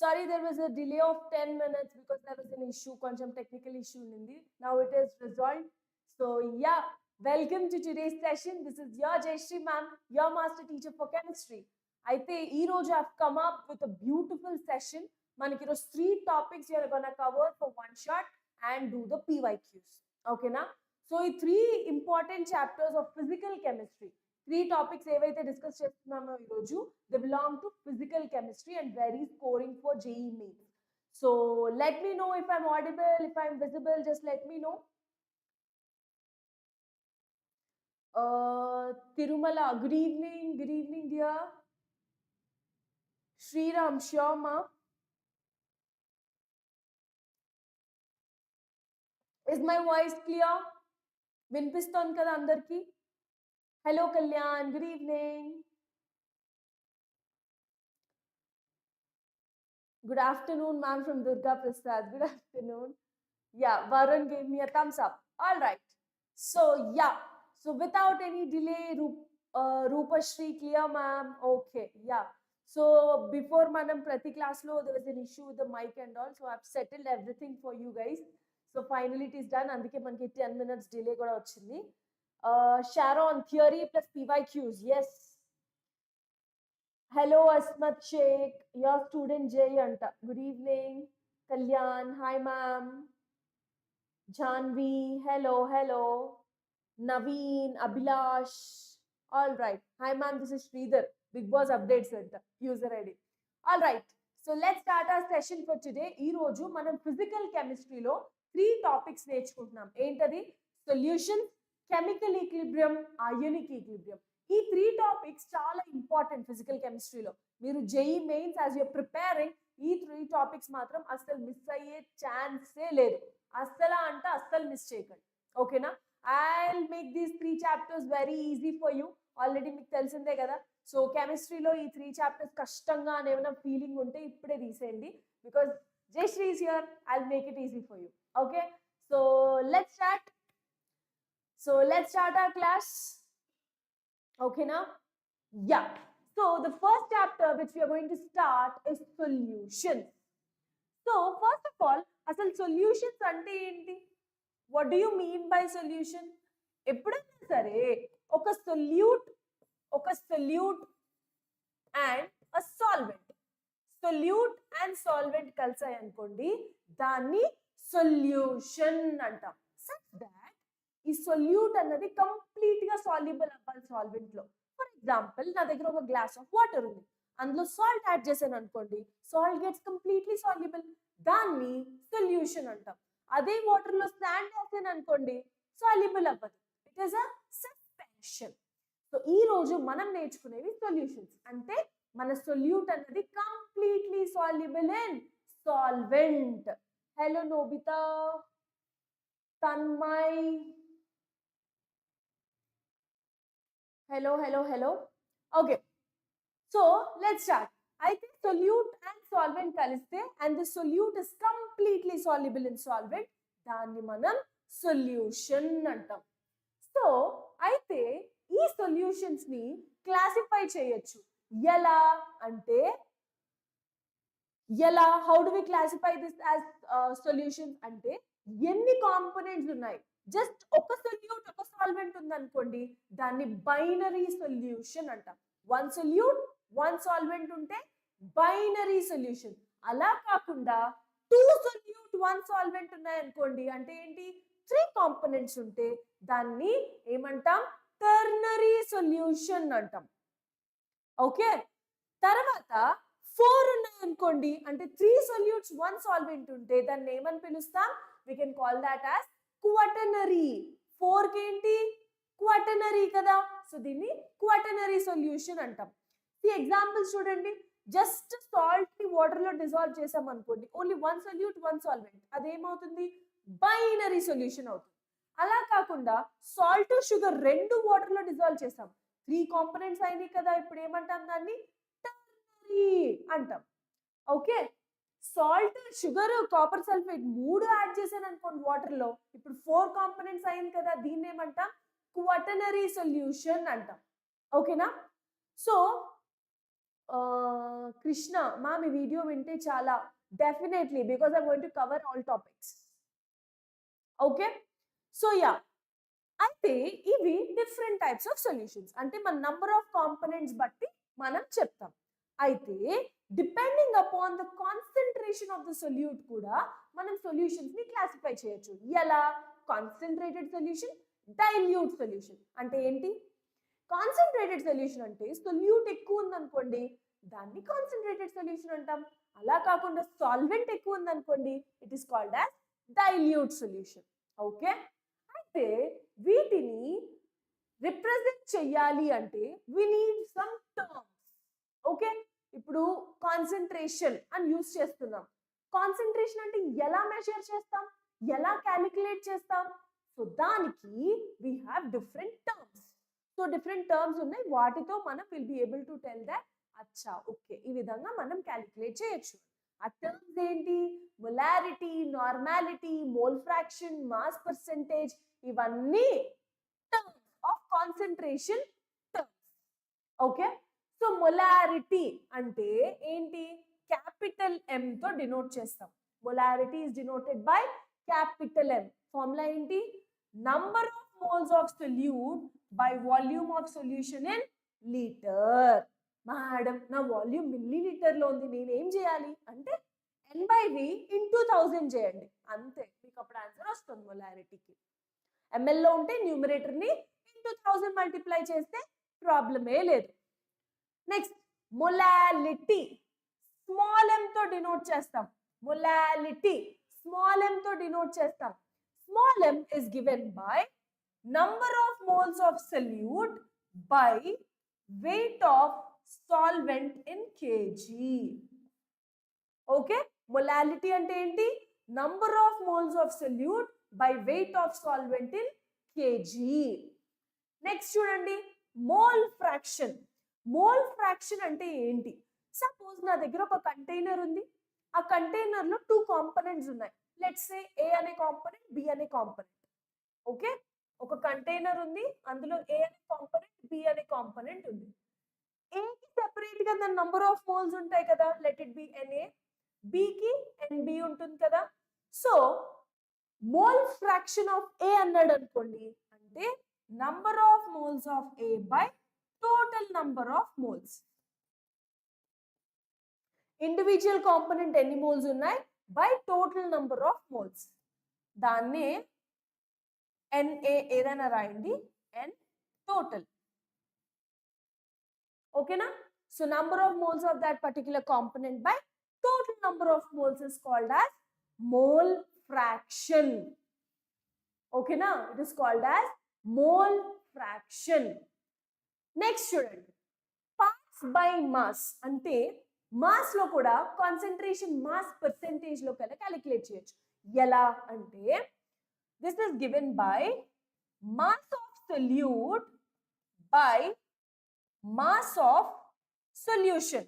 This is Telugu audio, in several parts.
Sorry, there was a delay of 10 minutes because there was an issue, కొంచెం technical issue ఉంది. Now it is resolved. So yeah, welcome to today's session. This is your Jayashree ma'am, your master teacher for chemistry. అయితే ఈ రోజు I've come up with a beautiful session. మనకి ఈరోజు 3 topics we are gonna cover for one shot and do the PYQs. Okay na? So ఈ 3 important chapters of physical chemistry. 3 topics ఏవైతే డిస్కస్ చేస్తున్నామో ఈ రోజు they belong to physical chemistry and very scoring for JEE mains. So let me know if I'm audible, if I'm visible, just let me know. Tirumala, good evening dear. Sriram, sure ma. Is my voice clear? వినిపిస్తోంది కదా అందరికి? Hello Kalyan, good evening. Good afternoon, ma'am from Durga Prasad. Good afternoon. Yeah, Varun gave me a thumbs up. All right. So yeah, so without any delay, Rupashri, clear ma'am. Okay, yeah. So before manam prati class lo, there was an issue with the mic and all. So I've settled everything for you guys. So finally it is done. Andike manki 10 minutes delay kuda vachindi. Sharon, theory plus PYQs. Yes. Hello, Asmat Sheikh. Your student Jay Anta. Good evening. Kalyan. Hi, ma'am. Janvi. Hello. Naveen. Abhilash. All right. Hi, ma'am. This is Sridhar. Big Boss Update Center. User ID. All right. So let's start our session for today. Ee roju manam physical chemistry lo 3 topics నేర్చుకుంటున్నాం. ఏంటది? Solutions, chemical equilibrium, ionic equilibrium. ఈ 3 టాపిక్స్ చాలా ఇంపార్టెంట్ ఫిజికల్ కెమిస్ట్రీలో. మీరు JEE mains as you're preparing ఈ 3 టాపిక్స్ మాత్రం అస్సలు మిస్ అయ్యే ఛాన్సే లేదు. అస్సలు మిస్ చేయకండి. ఓకేనా? I'll make these 3 chapters very easy for you. Already మీకు తెలిసిందే కదా. సో కెమిస్ట్రీలో ఈ 3 చాప్టర్స్ కష్టంగా అని ఏమైనా ఫీలింగ్ ఉంటే ఇప్పుడే తీసేయండి. Because Jayashree is here. I'll make it easy for you. Okay? So let's start our class. Okay now? Yeah. So the first chapter which we are going to start is solutions. So first of all, asal solutions ante enti? What do you mean by solution? ఎప్పుడైనా సరే ఒక solute and a solvent. Solute and solvent కలిసాయి అనుకోండి, దాన్ని solution అంటాం. Such that ఈ సొల్యూట్ అన్నది కంప్లీట్ గా సాల్యుబుల్ అవ్వాలి సాల్వెంట్ లో. ఫర్ ఎగ్జాంపుల్, నా దగ్గర ఒక గ్లాస్ ఆఫ్ వాటర్ ఉంది, అందులో సాల్ట్ యాడ్ చేశాను అనుకోండి, సాల్ట్ గెట్స్ కంప్లీట్లీ సాల్యుబుల్, దాన్ని సొల్యూషన్ అంటాం. అదే వాటర్ లో శాండ్ వేసాను అనుకోండి, సాల్యుబుల్ అవ్వదు, it is a suspension. So ఈ రోజు మనం నేర్చుకునేవి సొల్యూషన్స్. అంటే మన సొల్యూట్ అన్నది completely soluble in solvent. Hello Nobita, Tanmay. Hello. Okay. So let's start. I think solute and solvent kaliste and the solute is completely soluble in solvent. Danni manam solution antam. So aithe ee solutions ni classify cheyochu. How do we classify this as solutions ante ఎన్ని కాంపోనెంట్స్ ఉన్నాయి. జస్ట్ ఒక సొల్యూట్ ఒక సాల్వెంట్ ఉంది అనుకోండి, దాన్ని బైనరీ సొల్యూషన్ అంటాం. 1 సొల్యూట్ 1 సాల్వెంట్ ఉంటే బైనరీ సొల్యూషన్. అలా కాకుండా 2 సొల్యూట్ 1 సాల్వెంట్ ఉన్నాయి అనుకోండి, అంటే ఏంటి, 3 కాంపోనెంట్స్ ఉంటే దాన్ని ఏమంటాం, టెర్నరీ సొల్యూషన్ అంటాం. ఓకే. తర్వాత 4 ఉన్నాయి అనుకోండి, అంటే 3 సొల్యూట్స్ 1 సాల్వెంట్ ఉంటే దాన్ని ఏమని పిలుస్తాం, we can call that as quaternary. 4 కి ఏంటి, quaternary కదా. సో దీన్ని quaternary solution అంటాం. ఈ ఎగ్జాంపుల్స్ చూడండి. జస్ట్ సాల్ట్ ని వాటర్ లో డిజాల్వ్ చేసాం అనుకోండి, ఓన్లీ 1 సొల్యూట్ 1 సాల్వెంట్, అదేమవుతుంది, బైనరీ సొల్యూషన్ అవుతుంది. అలా కాకుండా సాల్ట్ షుగర్ 2 వాటర్ లో డిజాల్వ్ చేసాం, 3 కాంపోనెంట్స్ అయినాయి కదా, ఇప్పుడు ఏమంటాం, దాన్ని టెర్నరీ అంటాం. Okay. Salt sugar copper sulphate 3 add చేశాను అనుకోండి వాటర్ లో, ఇప్పుడు 4 కాంపోనెంట్స్ అయింది కదా, దీన్ని ఏమంటాం, క్వాటర్నరీ సొల్యూషన్ అంటాం. ఓకేనా? సో కృష్ణ మ్యామ్ ఈ వీడియో వింటే చాలా definitely because I going to cover all topics. Okay, so yeah, అయితే ఇవి డిఫరెంట్ టైప్స్ ఆఫ్ సొల్యూషన్స్, అంటే మన నంబర్ ఆఫ్ కాంపోనెంట్స్ బట్టి మనం చెప్తాం. అయితే depending upon the concentration of the solute కూడా మనం సొల్యూషన్స్ ని క్లాసిఫై చేయొచ్చు. ఎలా? Concentrated solution, dilute solution. అంటే ఏంటి? కాన్సన్ట్రేటెడ్ సొల్యూషన్ అంటే సొల్యూట్ ఎక్కువ ఉందనుకోండి దాన్ని కాన్సన్ట్రేటెడ్ సొల్యూషన్ అంటాం. అలా కాకుండా సాల్వెంట్ ఎక్కువ ఉందనుకోండి it is called as dilute solution. Okay, అయితే వీటిని రిప్రజెంట్ చెయ్యాలి అంటే we need some terms. Okay, ఇప్పుడు కాన్సన్ట్రేషన్ అని యూజ్ చేస్తున్నాం. కాన్సన్ట్రేషన్ అంటే ఎలా మెజర్ చేస్తాం, ఎలా క్యాలిక్యులేట్ చేస్తాం? సో దానికి we have different terms. So different terms ఉన్నాయి, వాటితో మనం will be able to tell that అచ్చా ఓకే ఈ విధంగా మనం క్యాలిక్యులేట్ చేయొచ్చు. ఆ టర్మ్స్ ఏంటి? Molarity, normality, mole fraction, mass percentage, ఇవన్నీ terms of concentration terms. Okay, so molarity అంటే ఏంటి? క్యాపిటల్ M తో డినోట్ చేస్తాం. Molarity is denoted by capital M. Formula ఏంటి? Number of moles of solute by volume of solution in litre. Madam నా వాల్యూమ్ మిల్లీ లీటర్ లో ఉంది, నేను ఏం చేయాలి అంటే N/V into 1000 చేయండి, అంతే, మీకు అప్పుడు ఆన్సర్ వస్తుంది. మొలారిటీకి ml లో ఉంటే న్యూమరేటర్ ని into 1000 మల్టిప్లై చేస్తే ప్రాబ్లమే లేదు. నెక్స్ట్ మొలాలిటీ, స్మాల్ m తో డినోట్ చేస్తాం. మొలాలిటీ స్మాల్ m తో డినోట్ చేస్తాం. Small m is given by number of moles of solute by weight of solvent in kg. Okay, molality అంటే ఏంటి? Number of moles of solute by weight of solvent in kg. Next చూడండి మోల్ ఫ్రాక్షన్. మోల్ ఫ్రాక్షన్ అంటే ఏంటి? సపోజ్ నా దగ్గర ఒక కంటైనర్ ఉంది, ఆ కంటైనర్ లో 2 కాంపోనెంట్స్ ఉన్నాయి. లెట్స్ సే A అనే కాంపోనెంట్, B అనే కాంపోనెంట్. ఓకే, ఒక కంటైనర్ ఉంది, అందులో A అనే కాంపోనెంట్, B అనే కాంపోనెంట్ ఉంది. A కి సెపరేట్ గా దాని నంబర్ ఆఫ్ మోల్స్ ఉంటాయి కదా, let it B Na. B కి NB ఉంటుంది కదా. So mole fraction of A అన్నాడు అనుకోండి అంటే number of moles of A by total number of moles. Individual component ఎన్ని మోల్స్ ఉన్నాయి by total number of moles. దాన్నే Na ఏదైనా రాయండి, N టోటల్. ఓకేనా? So number of moles of that particular component by total number of moles is called as mole fraction. ఓకేనా? It is called as mole fraction. Next చూడండి పార్ట్స్ బై మాస్. అంటే మాస్ లో కూడా కాన్సన్ట్రేషన్ మాస్ పర్సెంటేజ్ లో కల్లా క్యాలిక్యులేట్ చేయొచ్చు. ఎలా అంటే this is given by mass of solute by mass of solution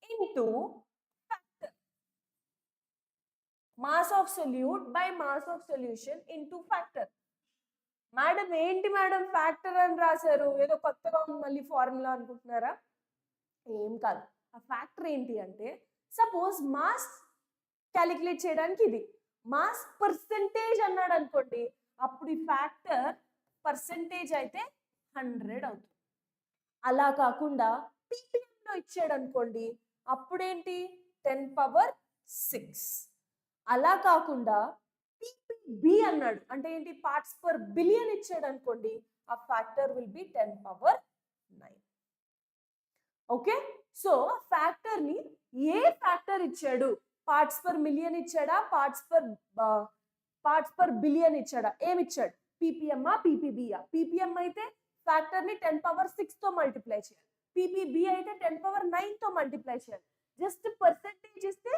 into factor. Mass of solute by mass of solution into factor. Madam ఏంటి మేడం ఫ్యాక్టర్ అని రాశారు, ఏదో కొత్తగా ఉంది మళ్ళీ ఫార్ములా అనుకుంటున్నారా? ఏం కాదు. ఆ ఫ్యాక్టర్ ఏంటి అంటే సపోజ్ మాస్ క్యాలిక్యులేట్ చేయడానికి ఇది మాస్ పర్సెంటేజ్ అన్నాడు అనుకోండి, అప్పుడు ఈ ఫ్యాక్టర్ పర్సెంటేజ్ అయితే 100 అవుతుంది. అలా కాకుండా ppm లో ఇచ్చాడు అనుకోండి అప్పుడేంటి 10⁶. అలా కాకుండా ppb అన్నాడు అంటే ఏంటి పార్ట్స్ పర్ బిలియన్ ఇచ్చాడు అనుకోండి ఆ factor will be 10⁹. Okay, so factor ని ఏ ఫ్యాక్టర్ ఇచ్చాడు, పార్ట్స్ పర్ మిలియన్ ఇచ్చాడా, పార్ట్స్ పర్ బిలియన్ ఇచ్చాడా, ఏమి ఇచ్చాడు? ppm ppb. ppm అయితే ఫ్యాక్టర్ ని 10⁶ తో మల్టిప్లై చేయాలి, ppb అయితే 10⁹ తో మల్టిప్లై చేయాలి, జస్ట్ పర్సెంటేజ్ ఇస్తే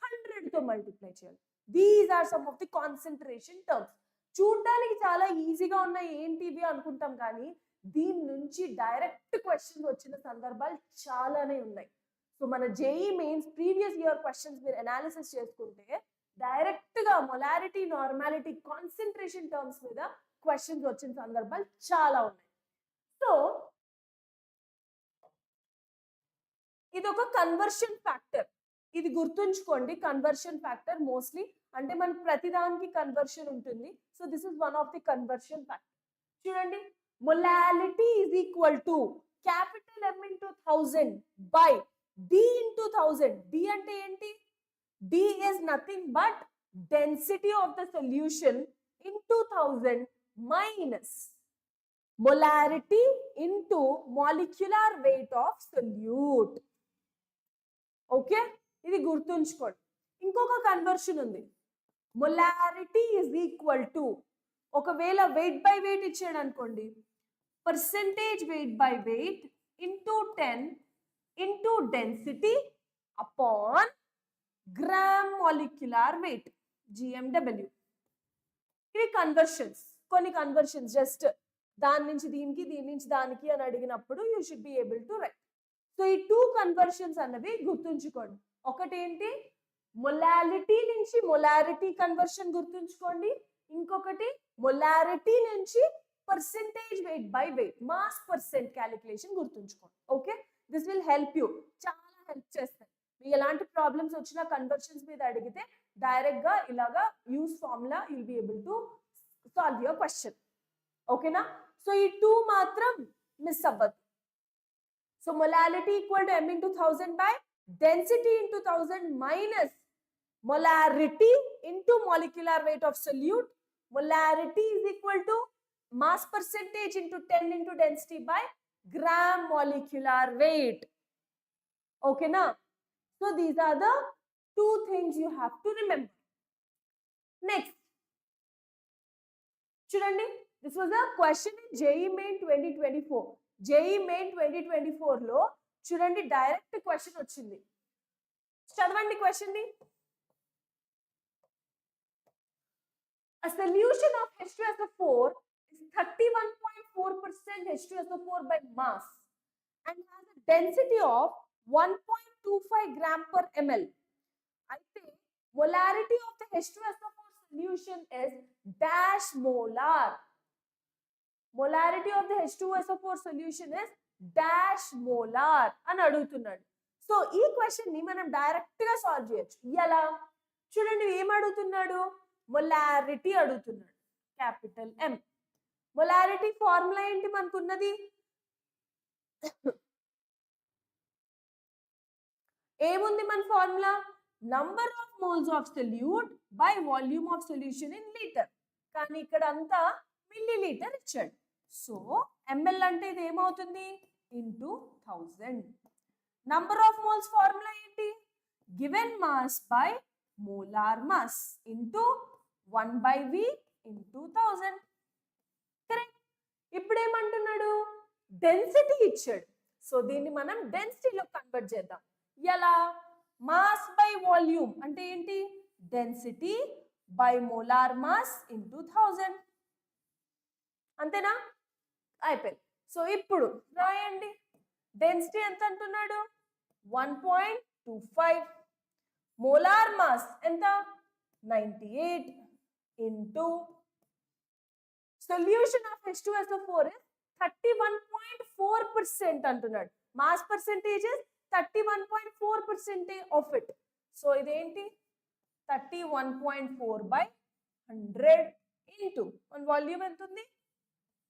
100 తో మల్టిప్లై చేయాలి. These are some of the concentration terms. చూడడానికి చాలా ఈజీగా ఉన్నాయి ఏంటివి అనుకుంటాం కానీ దీని నుంచి డైరెక్ట్ క్వశ్చన్స్ వచ్చిన సందర్భాలు చాలానే ఉన్నాయి. సో మన JEE mains previous year questions మీరు అనాలిసిస్ చేసుకుంటే డైరెక్ట్ గా మొలారిటీ, నార్మాలిటీ, కాన్సన్ట్రేషన్ టర్మ్స్ మీద క్వశ్చన్స్ వచ్చిన సందర్భాలు చాలా ఉన్నాయి. సో ఇది ఒక కన్వర్షన్ ఫ్యాక్టర్. ఇది గుర్తుంచుకోండి, కన్వర్షన్ ఫ్యాక్టర్ మోస్ట్లీ అంటే మనకు ప్రతిదానికి కన్వర్షన్ ఉంటుంది. So this is one of the conversion factor. చూడండి, molality is equal to capital M into 1000 by D into 1000. D అంటే ఏంటి? D is nothing but density of the solution into 1000 minus molarity into molecular weight of solute. Okay, ఇది గుర్తుంచుకోండి. ఇంకొక కన్వర్షన్ ఉంది, మొలారిటీ ఈజ్ ఈక్వల్ టు, ఒకవేళ వెయిట్ బై వెయిట్ ఇచ్చాడు అనుకోండి, percentage weight by weight into 10 into density upon gram molecular weight GMW. ఇవి కన్వర్షన్స్, కొన్ని కన్వర్షన్స్ జస్ట్ దాని నుంచి దీనికి, దీని నుంచి దానికి అని అడిగినప్పుడు you should be able to write. So ఈ 2 కన్వర్షన్స్ అన్నవి గుర్తుంచుకోండి. ఒకటేంటి, మొలాలిటీ నుంచి మొలారిటీ కన్వర్షన్ గుర్తుంచుకోండి. ఇంకొకటి మొలారిటీ నుంచి percentage weight by weight mass percent calculation గుర్తుంచుకోండి. Okay, this will help you, చాలా హెల్ప్ చేస్తాయి. మీకు ఎలాంటి ప్రాబ్లమ్స్ వచ్చినా కన్వర్షన్స్ మీద అడిగితే డైరెక్ట్ గా ఇలాగా use formula you'll be able to solve your question. ఓకేనా? సో ఈ 2 మాత్రం మిస్ అవ్వద్దు. So molality equal to M into 1000 by density into 1000 minus molarity into molecular weight of solute. Molarity is equal to mass percentage into 10 into density by gram molecular weight. Okay na? So these are the 2 things you have to remember. Next, చూడండి, this was a question in JEE Main 2024. JEE Main 2024 లో చూడండి డైరెక్ట్ క్వశ్చన్ వచ్చింది. చదవండి క్వశ్చన్ ని. A solution of H2SO4 is 31.4% H2SO4 by mass and has a density of 1.25 gram per ml. అయితే molarity of the H2SO4 solution is dash molar. Molarity of the H2SO4 solution is dash molar అని అడుగుతున్నాడు. సో ఈ క్వశ్చన్ ని మనం డైరెక్ట్ గా సాల్వ్ చేయొచ్చు. ఎలా చూడండి, ఏం అడుగుతున్నాడు, మొలారిటీ అడుగుతున్నాడు, క్యాపిటల్ M. మొలారిటీ ఫార్ములా ఏంటి మనకున్నది, ఏముంది మన formula, number of moles of solute by volume of solution in litre. కానీ ఇక్కడ అంతా మిల్లీ లీటర్ ఇచ్చాడు. సో ml అంటే ఇది ఏమవుతుంది, into 1000. Number of moles formula ఏంటి, given mass by molar mass into 1/V into 1000. Correct. ఇప్పుడు ఏమంటున్నాడు, డెన్సిటీ ఇచ్చాడు. సో దీన్ని మనం డెన్సిటీలో కన్వర్ట్ చేద్దాం. ఎలా, మాస్ బై వాల్యూమ్ అంటే ఏంటి, density by molar mass into 1000. అంతేనా, అయిపోయింది. సో ఇప్పుడు రాయండి, డెన్సిటీ ఎంత అంటున్నాడు, 1.25, మోలార్ మాస్ ఎంత 98 into solution of H2SO4 is 31.4% అంటున్నాడు. Mass percentage 31.4% of it. So ఇదేంటి 31.4 by 100 ఇంటూ మన వాల్యూమ్ ఎంత ఉంది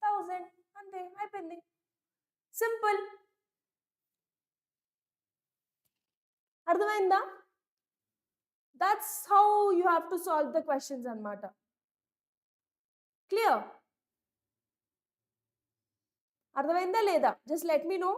1000. అంతే, అయిపోయింది, సింపుల్. అర్థమైందా? That's how you have to solve the questions అన్నమాట. క్లియర్? అర్థమైందా లేదా? Just let me know.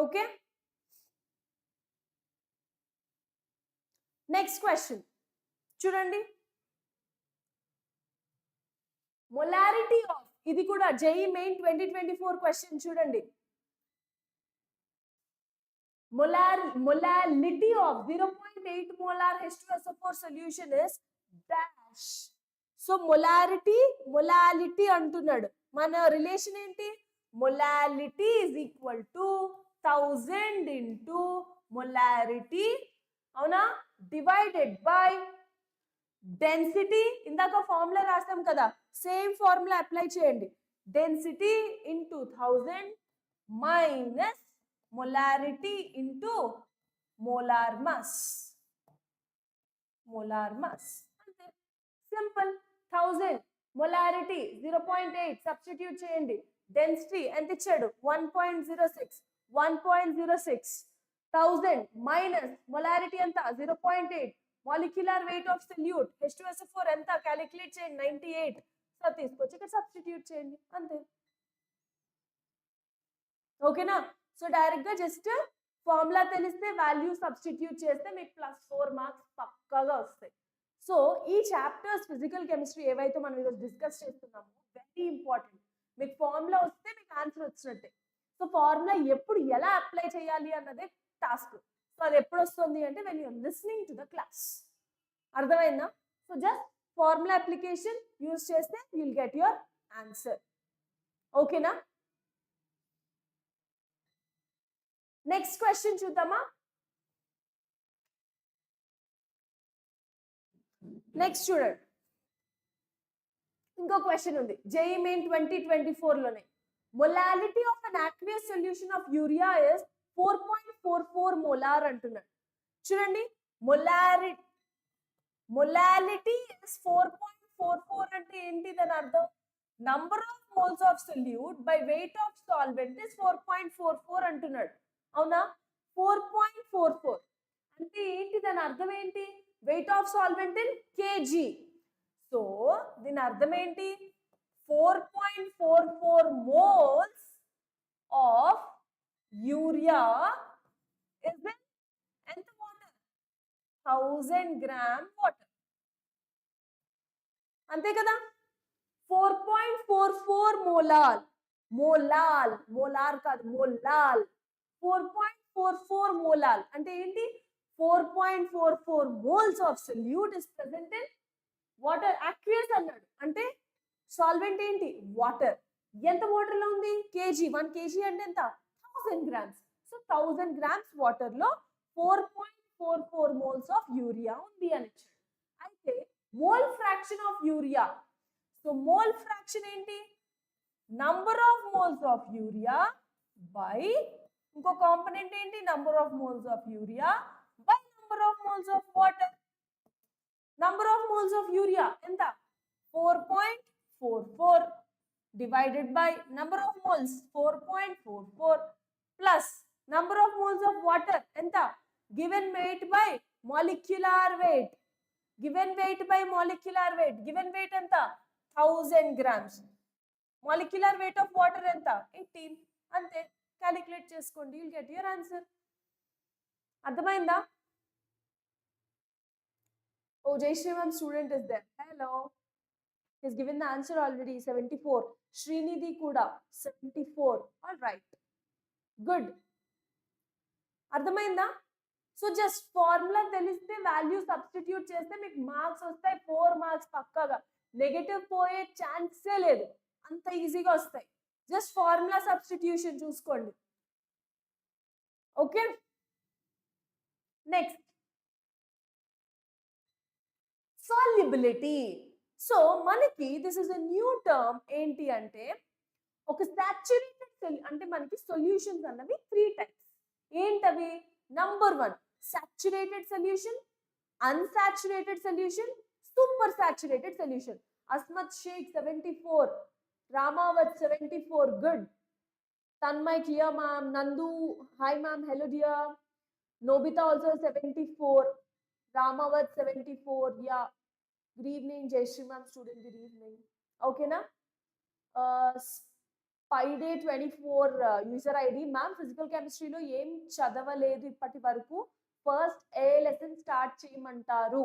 Okay. Next question. చూడండి, మొలారిటీ ఆఫ్, ఇది కూడా JEE Main 2024 క్వశ్చన్. చూడండి, molality of 0.8 molar H2SO4 solution is dash. So molality అంటున్నాడు. మన రిలేషన్ ఏంటి, molality is equal to 1000 into molarity అవునా? డివైడెడ్ బై డెన్సిటీ, ఇందాక ఫార్ములా రాసాం కదా, సేమ్ ఫార్ములా అప్లై చేయండి. Density into 1000 minus molarity into molar mass. Molar mass అంతే, సింపుల్. 1000 మొలారిటీ 0.8 సబ్స్టిట్యూట్ చేయండి. డెన్సిటీ ఎంత ఇచ్చాడు? 1.06. 1.06 1000 మైనస్ మొలారిటీ ఎంత? 0.8. Molecular weight of solute H2SO4 ఎంత? క్యాలిక్యులేట్ చేయండి. 98. సో తీసుకొచ్చి ఇక్కడ సబ్స్టిట్యూట్ చేయండి అంతే. ఓకేనా? సో డైరెక్ట్ గా జస్ట్ ఫార్ములా తెలిస్తే వాల్యూ సబ్స్టిట్యూట్ చేస్తే మీకు +4 మార్క్స్ పక్కాగా వస్తాయి. సో ఈ చాప్టర్స్ ఫిజికల్ కెమిస్ట్రీ ఏవైతే మనం ఈరోజు డిస్కస్ చేస్తున్నామో వెరీ ఇంపార్టెంట్. మీకు ఫార్ములా వస్తే మీకు ఆన్సర్ వచ్చినట్టే. సో ఫార్ములా ఎప్పుడు ఎలా అప్లై చేయాలి అన్నదే టాస్క్. సో అది ఎప్పుడు వస్తుంది అంటే when you're listening to the class. అర్థమైందా? So just formula application use చేస్తే యుల్ గెట్ యువర్ ఆన్సర్. ఓకేనా? నెక్స్ట్ క్వశ్చన్ చూద్దామా? నెక్స్ట్ చూడండి, ఇంకో క్వశ్చన్ ఉంది JEE మెయిన్ 2024 లోనే. Molality of an aqueous solution of urea is 4.44 molar అంటున్నాడు. చూడండి, మొలాలిటీ ఇస్ 4.44 అంటే ఏంటి దాని అర్థం? Number of moles of solute by weight of solvent is 4.44 అంటున్నాడు. అవునా? 4.44 అంటే ఏంటి దాని అర్థం ఏంటి? Wait of solvent in KG. So దీని అర్థం ఏంటి? 4.44 moles of urea is in ఎంత వాటర్? 1000 gram water. అంతే కదా? 4.44 మోలాల్. మోలార్ కాదు, మోలాల్. 4.44 మోలాల్ అంటే ఏంటి? 4.44 moles of solute is present in water. Aqueous అన్నాడు అంటే సాల్వెంట్ ఏంటి? వాటర్. ఎంత వాటర్ లో ఉంది? కేజీ. 1 kg అంటే ఎంత? 1000 grams. సో 1000 grams వాటర్ లో 4.44 moles of యూరియా ఉంది అని ఇచ్చాడు. అయితే mole fraction of urea. So mole fraction ఏంటి? Number of moles of urea by ఇంకో కాంపోనెంట్ ఏంటి? Number of moles of urea by number of moles of water. Number of moles of urea ఎంత? 4.44 divided by number of moles 4.44 plus number of moles of water ఎంత? Given weight by molecular weight. Given weight by molecular weight. Given weight ఎంత? 1000 grams. Molecular weight of water ఎంత? 18. అంతే, క్యాలిక్యులేట్ చేసుకోండి, you'll get your answer. అర్థమైందా? Oh, Jai Shri ma'am student is there. Hello. He's given the answer already. 74. Srinidhi kuda 74. All right. Good. అర్థమైందా? సో జస్ట్ ఫార్ములా తెలిస్తే వాల్యూ సబ్స్టిట్యూట్ చేస్తే మీకు మార్క్స్ వస్తాయి. 4 మార్క్స్ పక్కాగా. నెగటివ్ పోయే ఛాన్సే లేదు, అంత ఈజీగా వస్తాయి. జస్ట్ ఫార్ములా సబ్స్టిట్యూషన్ చూసుకోండి. Okay, next solubility. సో మనకి this is a new term. ఏంటి అంటే ఒక సాచురేటెడ్ అంటే మనకి సొల్యూషన్స్ అన్నవి 3 టైప్స్. ఏంటవి? Number 1 saturated solution, unsaturated solution, super saturated solution. Asmat Shaik 74, Ramavat 74. Good. Tanmay clear ma'am. Nandu hi ma'am, hello dear. Nobita also 74. Ramavat 74. Yeah. Good evening, Jai Shri ma'am student. Good evening. Okay na? Spyday 24 user ID. Ma'am, physical chemistry lo em chadavaledu ippati varaku. First A lesson start cheyamantaru.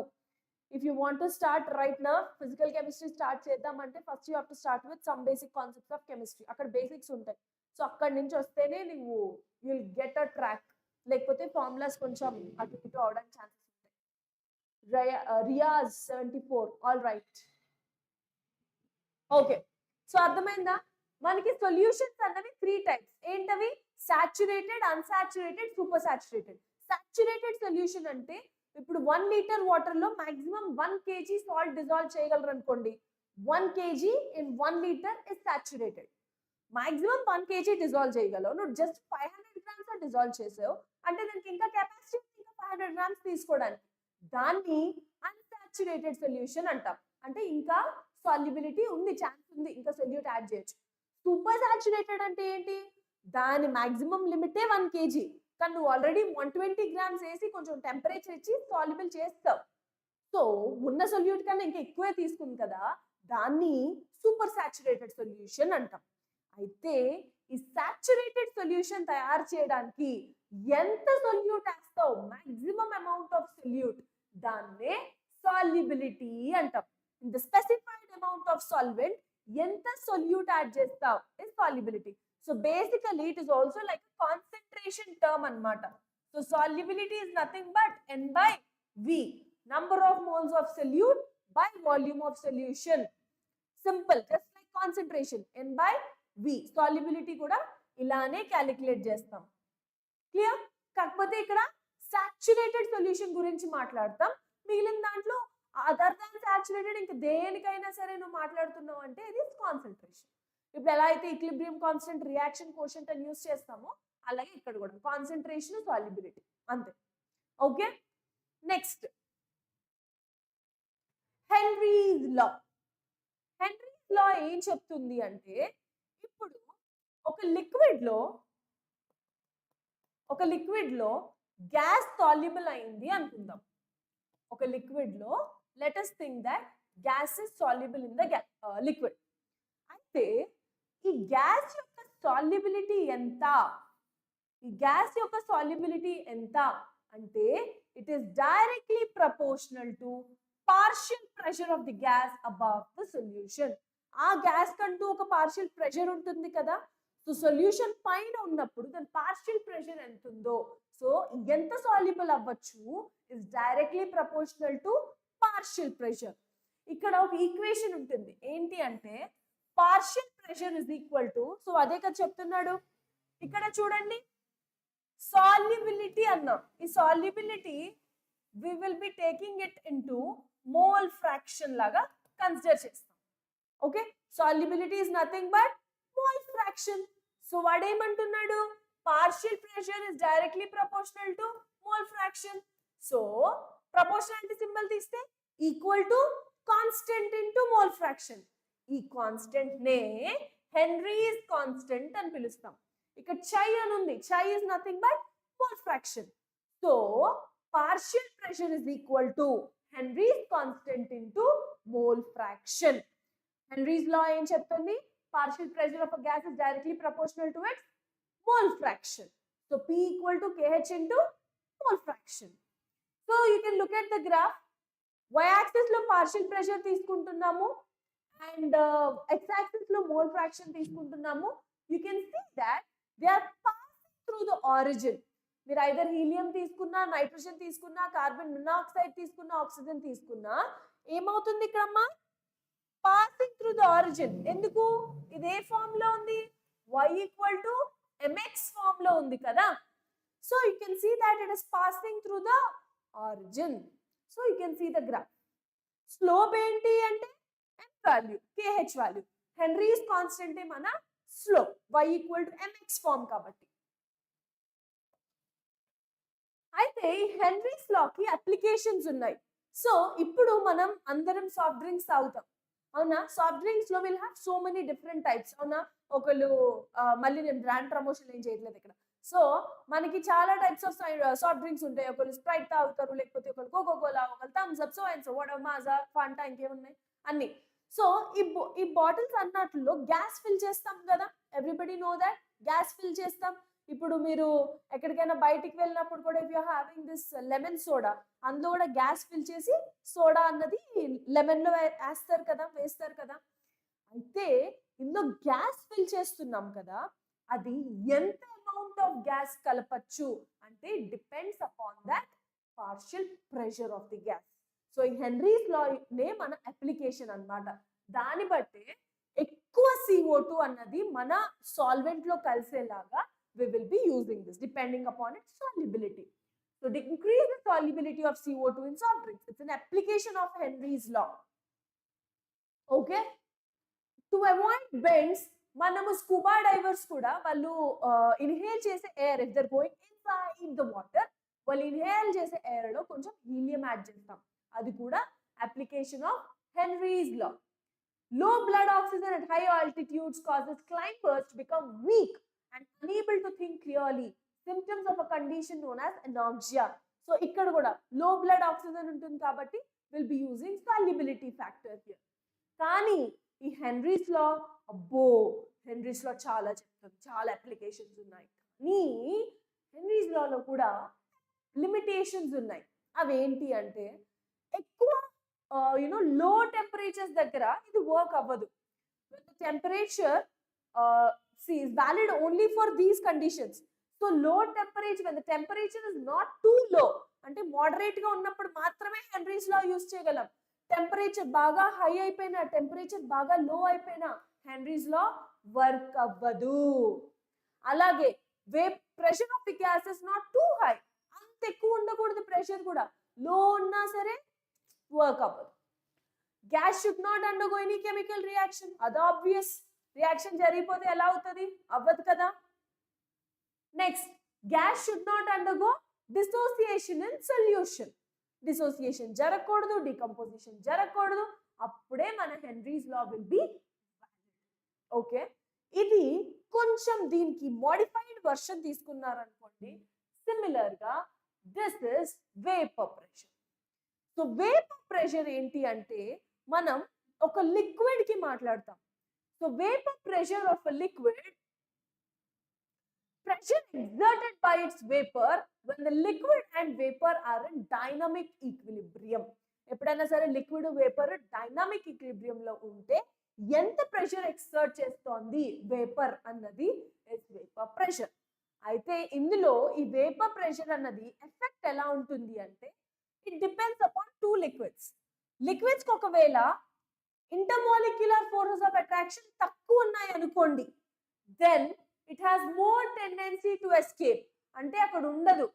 If you want to start right now, physical chemistry start chedam ante first you have to start with some basic concepts of chemistry. Akkada basics untayi. So akkadi nunchi ostene you will get a track. Lekapothe formulas koncham atu itu avadam chances. Riyaz 74. All right. Okay. So అర్థమైందా? మనకి సొల్యూషన్స్ అన్నవి 3 టైప్స్. ఏంటవి? Saturated, unsaturated, super saturated. Saturated solution అంటే ఇప్పుడు 1 లీటర్ వాటర్ లో మాక్సిమం 1 kg సాల్ట్ డిజాల్వ్ చేయగలరు అనుకోండి. 1 kg in 1 litre is saturated. Maximum 1 kg dissolve చేయగలవు. నువ్వు జస్ట్ 500 గ్రామ్స్ డిజాల్వ్ చేసావు అంటే దానికి ఇంకా కెపాసిటీ ఇంకా 500 గ్రామ్స్ తీసుకోవడానికి. దాన్ని అన్సాచురేటెడ్ సొల్యూషన్ అంటాం. అంటే ఇంకా సాల్యుబిలిటీ ఉంది, ఛాన్స్ ఉంది, ఇంకా సొల్యూట్ యాడ్ చేయొచ్చు. సూపర్ సాచురేటెడ్ అంటే ఏంటి? దాని మాక్సిమం లిమిటే 1 kg, కానీ నువ్వు ఆల్రెడీ 120 గ్రామ్స్ వేసి కొంచెం టెంపరేచర్ ఇచ్చి సాల్యుబుల్ చేస్తావు. సో ఉన్న సొల్యూట్ కన్నా ఇంకా ఎక్కువే తీసుకుంది కదా, దాన్ని సూపర్ సాచురేటెడ్ సొల్యూషన్ అంటాం. అయితే ఈ సాచురేటెడ్ సొల్యూషన్ తయారు చేయడానికి ఎంత సొల్యూట్ వేస్తావు, మాక్సిమం అమౌంట్ ఆఫ్ సొల్యూట్, దాన్నే సాల్యుబిలిటీ అంటాం. In the specified amount of solvent ఎంత సొల్యూట్ యాడ్ చేస్తావు is solubility. So basically it is also like concentration term అన్నమాట. So solubility is nothing but N by V, number of moles of solute by volume of solution. Simple, just like concentration, N by V. Solubility కూడా ఇలానే క్యాలిక్యులేట్ చేస్తాం. క్లియర్? కాకపోతే ఇక్కడ సాచురేటెడ్ సొల్యూషన్ గురించి మాట్లాడతాం. మిగిలిన దాంట్లో అదర్ దాన్ సాచురేటెడ్ ఇంకా దేనికైనా సరే నువ్వు మాట్లాడుతున్నావు అంటే ఇది కాన్సంట్రేషన్. ఇప్పుడు ఎలా అయితే ఈక్విలిబ్రియం కాన్స్టెంట్, రియాక్షన్ కోషెంట్ అని యూస్ చేస్తామో అలాగే ఇక్కడ కూడా కాన్సంట్రేషన్, సాల్యుబిలిటీ అంతే. ఓకే, నెక్స్ట్ హెన్రీస్ లా. హెన్రీస్ లా ఏం చెప్తుంది అంటే, ఇప్పుడు ఒక లిక్విడ్ లో గ్యాస్ సాల్యుబుల్ అయింది అనుకుందాం. ఒక లిక్విడ్ లో let us think that gas is soluble in the liquid. అయితే ఈ గ్యాస్ యొక్క సాల్యుబిలిటీ ఎంత? ఈ గ్యాస్ యొక్క సాల్యుబిలిటీ ఎంత అంటే it is directly proportional to partial pressure of the gas above the solution. ఆ గ్యాస్ కంటూ ఒక పార్షియల్ ప్రెషర్ ఉంటుంది కదా. సో సొల్యూషన్ పైన ఉన్నప్పుడు దాని పార్షియల్ ప్రెషర్ ఎంత ఉందో, సో ఎంత సాల్యుబుల్ అవ్వచ్చు is directly proportional to partial pressure. ఇక్కడ ఒక ఈక్వేషన్ ఉంటుంది, ఏంటి అంటే partial pressure is equal to, so అదే కదా చెప్తున్నాడు ఇక్కడ చూడండి, సాల్యుబిలిటీ అన్నాం. ఈ solubility we will be taking it into mole fraction లాగా కన్సిడర్ చేస్తాం. Okay, solubility is nothing but mole fraction. So వాడేమంటున్నాడు, partial pressure is directly proportional to mole fraction. So proportionality symbol తీస్తే equal to constant into mole fraction. ఈ కాన్స్టెంట్ నే హెన్రీస్ కాన్స్టెంట్ అని పిలుస్తాం. ఇక్కడ చై అని ఉంది, chi is nothing but mole fraction. So partial pressure is equal to Henry's constant into mole fraction. Henry's law ఏం చెప్తుంది, partial pressure of a gas is directly proportional to its mole fraction. So P equal to KH into mole fraction. So you can look at the graph. Y axis లో పార్షియల్ ప్రెషర్ తీసుకుంటున్నాము అండ్ X యాక్సిస్ లో మోల్ ఫ్రాక్షన్ తీసుకుంటున్నాము. You can see that they are passing through the origin. మీరు ఐదర్ హీలియం తీసుకున్నా, నైట్రోజన్ తీసుకున్నా, కార్బన్ మొనాక్సైడ్ తీసుకున్నా, ఆక్సిజన్ తీసుకున్నా, ఏమవుతుంది ఇక్కడ అమ్మా, పాసింగ్ త్రూ ద ఆరిజిన్. ఎందుకు? ఇదే ఫామ్ లో ఉంది, Y equal to mx form లో ఉంది కదా. So you can see that it is passing through the origin. So you can see the graph. Slope ఏంటి అంటే m value, KH value. Henry's constant మన slope, Y equal to mx form కాబట్టి. అయితే ఈ హెన్రీస్ లాకి అప్లికేషన్స్ ఉన్నాయి. సో ఇప్పుడు మనం అందరం సాఫ్ట్ డ్రింక్స్ తాగుతాం, అవునా? సాఫ్ట్ డ్రింక్స్ లో will have so many different types, అవునా? ఒకళ్ళు మళ్ళీ నేను బ్రాండ్ ప్రమోషన్ ఏం చేయట్లేదు ఇక్కడ. సో మనకి చాలా టైప్స్ ఆఫ్ సాఫ్ట్ డ్రింక్స్ ఉంటాయి. ఒకళ్ళు స్ప్రైట్ తాగుతారు, లేకపోతే ఒకళ్ళు కోకో కోలా, ఒకళ్ళు Thums Up, so and so what Maaza, Fanta, ఇంకేమున్నాయి అన్ని. సో ఈ బాటిల్స్ అన్నట్లో గ్యాస్ ఫిల్ చేస్తాం కదా, everybody know that gas fill చేస్తాం. ఇప్పుడు మీరు ఎక్కడికైనా బయటికి వెళ్ళినప్పుడు కూడా if you having this lemon soda, అందులో కూడా గ్యాస్ ఫిల్ చేసి సోడా అన్నది లెమన్ లో వేస్తారు కదా. అయితే ఇందులో గ్యాస్ ఫిల్ చేస్తున్నాం కదా, అది ఎంత అమౌంట్ ఆఫ్ గ్యాస్ కలపచ్చు అంటే depends upon that partial pressure of the gas. So ఈ హెన్రీస్ లా నే మన అప్లికేషన్ అన్నమాట. దాన్ని బట్టి ఎక్కువ CO2 అన్నది మన సాల్వెంట్ లో కలిసేలాగా we will be using this depending upon its solubility. So to increase the solubility of CO2 in soft drinks. It's an application of Henry's law. Okay. To avoid bends, మనము స్కూబా డైవర్స్ కూడా వాళ్ళు ఇన్హేల్ చేసే air, if they're going inside the water, వాళ్ళు ఇన్హేల్ చేసే ఎయిర్ లో కొంచెం హీలియం యాడ్ చేస్తాం. అది కూడా application of Henry's law. Low blood oxygen at high altitudes causes climbers to become weak and unable to think clearly. Symptoms of a condition known as anoxia. So ఇక్కడ కూడా low blood oxygen ఉంటుంది కాబట్టి we'll be using solubility factor here. కానీ ఈ హెన్రీస్ లా, అబ్బో హెన్రీస్ లా చాలా చెప్తుంది, చాలా అప్లికేషన్స్ ఉన్నాయి. కానీ హెన్రీస్ లాలో కూడా లిమిటేషన్స్ ఉన్నాయి. అవేంటి అంటే ఎక్కువ లో టెంపరేచర్స్ దగ్గర ఇది వర్క్ అవ్వదు. Temperature is valid only for these conditions. So low temperature, when the temperature is not too low, అంటే మోడరేట్ గా ఉన్నప్పుడు మాత్రమే హెన్రీస్ లా యూస్ చేయగలం. టెంపరేచర్ బాగా హై అయిపోయినా, టెంపరేచర్ బాగా లో అయిపోయినా హెన్రీస్ లా వర్క్ అవ్వదు. అలాగే pressure of the gas is not two high, అంత ఎక్కువ ఉండకూడదు, ప్రెషర్ కూడా లో ఉన్నా సరే వర్క్ అవ్వదు. Gas should not undergo any chemical reaction, అది ఆబ్వియస్. రియాక్షన్ జరిగిపోతే ఎలా అవుతుంది? అవ్వదు కదా. Next, gas should not undergo dissociation in solution. Dissociation జరగకూడదు, డికంపోజిషన్ జరగకూడదు, అప్పుడే మన Henry's law will be okay. ఇది కొంచెం దీనికి మోడిఫైడ్ వర్షన్ తీసుకున్నారనుకోండి. సిమిలర్ గా this is vapour pressure. So vapour pressure ఏంటి అంటే మనం ఒక లిక్విడ్ కి మాట్లాడతాం. So vapour pressure of a liquid, pressure exerted by its vapor when the liquid and vapor are in dynamic equilibrium. ఎప్పుడైనా సరే లిక్విడ్ వేపర్ డైనామిక్ ఈక్విలిబ్రియం లో ఉంటే ఎంత ప్రెషర్ ఎక్సర్ట్ చేస్తోంది వేపర్ అన్నది వేపర్ ప్రెషర్. అయితే ఇందులో ఈ వేపర్ ప్రెషర్ అన్నది ఎఫెక్ట్ ఎలా ఉంటుంది అంటే it depends upon two liquids. Liquids కి ఒకవేళ ఇంటర్మాలిక్యులర్ ఫోర్సెస్ ఆఫ్ అట్రాక్షన్ తక్కువ ఉన్నాయి అనుకోండి, then it has more tendency to escape, అంటే అక్కడ ఉండదు.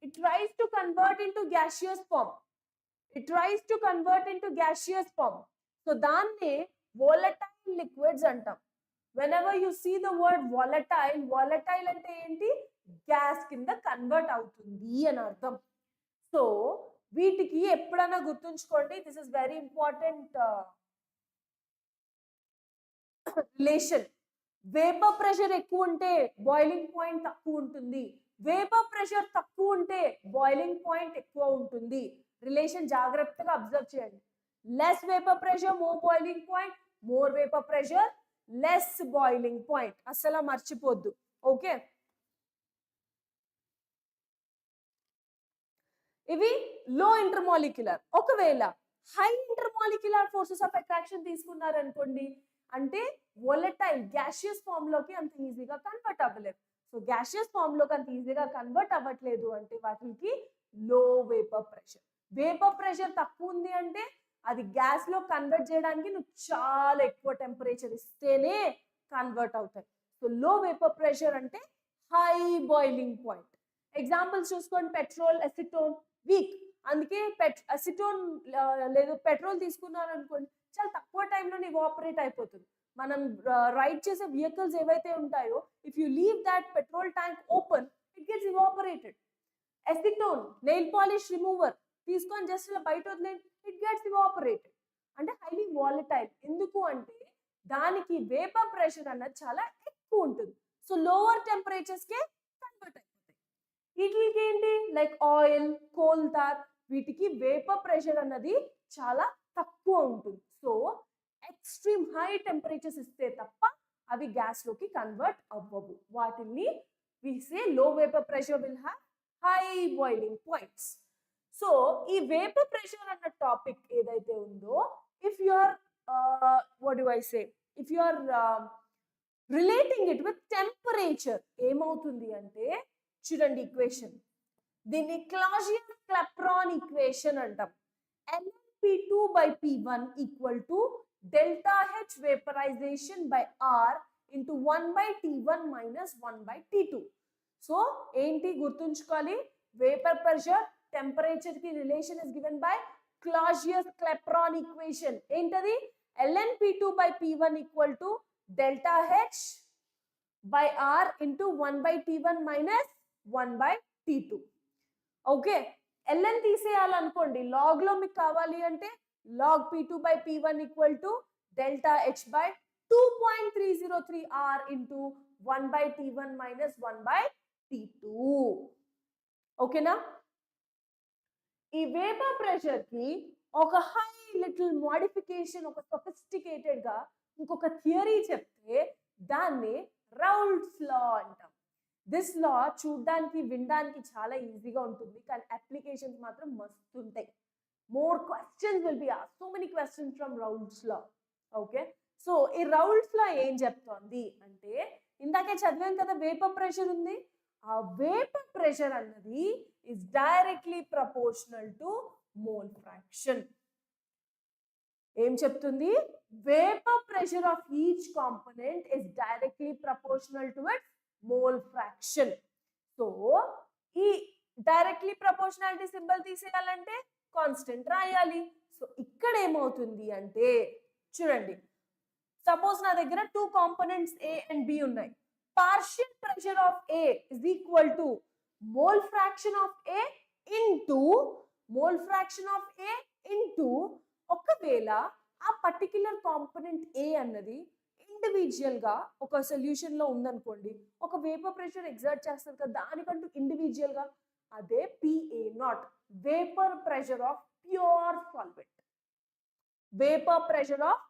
It tries to convert into gaseous form. It tries to convert into gaseous form. So దాన్నే volatile liquids అంటాం. Whenever you see the word volatile, volatile అంటే ఏంటి? గ్యాస్ కింద కన్వర్ట్ అవుతుంది అని అర్థం. సో వీటికి ఎప్పుడైనా గుర్తుంచుకోండి, this is very important relation. Vapour pressure ఎక్కువ ఉంటే బాయిలింగ్ పాయింట్ తక్కువ ఉంటుంది, వేపర్ ప్రెషర్ తక్కువ ఉంటే బాయిలింగ్ పాయింట్ ఎక్కువ ఉంటుంది. రిలేషన్ జాగ్రత్తగా అబ్జర్వ్ చేయండి. Less vapour pressure more boiling point, more vapour pressure less boiling point, అసలు మర్చిపోద్దు. ఓకే, ఇవి లో ఇంటర్మాలిక్యులర్. ఒకవేళ high intermolecular forces of attraction తీసుకున్నారనుకోండి, అంటే వోలటైల్ గ్యాషియస్ ఫామ్ లోకి అంత ఈజీగా కన్వర్ట్ అవ్వలేదు. సో గ్యాషియస్ ఫామ్ లోకి అంత ఈజీగా కన్వర్ట్ అవ్వట్లేదు అంటే వాటికి లో వేపర్ ప్రెషర్. వేపర్ ప్రెషర్ తక్కువ ఉంది అంటే అది గ్యాస్ లో కన్వర్ట్ చేయడానికి నువ్వు చాలా ఎక్కువ టెంపరేచర్ ఇస్తేనే కన్వర్ట్ అవుతాయి. సో లో వేపర్ ప్రెషర్ అంటే హై బాయిలింగ్ పాయింట్. ఎగ్జాంపుల్స్ చూసుకోండి, పెట్రోల్, అసిటోన్ వీక్. అందుకే అసిటోన్ లేదు పెట్రోల్ తీసుకున్నారు అనుకోండి, చాలా తక్కువ టైంలో ఇవాపరేట్ అయిపోతుంది. మనం రైడ్ చేసే వెహికల్స్ ఏవైతే ఉంటాయో, if you leave that petrol tank open, it gets evaporated. Acetone nail polish remover తీసుకొని జస్ట్ ఇలా బయట వదిలేండి, ఇట్ గెట్స్ ఇవాపరేటెడ్. అంటే హైలీ వాలటైల్. ఎందుకు అంటే దానికి వేపర్ ప్రెషర్ అన్నది చాలా ఎక్కువ ఉంటుంది. సో లోవర్ టెంపరేచర్స్ కే కన్వర్ట్ అయిపోతాయి. వీటికి ఏంటి, లైక్ ఆయిల్, కోల్ తార్, వీటికి వేపర్ ప్రెషర్ అన్నది చాలా తక్కువ ఉంటుంది. సో ఎక్స్ట్రీమ్ హై టెంపరేచర్స్ ఇస్తే తప్ప అవి గ్యాస్ లోకి కన్వర్ట్ అవ్వవు. వాటిని we say low vapor pressure will have high boiling points. So ఈ వేపర్ ప్రెషర్ అన్న టాపిక్ ఏదైతే ఉందో, if you are what do I say, if you are relating it with temperature, ఏమవుతుంది అంటే చూడండి ఈక్వేషన్, దీన్ని క్లాసియస్-క్లాపెరాన్ ఈక్వేషన్ అంటాం. P2 by P1 equal to delta H vaporization by R into 1 by T1 minus 1 by T2. So ఏంటి గుర్తుంచుకోవాలి, వేపర్ ప్రెషర్ టెంపరేచర్ కి relation is given by Clausius-Clapeyron equation. ఏంటది? ln P2 by P1 equal to delta H by R into 1 by T1 minus 1 by T2. Okay, ln తీసేయాలనుకోండి, log లో మీకు కావాలి అంటే log P2 by P1 equal to delta H by 2.303 R into 1 by T1 minus 1 by T2. ఓకేనా? ఈ వేపర్ ప్రెషర్ కి ఒక హై లిటిల్ మోడిఫికేషన్, ఒక సొఫిస్టికేటెడ్ గా ఇంకొక థియరీ చెప్తే దాన్ని రౌల్ట్స్ లా అంటాం. దిస్ లా చూడడానికి వినడానికి చాలా ఈజీగా ఉంటుంది, కానీ అప్లికేషన్స్ మాత్రం మస్తు ఉంటాయి. More questions will be asked, so many questions from Raoult's law. Okay, so ఈ రౌల్ట్స్ లా ఏం చెప్తోంది అంటే, ఇందాకే చదివాం కదా వేపర్ ప్రెషర్ ఉంది, ఆ వేపర్ ప్రెషర్ అన్నది is directly proportional to mole fraction. ఏం చెప్తుంది? Vapour pressure of each component is directly proportional to its mole fraction. So ఈ డైరెక్ట్లీ ప్రపోర్షనాలిటీ సింబల్ తీసేయాలంటే కాన్స్టెంట్ రాయాలి. సో ఇక్కడ ఏమవుతుంది అంటే, చూడండి, సపోజ్ నా దగ్గర 2 కాంపోనెంట్స్ A and B ఉన్నాయి. Partial pressure of A is equal to mole fraction of A into mole fraction of A into ఒకవేళ ఆ పర్టిక్యులర్ కాంపోనెంట్ A అన్నది ఇండివిజువల్ గా ఒక సొల్యూషన్ లో ఉందనుకోండి, ఒక వేపర్ ప్రెషర్ ఎగ్జర్ట్ చేస్తుంది కదా, దానికంటూ ఇండివిజువల్ గా, అదే PA0, vapour pressure of pure solvent. Vapour pressure of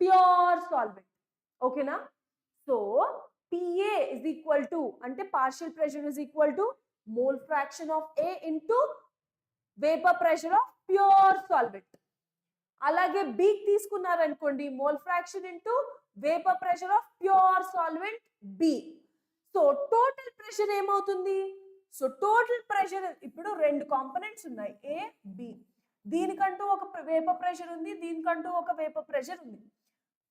pure solvent. ఓకేనా? So PA is equal to అంటే partial pressure is equal to mole fraction of A into vapor pressure of pure solvent. అలాగే B తీసుకున్నారనుకోండి, mole fraction into vapor pressure of pure solvent B. So total pressure ఏమవుతుంది? సో టోటల్ ప్రెషర్, ఇప్పుడు 2 కాంపోనెంట్స్ ఉన్నాయి A B, దీనికంటూ ఒక వేపర్ ప్రెషర్ ఉంది, దీనికంటూ ఒక వేపర్ ప్రెషర్ ఉంది.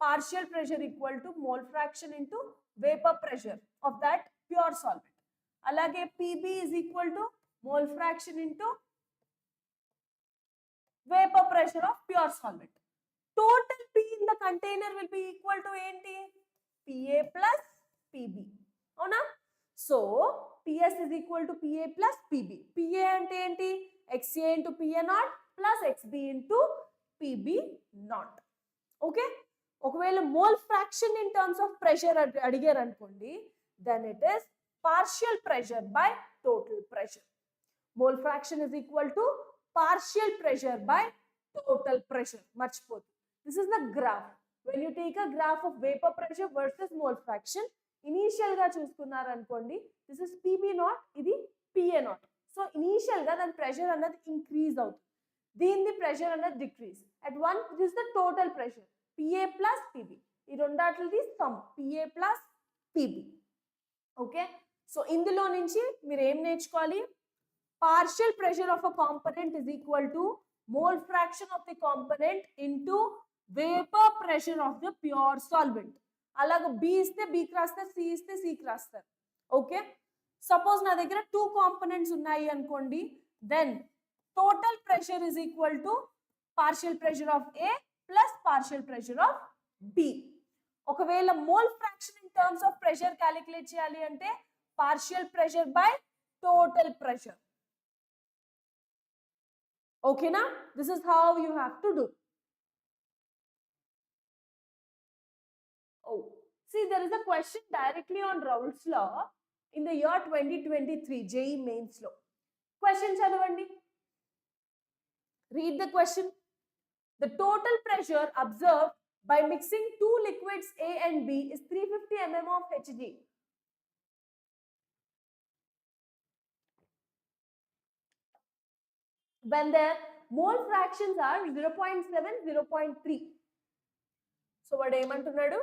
Partial pressure equal to mole fraction into vapor pressure of that pure solvent. అలాగే PB is equal to mole fraction into vapor pressure of pure solvent. Total P in the container will be equal to ఏంటి? PA plus PB. అవునా? So PS is equal to PA plus PB. PA అంటే ఏంటి? XA into PA0 plus XB into PB0. Okay, ఒకవేళ mole fraction in terms of pressure అడిగారు అనుకోండి, then it is partial pressure by total pressure. Mole fraction is equal to partial pressure by total pressure. మర్చిపోదు, this is the graph. When you take a graph of vapour pressure versus mole fraction, initial గా చూసుకున్నారనుకోండి, దిస్ ఇస్ PB0, ఇది PA0. సో ఇనీషియల్ గా దాని ప్రెషర్ అన్నది ఇంక్రీజ్ అవుతుంది, దీని ప్రెషర్ అన్నది decrease. At one this is the total pressure PA plus PB. ఈ రెండాటిది sum PA plus PB. Okay, so ఇందులో నుంచి మీరు ఏం నేర్చుకోవాలి? Partial pressure of a component is equal to mole fraction of the component into vapour pressure of the pure solvent. అలాగే B ఇస్తే B కి రాస్తారు, C ఇస్తే C కి రాస్తారు. ఓకే, సపోజ్ నా దగ్గర 2 కాంపోనెంట్స్ ఉన్నాయి అనుకోండి, then total pressure is equal to partial pressure of A plus partial pressure of B. ఒకవేళ mole fraction in terms of pressure calculate చేయాలి అంటే partial pressure by total pressure. ఓకేనా? This is how you have to do. Oh, see, there is a question directly on Raoult's law in the year 2023 JEE mains law. Question చదవండి. Read the question. The total pressure observed by mixing 2 liquids A and B is 350 mm of Hg. When their mole fractions are 0.7, 0.3. So what ఏమంటున్నాడు?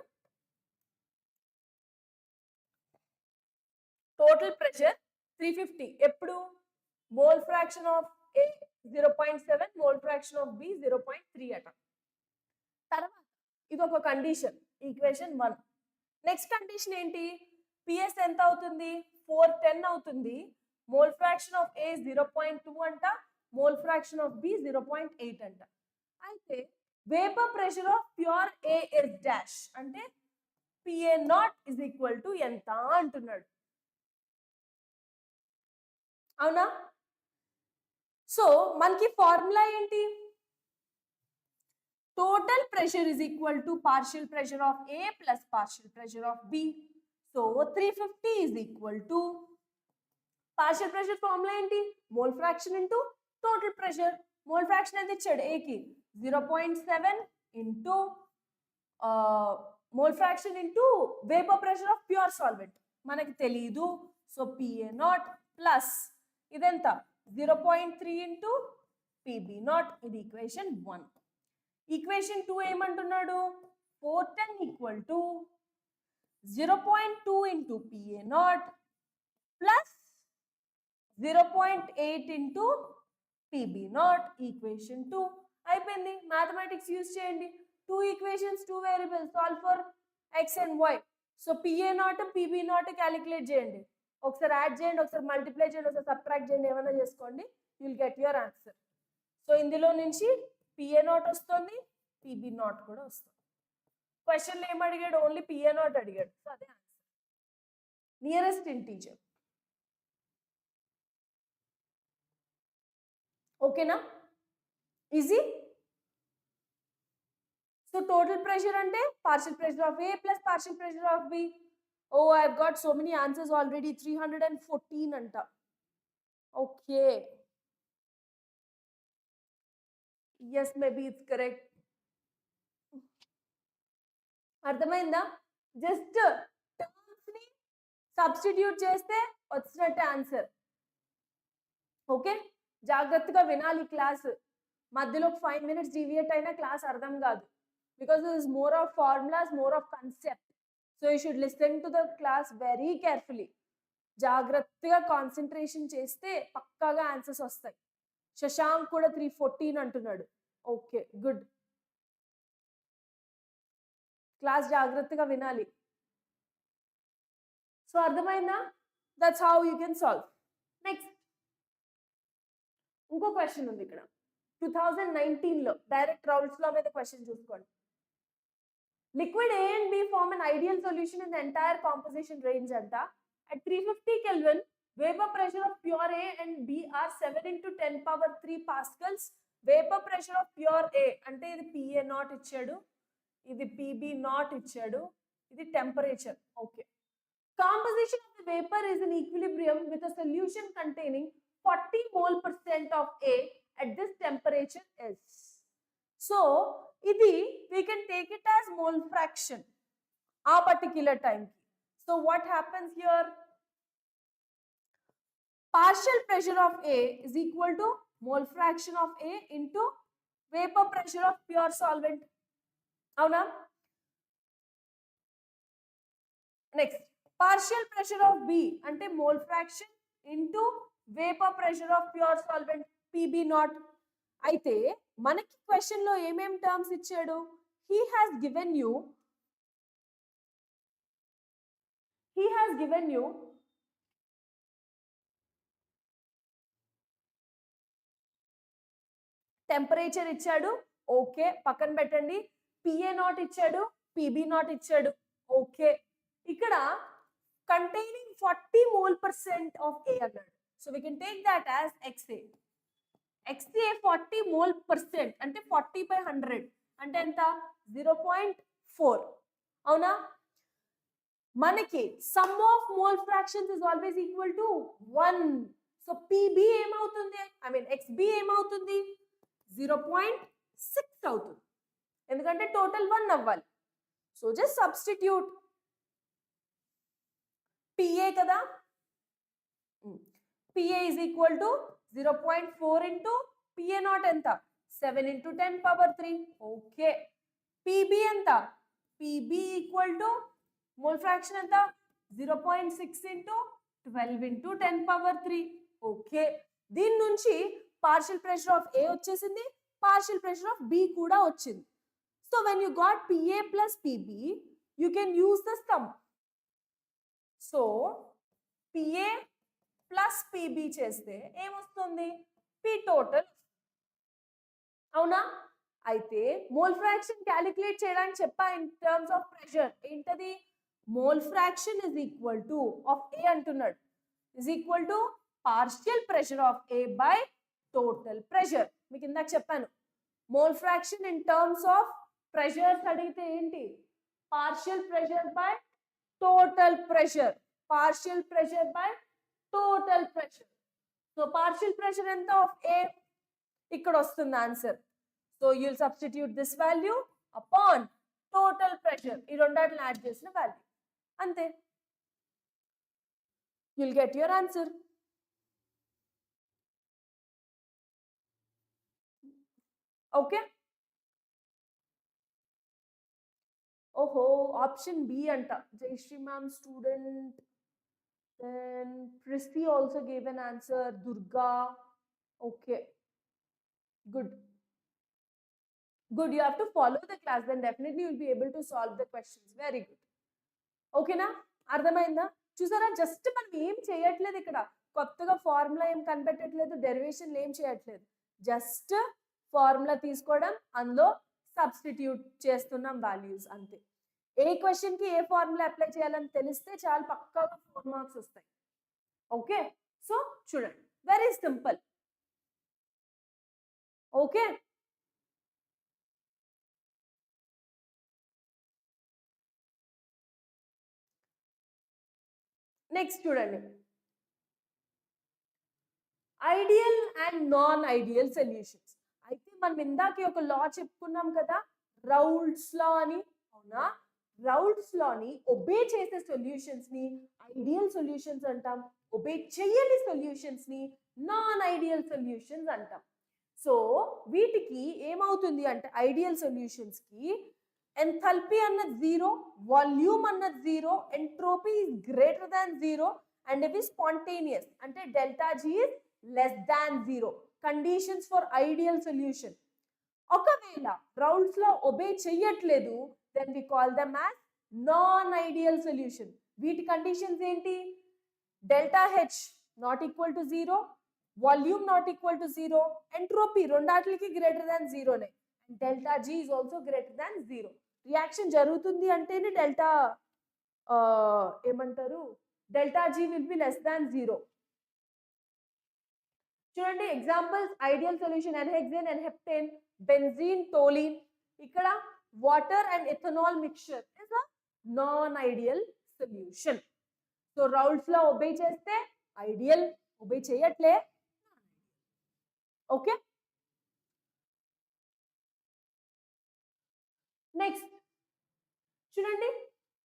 Total pressure 350. ఎప్పుడు? Mole fraction of A 0.7, mole fraction of B 0.3 అట. తర్వాత ఇది ఒక కండిషన్, ఈక్వేషన్ 1. నెక్స్ట్ కండిషన్ ఏంటి? PS ఎంత అవుతుంది? 410 అవుతుంది. మోల్ ఫ్రాక్షన్ ఆఫ్ A 0.2 అంట, మోల్ ఫ్రాక్షన్ ఆఫ్ B 0.8 అంట. అయితే vapour pressure of pure A is dash అంటే PA not is equal to ఎంత అంటున్నాడు. అవునా? సో మనకి ఫార్ములా ఏంటి? Total pressure is equal to partial pressure of A plus partial pressure of B. So 350 is equal to partial pressure formula ఏంటి? Mole fraction into total pressure. Mole fraction ఎంత ఇచ్చాడు A కి 0.7 into mole fraction into vapor pressure of pure solvent. మనకి తెలియదు. So PA naught plus ఇదెంత 0.3 into PB naught. ఇది equation 1. ఈక్వేషన్ 2 ఏమంటున్నాడు? 410 equal to 0.2 into PA not plus 0.8 into PB not. Equation 2 అయిపోయింది. మ్యాథమెటిక్స్ యూజ్ చేయండి. 2 equations 2 variables solve for x and y. So PA not PB not calculate చేయండి. ఒకసారి యాడ్ చేయండి, ఒకసారి మల్టిప్లై చేయండి, ఒకసారి సబ్ట్రాక్ట్ చేయండి, ఏమైనా చేసుకోండి. You will get your answer. So ఇందులో నుంచి PA నాట్ వస్తుంది, PB నాట్ కూడా వస్తుంది. క్వశ్చన్లో ఏం అడిగాడు? ఓన్లీ PA నాట్ అడిగాడు. సో అదే ఆన్సర్. Nearest integer. ఓకేనా? ఈజీ. సో టోటల్ ప్రెషర్ అంటే partial pressure of A plus partial pressure of B. Oh I have got so many answers already. 314 అంట. Okay, yes, maybe it's correct. అర్థమైందా? జస్ట్ టర్మ్స్ ని సబ్స్టిట్యూట్ చేస్తే వచ్చినట్టే ఆన్సర్. ఓకే, జాగ్రత్తగా వినాలి క్లాస్. మధ్యలో 5 minutes డీవియేట్ అయినా క్లాస్ అర్థం కాదు. Because this is more of formulas, more of concept. So you should listen to the class very carefully. జాగ్రత్తగా కాన్సన్ట్రేషన్ చేస్తే పక్కాగా ఆన్సర్స్ వస్తాయి. శశాంక్ కూడా 314 అంటున్నాడు. Okay, good. క్లాస్ జాగ్రత్తగా వినాలి. సో అర్థమైందా? That's how you can solve. Next ఇంకో క్వశ్చన్ ఉంది ఇక్కడ. 2019లో డైరెక్ట్ రౌల్స్ లో మీద క్వశ్చన్ చూసుకోండి. Liquid A and B form an ideal solution in the entire composition range అంట. At 350 Kelvin, vapor pressure of pure A and B are 7 into 10 power 3 pascals. Vapor pressure of pure A అంటే ఇది PA నాట్ ఇచ్చాడు, ఇది PB నాట్ ఇచ్చాడు, ఇది temperature. Okay. Composition of the vapor is in equilibrium with a solution containing 40 mole% of A at this temperature is. So, ఇది we can take it as mole fraction ఆ particular time. So, what happens here? Partial pressure of A is equal to mole fraction of A into vapor pressure of pure solvent. అవునా? Next partial pressure of B అంటే mole fraction into vapor pressure of pure solvent PB naught. అయితే మనకి క్వశ్చన్ లో ఏమేం టర్మ్స్ ఇచ్చాడు? he has given you temperature ఇచ్చాడు. ఓకే, పక్కన పెట్టండి. PA నాట్ ఇచ్చాడు, PB నాట్ ఇచ్చాడు. ఓకే, ఇక్కడ containing 40 mole% of A అన్నాడు. So we can take that as XA. XA 40 mole% అంటే 40/100 అంటే ఎంత? 0.4. అవునా? మనకి some of mole fractions is always equal to 1. So PB ఏమవుతుంది? ఐ మీన్ XB ఏమవుతుంది? 0.6 అవుతుంది. ఎందుకంటే టోటల్ 1 అవ్వాలి. So just substitute. PA కదా, PA is equal to 0.4 into PA naught ఎంత? 7 into 10 power 3. ఓకే. PB ఎంత? PB equal to mole fraction ఎంత? 0.6 into 12 into 10 power 3. ఓకే, దీని నుంచి పార్షియల్ ప్రెషర్ ఆఫ్ A వచ్చేసింది, పార్షియల్ ప్రెషర్ ఆఫ్ B కూడా వచ్చింది. So when you got PA plus PB, you can use the sum. So PA plus PB చేస్తే ఏమొస్తుంది P టోటల్. అవునా? అయితే మోల్ ఫ్రాక్షన్ క్యాలిక్యులేట్ చేయడానికి చెప్పా ఇన్ టర్మ్స్ ఆఫ్ ప్రెషర్. ఏంటది? Mole fraction is equal to of A అంటున్నాడు, is equal to partial pressure of A by total pressure. మీకు ఇందాక చెప్పాను mole fraction in terms of pressures అడిగితే ఏంటి? Partial pressure by total pressure, partial pressure by total pressure. So partial pressure ఎంత ఆఫ్ A? ఇక్కడ వస్తుంది answer. So you'll substitute this value upon total pressure, ఈ రెండాటిని యాడ్ చేసిన వాల్యూ, అంతే. You'll get your answer. Okay. ఓహో, ఆప్షన్ బి అంట. Jayashree ma'am student. Then Prissy also gave an answer. Durga. Okay. Good. Good. You have to follow the class. Then definitely you'll be able to solve the questions. Very good. Okay na? అర్థమైందా? చూసారా, జస్ట్ మనం ఏం చేయట్లేదు ఇక్కడ, కొత్తగా ఫార్ములా ఏం కనిపెట్టట్లేదు, డెరివేషన్ ఏం చేయట్లేదు, జస్ట్ ఫార్ములా తీసుకోవడం, అందులో సబ్స్టిట్యూట్ చేస్తున్నాం వాల్యూస్, అంతే. ఏ క్వశ్చన్ కి ఏ ఫార్ములా అప్లై చేయాలని తెలిస్తే చాలు, పక్కాగా 4 మార్క్స్ వస్తాయి. ఓకే, సో చూడండి, వెరీ సింపుల్. ఓకే, నెక్స్ట్ చూడండి, ideal and non ideal solutions. అయితే మనం ఇందాక ఒక లా చెప్పుకున్నాం కదా, రౌల్ట్స్ లా అని. అవునా? రౌల్ట్స్ లాని ఒబే చేసే సొల్యూషన్స్ ని ఐడియల్ సొల్యూషన్స్ అంటాం, ఒబే చేయని సొల్యూషన్స్ ని నాన్ ఐడియల్ సొల్యూషన్స్ అంటాం. సో వీటికి ఏమవుతుంది అంటే, ఐడియల్ సొల్యూషన్స్ కి ఎంథాల్పీ అన్నది 0, వాల్యూమ్ అన్నది 0, entropy is greater than 0, and ఇవి స్పాంటేనియస్ అంటే delta G is less than 0. Conditions for ideal solution. ఒకవేళ రౌల్ట్స్ లో ఒబే చెయ్యట్లేదు, then we call them as non-ideal solution. వీటి కండిషన్స్ ఏంటి? Delta H not equal to 0, volume not equal to 0, entropy రెండాటికి గ్రేటర్ దాన్ 0నే, delta G is also greater than 0. Reaction జరుగుతుంది అంటేనే డెల్టా ఏమంటారు, delta G will be less than 0. చూడండి examples, ideal solution n hexane, n heptane, benzene, toluene. ఇక్కడ water and ethanol mixture is a non ideal solution. So Raoult's law obey చేస్తే ఐడియల్, ఒబే చేయట్లే. ఓకే, నెక్స్ట్ చూడండి,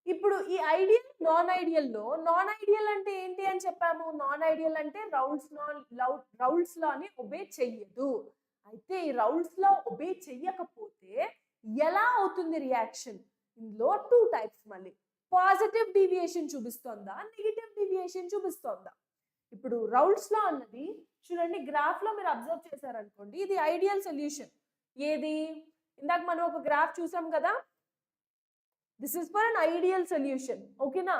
ఇప్పుడు ఈ ఐడియల్ నాన్ ఐడియల్లో, నాన్ ఐడియల్ అంటే ఏంటి అని చెప్పాము, నాన్ ఐడియల్ అంటే రౌల్ట్స్ లాని ఒబే చెయ్యదు. అయితే ఈ రౌల్ట్స్ లా ఒబే చెయ్యకపోతే ఎలా అవుతుంది రియాక్షన్? ఇందులో 2 టైప్స్, మళ్ళీ పాజిటివ్ డీవియేషన్ చూపిస్తోందా, నెగిటివ్ డీవియేషన్ చూపిస్తోందా. ఇప్పుడు రౌల్ట్స్ లా అన్నది చూడండి, గ్రాఫ్ లో మీరు అబ్జర్వ్ చేశారనుకోండి, ఇది ఐడియల్ సొల్యూషన్. ఏది? ఇందాక మనం ఒక గ్రాఫ్ చూసాం కదా, this is for an ideal solution. ఓకేనా?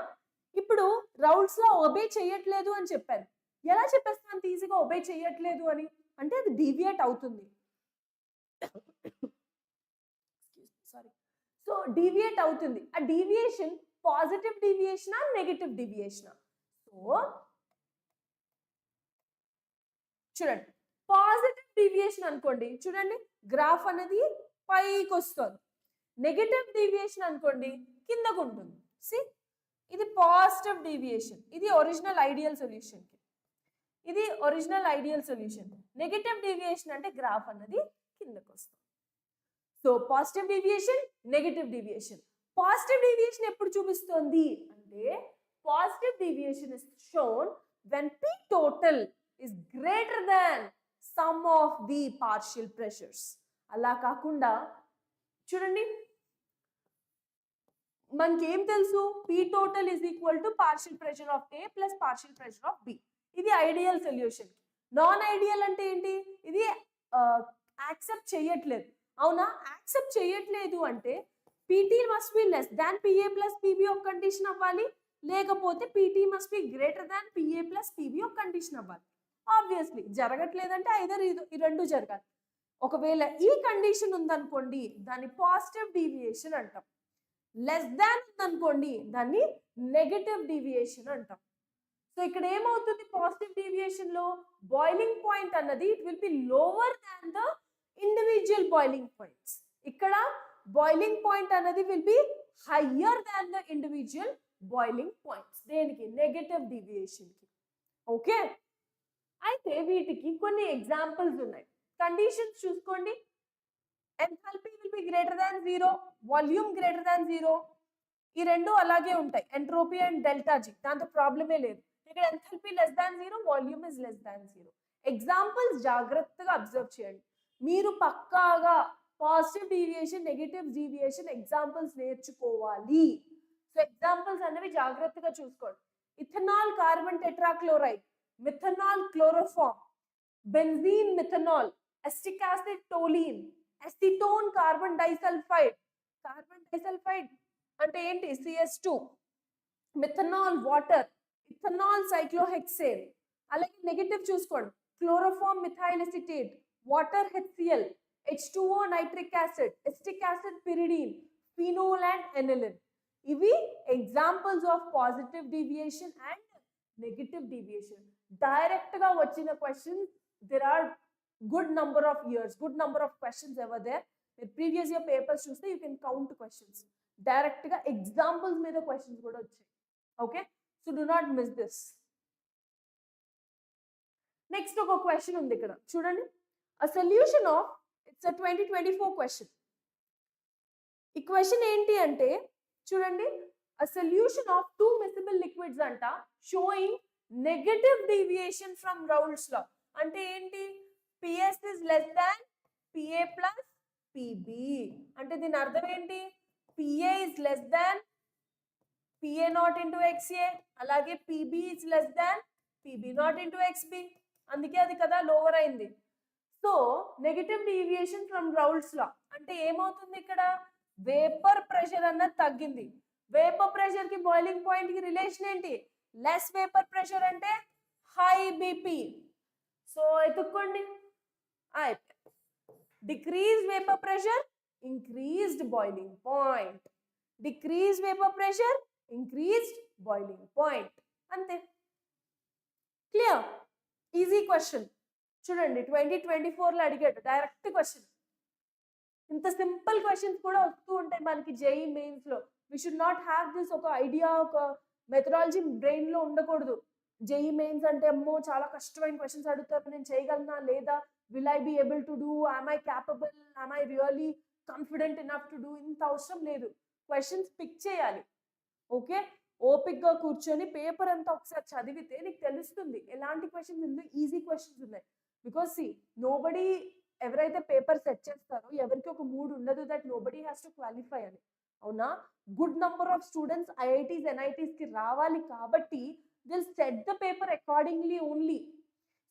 ఇప్పుడు రౌల్ట్స్ లో ఒబే చేయట్లేదు అని చెప్పాను. ఎలా చెప్పేస్తాను ఈజీగా ఒబే చేయట్లేదు అని? అంటే అది డీవియేట్ అవుతుంది. సారీ. సో డీవియేట్ అవుతుంది. ఆ డీవియేషన్ పాజిటివ్ డీవియేషనా, నెగటివ్ డీవియేషనా? సో చూడండి, పాజిటివ్ డీవియేషన్ అనుకోండి, చూడండి గ్రాఫ్ అనేది పైకి వస్తుంది. నెగటివ్ డీవియేషన్ అనుకోండి కిందకు ఉంటుంది. సి, ఇది పాజిటివ్ డీవియేషన్, ఇది ఒరిజినల్ ఐడియల్ సొల్యూషన్ కి, ఇది original ideal solution. Negative deviation అంటే గ్రాఫ్ అన్నది కిందకు వస్తుంది. So positive deviation, negative deviation. Positive deviation ఎప్పుడు చూపిస్తుంది అంటే, positive deviation is shown when P total is greater than sum of the partial pressures. అలా కాకుండా చూడండి, మనకి ఏం తెలుసు, P total is equal to partial pressure of A plus partial pressure of B. ఇది ఐడియల్ సొల్యూషన్. నాన్ ఐడియల్ అంటే ఏంటి? ఇది యాక్సెప్ట్ చేయట్లేదు. అవునా? యాక్సెప్ట్ చేయట్లేదు అంటే PT must be less than PA plus PB ఒక కండిషన్ అవ్వాలి, లేకపోతే PT must be greater than PA plus PB ఒక కండిషన్ అవ్వాలి. ఆబ్వియస్లీ జరగట్లేదంటే ఐదర్ ఈ రెండు జరగాలి. ఒకవేళ ఈ కండిషన్ ఉందనుకోండి దాన్ని పాజిటివ్ డీవియేషన్ అంటాం. లెస్ దాన్ ఉందనుకోండి దాన్ని నెగటివ్ డీవియేషన్ అంటాం. సో ఇక్కడ ఏమవుతుంది పాజిటివ్ డీవియేషన్ లో బాయిలింగ్ పాయింట్ అన్నది it will B lower than the individual boiling points. ఇక్కడ బాయిలింగ్ పాయింట్ అన్నది will be higher than the individual boiling points. దేనికి? నెగటివ్ డీవియేషన్ కి. ఓకే, అయితే వీటికి కొన్ని ఎగ్జాంపుల్స్ ఉన్నాయి. కండిషన్స్ చూసుకోండి. Enthalpy will be greater than 0, volume greater than 0. ఈ రెండు అలాగే ఉంటాయి, ఎంట్రోపీ అండ్ డెల్టా జీ, దాంతో ప్రాబ్లమే లేదు. ఇక్కడ enthalpy less than 0, volume is less than 0. Examples జాగ్రత్తగా అబ్జర్వ్ చేయండి. మీరు పక్కాగా positive deviation, negative deviation examples నేర్చుకోవాలి. సో ఎగ్జాంపుల్స్ అనేవి జాగ్రత్తగా చూసుకోండి. Ethanol carbon tetrachloride, methanol chloroform, benzene methanol, acetic acid toluene, acetone carbon disulphide. Carbon disulphide అంటే ఏంటి? CS2, methanol water, ethanol cyclohexane. అలాగే నెగటివ్ చూసుకోండి, chloroform methyl acetate, water HCl, H2O nitric acid, acetic acid pyridine, phenol and aniline. ఇవి examples of positive deviation and negative deviation. Direct గా వచ్చిన questions, there are good number of years, good number of questions ever there. మీరు ప్రీవియస్ ఇయర్ పేపర్స్ చూస్తే you can count questions. Direct గా ఎగ్జాంపుల్స్ మీద క్వశ్చన్స్ కూడా వచ్చాయి. Okay, so do not miss this. Next ఒక క్వశ్చన్ ఉంది ఇక్కడ చూడండి. A solution of, it's a 2024 question. ఈ క్వశ్చన్ ఏంటి అంటే చూడండి, a solution of two miscible liquids అంట showing negative deviation from Raoult's law. అంటే ఏంటి? PS is less than PA plus PB. అంటే దీని అర్థం ఏంటి? PA is less than PA naught into XA, అలాగే PB is less than PB naught into XB. అందుకే అది కదా లోవర్ అయింది. So negative deviation from Raoult's law అంటే ఏమవుతుంది? ఇక్కడ వేపర్ ప్రెషర్ అన్నది తగ్గింది. వేపర్ ప్రెషర్ కి బాయిలింగ్ పాయింట్ కి రిలేషన్ ఏంటి? లెస్ వేపర్ ప్రెషర్ అంటే హై బీపీ. సో ఎత్తుక్కోండి, decrease vapour pressure, increased boiling point. Decrease vapour pressure, increased boiling point. అంతే, క్లియర్? Easy question. చూడండి 2024 లో అడిగాడు డైరెక్ట్ క్వశ్చన్. ఇంత సింపుల్ క్వశ్చన్స్ కూడా వస్తూ ఉంటాయి మనకి JEE మెయిన్స్ లో. We should not have this ఒక ఐడియా, ఒక మెథడాలజీ బ్రెయిన్ లో ఉండకూడదు. JEE మెయిన్స్ అంటే అమ్మో చాలా కష్టమైన క్వశ్చన్స్ అడుగుతారు, నేను చేయగలనా లేదా, will I be able to do, am I capable, am I really confident enough to do. ఇంత అవసరం లేదు. క్వశ్చన్స్ పిక్ చేయాలి. ఓకే, ఓపిక్ గా కూర్చొని పేపర్ అంతా ఒకసారి చదివితే నీకు తెలుస్తుంది ఎలాంటి క్వశ్చన్స్ ఉన్నాయి, ఈజీ క్వశ్చన్స్ ఉన్నాయి. బికాస్ సి నోబడీ, ఎవరైతే పేపర్ సెట్ చేస్తారో ఎవరికి ఒక మూడ్ ఉండదు that nobody has to qualify అని. అవునా? Good number of students IITs NITs కి రావాలి కాబట్టి they'll set the paper accordingly only.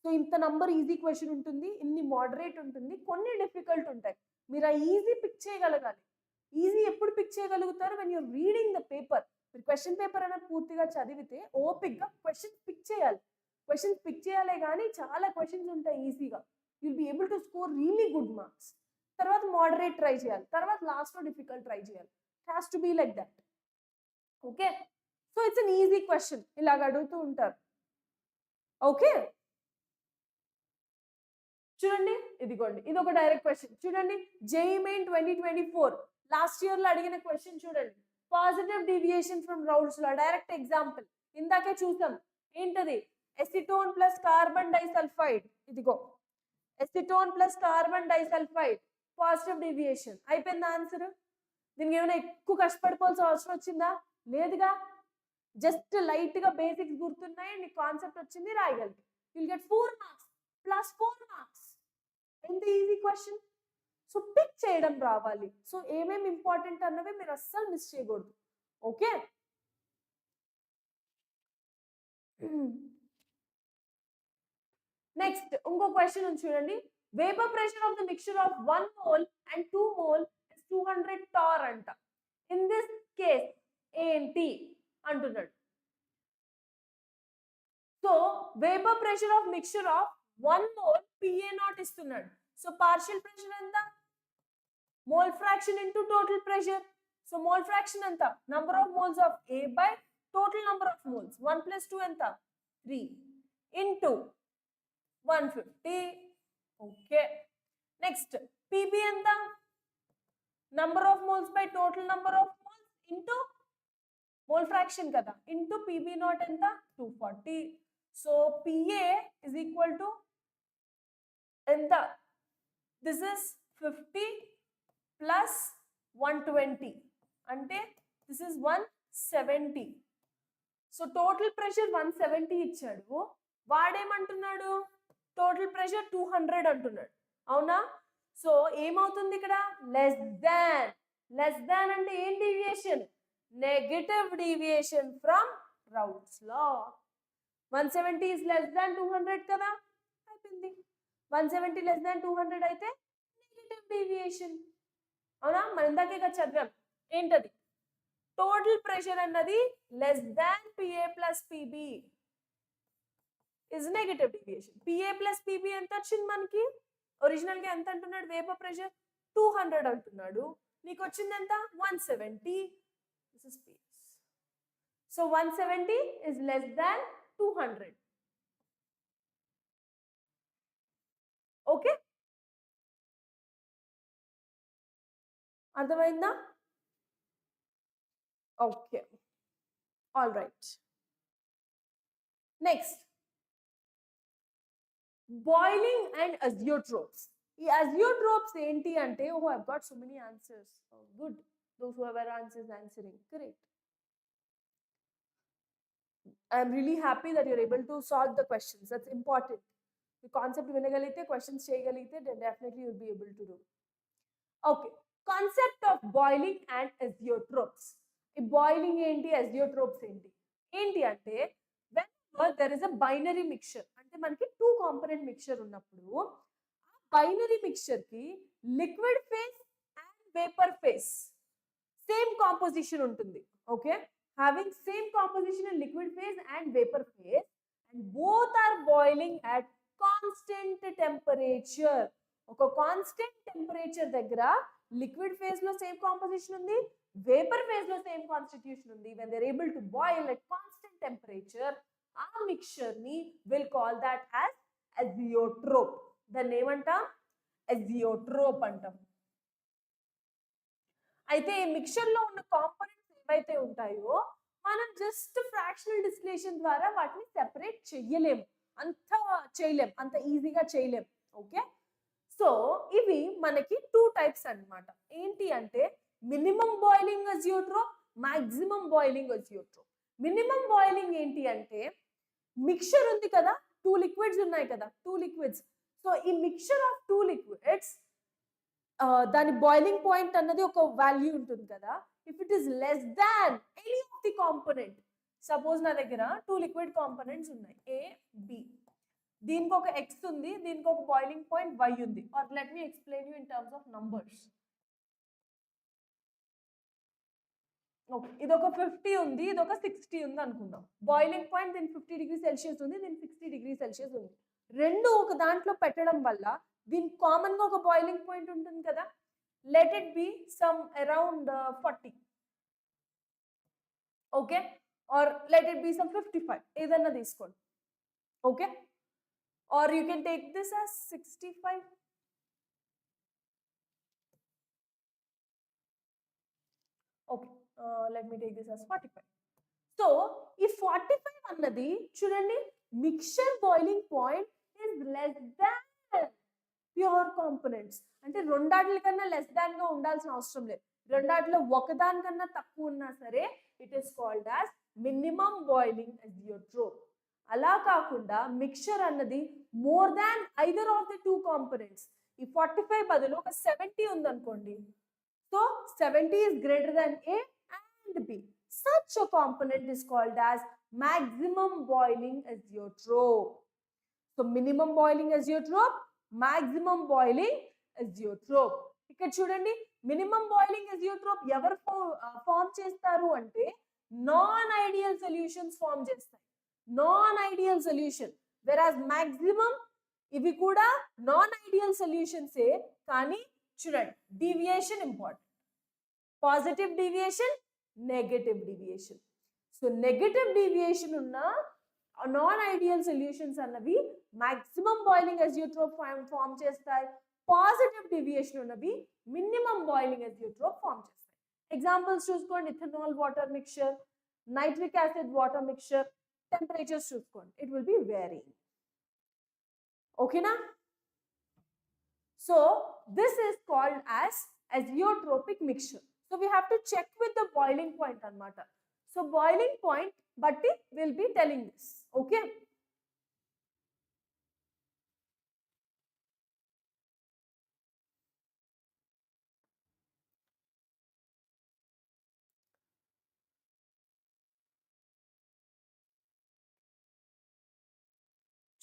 So ఇంత నంబర్ ఈజీ క్వశ్చన్ ఉంటుంది, ఇన్ని మోడరేట్ ఉంటుంది, కొన్ని డిఫికల్ట్ ఉంటాయి. మీరు ఆ ఈజీ పిక్ చేయగలగాలి. ఈజీ ఎప్పుడు పిక్ చేయగలుగుతారు? When you're reading the paper. మీరు క్వశ్చన్ పేపర్ అనేది పూర్తిగా చదివితే ఓపిక్గా క్వశ్చన్ పిక్ చేయాలి. క్వశ్చన్స్ పిక్ చేయాలే కానీ చాలా క్వశ్చన్స్ ఉంటాయి ఈజీగా. You'll be able to score really good marks. తర్వాత మోడరేట్ ట్రై చేయాలి, తర్వాత లాస్ట్లో డిఫికల్ట్ ట్రై చేయాలి. It has to be like that. Okay, so it's an easy question, ఇలాగ అడుగుతూ ఉంటారు. ఓకే, చూడండి ఇదిగోండి, ఇది ఒక డైరెక్ట్ క్వశ్చన్. చూడండి JEE మెయిన్ 2024 లాస్ట్ ఇయర్ లో అడిగిన క్వశ్చన్ చూడండి. Positive deviation from Raoult's law direct example ఇందాకే చూసాం. ఏంటది? Acetone plus carbon disulphide. ఇదిగో acetone plus carbon disulphide positive deviation. అయిపోయింది ఆన్సర్. దీనికి ఏమైనా ఎక్కువ కష్టపడిపోవాల్సిన అవసరం వచ్చిందా? లేదుగా. జస్ట్ లైట్ గా బేసిక్స్ గుర్తున్నాయి, నీకు కాన్సెప్ట్ వచ్చింది, రాయగలరు. Will get 4 marks plus 4 marks. ఎంత ఈజీ క్వశ్చన్. సో పిక్ చేయడం రావాలి. సో ఏమేమి ఇంపార్టెంట్ అన్నవి మీరు అస్సలు మిస్ చేయకూడదు. ఓకే, నెక్స్ట్ ఇంకో క్వశ్చన్ ఉంది చూడండి. Vapour pressure of the mixture of 1 mole and 2 mole is 200 torr అంట. ఇన్ దిస్ కేస్ ఏంటి అంటున్నాడు. So vapour pressure of mixture of 1 mole PA0 ఇస్తున్నాడు. సో పార్షియల్ ప్రెషర్ ఎంత? Mole fraction into total pressure. So mole fraction ఎంత? Number of moles of A by total number of moles. 1 + 2 ఎంత? 3 ఇంటూ 150. ఓకే. నెక్స్ట్ PB ఎంత? Number of moles by total number of moles into mole fraction కదా, ఇంటూ PB0 ఎంత? 240. So PA is equal to ఎంత? This is 50 plus 120 అంటే this is 170. So total pressure 170 ఇచ్చాడు, వాడేమంటున్నాడు టోటల్ ప్రెషర్ 200 అంటున్నాడు. అవునా? సో ఏమవుతుంది ఇక్కడ? లెస్ దాన్ అంటే ఏం deviation? Negative deviation from Raoult's law. 170 is less than 200 కదా, అయిపోయింది. 170 less than 200 అయితే నెగటివ్ డీవియేషన్. అవునా? మనం ఇందాకే కదా చదివాం. ఏంటది? టోటల్ ప్రెషర్ అన్నది less than PA plus PB is negative deviation. PA plus PB ఎంత వచ్చింది మనకి? ఒరిజినల్ గా ఎంత అంటున్నాడు? వేపర్ ప్రెషర్ 200 అంటున్నాడు, నీకు వచ్చింది ఎంత? 170. This is PS. So 170 is less than 200. Okay? అర్థమైందా? Okay, all right. Next boiling and azeotropes. ఈ అజియోట్రోప్స్ ఏంటి అంటే, ఓహో I got so many answers. Good, those who have answers answering correct. I am really happy that you are able to solve the questions. That's important. The concept వినగలిగితే, questions చేయగలిగితే, then definitely you will be able to do. Okay, concept of boiling and azeotropes. ఈ బాయిలింగ్ ఏంటి, అజియోట్రోప్స్ ఏంటి? ఏంటి అంటే whenever there is a binary mixture, అంటే మనకి 2 కాంపోనెంట్ మిక్చర్ ఉన్నప్పుడు ఆ బైనరీ మిక్చర్ కి liquid phase and vapour phase same composition ఉంటుంది. Okay, having same composition in liquid phase and vapor phase, and both are boiling at constant temperature. ఒక కాన్స్టెంట్ టెంపరేచర్ దగ్గర లిక్విడ్ ఫేజ్ లో సేమ్ కాంపోజిషన్ ఉంది, వేపర్ ఫేజ్ లో సేమ్ కాన్స్టిట్యూషన్ ఉంది. when they are able to boil at constant temperature, ఆ మిక్చర్ ని will call that as azeotrope. దాన్ని ఏమంటాం? అజియోట్రోప్ అంటాం. అయితే ఈ మిక్చర్ లో ఉన్న కాంపోనెంట్స్ ఏవైతే ఉంటాయో మనం జస్ట్ ఫ్రాక్షనల్ డిస్టిలేషన్ ద్వారా వాటిని సెపరేట్ చేయలేము, అంత ఈజీగా చేయలేము. ఓకే, సో ఇవి మనకి 2 టైప్స్ అన్నమాట. ఏంటి అంటే minimum boiling azeotrope, maximum boiling azeotrope. Minimum boiling ఏంటి అంటే మిక్చర్ ఉంది కదా, 2 లిక్విడ్స్ ఉన్నాయి కదా, 2 లిక్విడ్స్. సో ఈ మిక్చర్ ఆఫ్ 2 లిక్విడ్స్ దాని బాయిలింగ్ పాయింట్ అన్నది ఒక వాల్యూ ఉంటుంది కదా. If it is less than any of the component, suppose నా దగ్గర 2 లిక్విడ్ కాంపోనెంట్స్ ఉన్నాయి A, B, దీనికి ఒక X ఉంది, దీనికి ఒక బాయిలింగ్ పాయింట్ Y ఉంది. Or let me explain you in terms of numbers. Okay, ఇది ఒక 50 ఉంది, ఇది ఒక 60 ఉంది అనుకుందాం. బాయిలింగ్ పాయింట్ దీనికి 50 డిగ్రీ సెల్సియస్ ఉంది, దీనికి 60 డిగ్రీ సెల్సియస్ ఉంది. రెండు ఒక దాంట్లో పెట్టడం వల్ల దీనికి కామన్ గా ఒక బాయిలింగ్ పాయింట్ ఉంటుంది కదా. Let it be some around 40. Okay, or let it be some 55, ఏదన్నా తీసుకోండి. Okay, or you can take this as 65. Okay, let me take this as 45. So ఈ 45 అన్నది చూడండి, mixture boiling point is less than pure components. అంటే రెండాట్ల కన్నా లెస్ దాన్ గా ఉండాల్సిన అవసరం లేదు. రెండాట్లో ఒకదానికన్నా తక్కువ ఉన్నా సరే it is called as minimum boiling azeotrope. అలా కాకుండా మిక్చర్ అన్నది more than either of the 2 components. ఈ 45 బదులు ఒక 70 ఉంది అనుకోండి, so 70 is greater than A and B. Such a component is called as maximum boiling azeotrope. So minimum boiling azeotrope, maximum boiling azeotrope. ఇక్కడ చూడండి, మినిమం బాయిలింగ్ అజియోట్రోప్ ఎవరు ఫామ్ చేస్తారు అంటే నాన్ ఐడియల్ సొల్యూషన్స్ ఫామ్ చేస్తాయి. Non ideal solution. వెరాజ్ మాక్సిమం ఇవి కూడా నాన్ ఐడియల్ సొల్యూషన్సే, కానీ చూడండి deviation important. Positive deviation, negative deviation. So negative deviation ఉన్న నాన్ ఐడియల్ సొల్యూషన్స్ అన్నవి మాక్సిమం బాయిలింగ్ అజియోట్రోప్ ఫామ్ చేస్తాయి. పాజిటివ్ డీవియేషన్ ఉన్నవి మినిమం బాయిలింగ్ అజియోట్రోప్ ఫామ్ చేస్తాయి. ఎగ్జాంపుల్స్ చూసుకోండి, ethanol water mixture, nitric acid water mixture. Temperatures చూసుకోండి, ఇట్ విల్ బి వేరింగ్. ఓకేనా? So this is called as azeotropic mixture. So we have to check with the boiling point anamata. So boiling point batti will be telling this. Okay.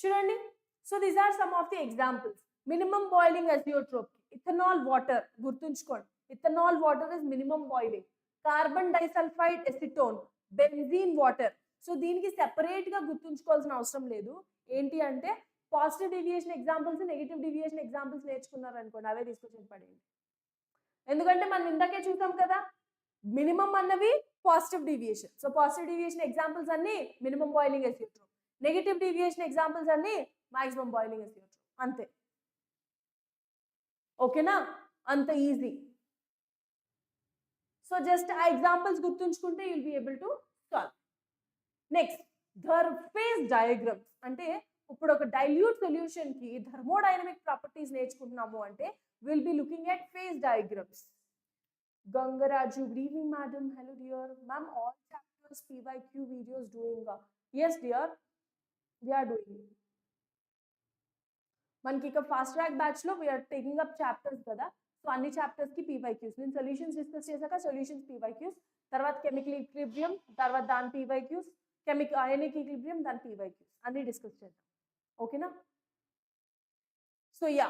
చూడండి, so these are some of the examples. Minimum boiling azeotrope, ethanol water, గుర్తుంచుకోండి, ethanol water is minimum boiling. Carbon disulphide acetone, benzene water. So దీనికి సెపరేట్ గా గుర్తుంచుకోవాల్సిన అవసరం లేదు. ఏంటి అంటే positive deviation examples, negative deviation examples నేర్చుకున్నారు అనుకోండి, అవే తీసుకొచ్చి పడేయండి. ఎందుకంటే మనం ఇందాకే చూసాం కదా, మినిమం అన్నవి positive deviation. So positive deviation examples అన్ని minimum boiling azeotrope, negative deviation examples అన్ని మాక్సిమం బాయిలింగ్ అజియోట్రోప్. అంతే. ఓకేనా? అంత ఈజీ. సో జస్ట్ ఆ ఎగ్జాంపుల్స్ గుర్తుంచుకుంటే you will be able to solve. Next phase diagrams. అంటే ఇప్పుడు ఒక డైల్యూట్ సొల్యూషన్ కి థర్మోడైనమిక్ ప్రాపర్టీస్ నేర్చుకుంటున్నాము అంటే will be looking at phase diagrams. Gangaraju, good evening madam. Hello dear. Ma'am, all chapters PYQ videos doing? Yes dear, we are doing. మనకి ఇక ఫాస్ట్ ట్రాక్ బ్యాచ్ లో వీఆర్ టేకింగ్ అప్ చాప్టర్స్ కదా. సో అన్ని చాప్టర్స్ కి PYQs. నేను సొల్యూషన్స్ డిస్కస్ చేశాక సొల్యూషన్స్ PYQs, తర్వాత కెమికల్ ఈక్విలిబ్రియం, తర్వాత దాని PYQs, కెమికల్ అయానిక్ ఈక్విలిబ్రియం, దాని PYQs అన్ని డిస్కస్ చేద్దాం. ఓకేనా? సో యా,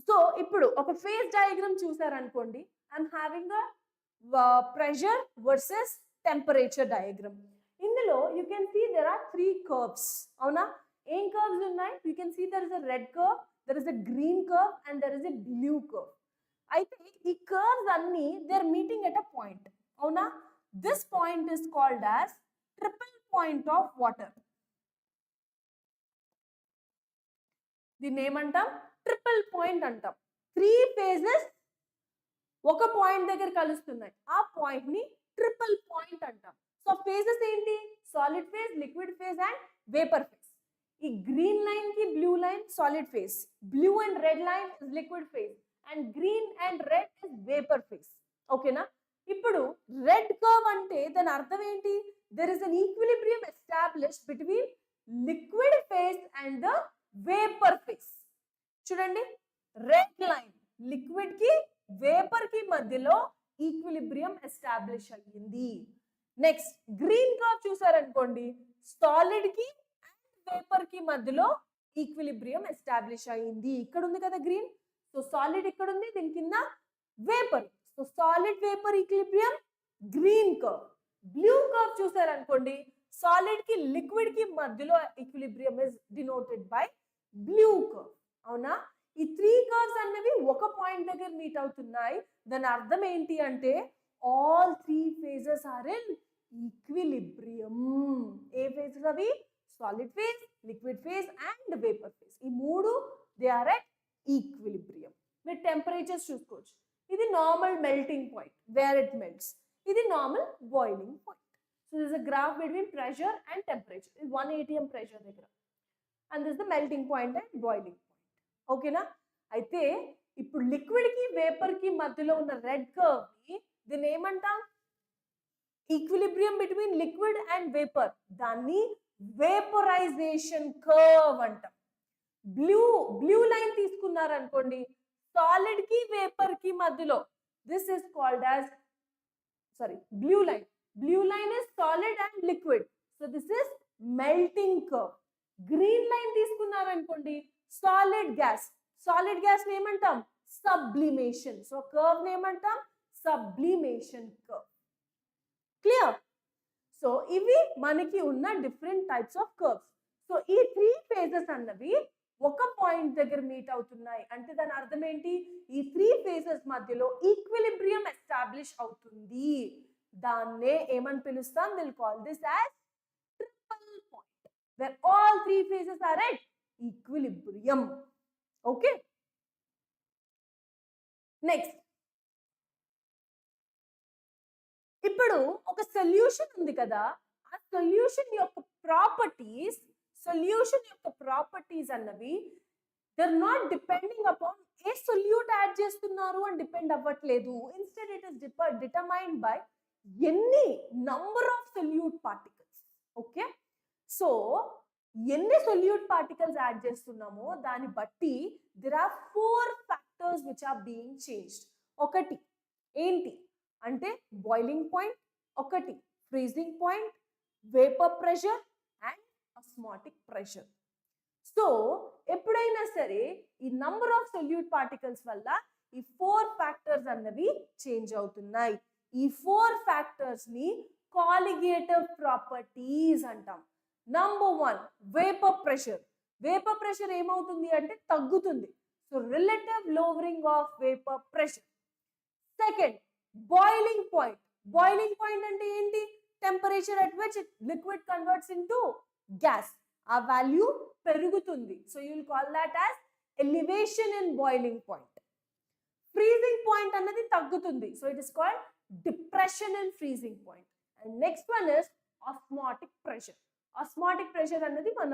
సో ఇప్పుడు ఒక ఫేజ్ డయాగ్రామ్ చూసారనుకోండి, I'm having pressure versus temperature diagram. ఇందులో you can see there are 3 curves. అవునా? ఏం కర్వ్స్ ఉన్నాయి? You can see there is a red curve, there is a green curve and there is a blue curve. అయితే ఈ కర్వ్స్ అన్ని they are meeting at a point. అవునా? This point is called as triple point of water. దీన్ని ఏమంటాం? ట్రిపుల్ పాయింట్ అంటాం. 3 ఫేజెస్ ఒక పాయింట్ దగ్గర కలుస్తున్నాయి, ఆ పాయింట్ ని ట్రిపుల్ పాయింట్ అంటాం. సో ఫేజెస్ ఏంటి? Solid phase, liquid phase and vapour phase. ఈ గ్రీన్ లైన్ కి blue line solid phase, blue and red line is liquid phase and green and red is vapour phase. ఓకేనా? ఇప్పుడు రెడ్ కర్వ్ అంటే దాని అర్థం ఏంటి? There is an equilibrium established between liquid phase and the vapour phase. చూడండి, రెడ్ లైన్ లిక్విడ్ కి వేపర్ కి మధ్యలో ఈక్విలిబ్రియం ఎస్టాబ్లిష్ అయ్యింది. నెక్స్ట్ గ్రీన్ కర్వ్ చూసారనుకోండి, సాలిడ్ కి అండ్ వేపర్ కి మధ్యలో ఈక్విలిబ్రియం ఎస్టాబ్లిష్ అయ్యింది. ఇక్కడ ఉంది కదా గ్రీన్. సో సాలిడ్ ఇక్కడ ఉంది, దీని కింద vapour. So solid vapour equilibrium, green curve. Blue curve చూసారనుకోండి, సాలిడ్ కి లిక్విడ్ కి మధ్యలో equilibrium is denoted by blue curve. అవునా? ఈ 3 కర్వ్స్ అన్నవి ఒక పాయింట్ దగ్గర మీట్ అవుతున్నాయి. దాని అర్థం ఏంటి అంటే all 3 phases are in equilibrium. ఏ ఫేజెస్ అవి? Solid phase, liquid phase and vapour phase. ఈ 3 దే ఆర్ ఎట్ ఈక్విలిబ్రియం. మీరు టెంపరేచర్స్ చూసుకోవచ్చు. ఇది normal melting point where it melts. ఇది normal boiling point. So this is a graph between pressure and temperature. ఇది 1 atm ప్రెషర్ దగ్గర, and this the melting point and boiling point. ఓకేనా? అయితే ఇప్పుడు లిక్విడ్ కి వేపర్ కి మధ్యలో ఉన్న రెడ్ కర్వ్ ని దీన్ని ఏమంటాం? Equilibrium between liquid and vapour. దాన్ని వేపరైజేషన్ కర్వ్ అంటాం. బ్లూ లైన్ తీసుకున్నారనుకోండి, సాలిడ్ కి వేపర్ కి మధ్యలో, this is called as blue line. Blue line is solid and liquid. So this is melting curve. Green line తీసుకున్నారనుకోండి, సాలిడ్ గ్యాస్. సాలిడ్ గ్యాస్ ని ఏమంటాం? సబ్లిమేషన్. సో కర్వ్ ని ఏమంటాం? Sublimation curve. క్లియర్? సో ఇవి మనకి ఉన్న different types of cups. So ఈ 3 ఫేజెస్ అన్నవి ఒక పాయింట్ దగ్గర మీట్ అవుతున్నాయి అంటే దాని అర్థం ఏంటి, ఈ 3 ఫేజెస్ మధ్యలో ఈక్విలిబ్రియం ఎస్టాబ్లిష్ అవుతుంది. దాన్నే ఏమని పిలుస్తాం, will call this as triple point where all 3 phases are at equilibrium. Okay, next ఇప్పుడు ఒక సొల్యూషన్ ఉంది కదా, ఆ సొల్యూషన్ యొక్క ప్రాపర్టీస్ అన్నవి they're not depending upon ఏ సొల్యూట్ యాడ్ చేస్తున్నారు అని డిపెండ్ అవ్వట్లేదు. Instead it is determined by ఎన్ని number of solute particles. Okay, so ఎన్ని సొల్యూట్ పార్టికల్స్ యాడ్ చేస్తున్నామో దాన్ని బట్టి there are 4 factors which are being changed. ఒకటి ఏంటి అంటే బాయిలింగ్ పాయింట్, ఒకటి freezing point, vapour pressure and osmotic pressure. So ఎప్పుడైనా సరే ఈ నంబర్ ఆఫ్ సొల్యూట్ పార్టికల్స్ వల్ల ఈ 4 ఫ్యాక్టర్స్ అన్నవి చేంజ్ అవుతున్నాయి. ఈ 4 ఫ్యాక్టర్స్ ని కాలిగేటివ్ ప్రాపర్టీస్ అంటాం. Number 1 vapour pressure. Vapour pressure ఏమవుతుంది అంటే తగ్గుతుంది. So relative lowering of vapour pressure. Second boiling point. Boiling point అంటే ఏంటి, temperature at which liquid converts into gas. ఆ వాల్యూ పెరుగుతుంది. So you will call that as elevation in boiling point. Freezing point అన్నది తగ్గుతుంది. So it is called depression in freezing point. And next one is osmotic pressure. Osmotic pressure అన్నది మన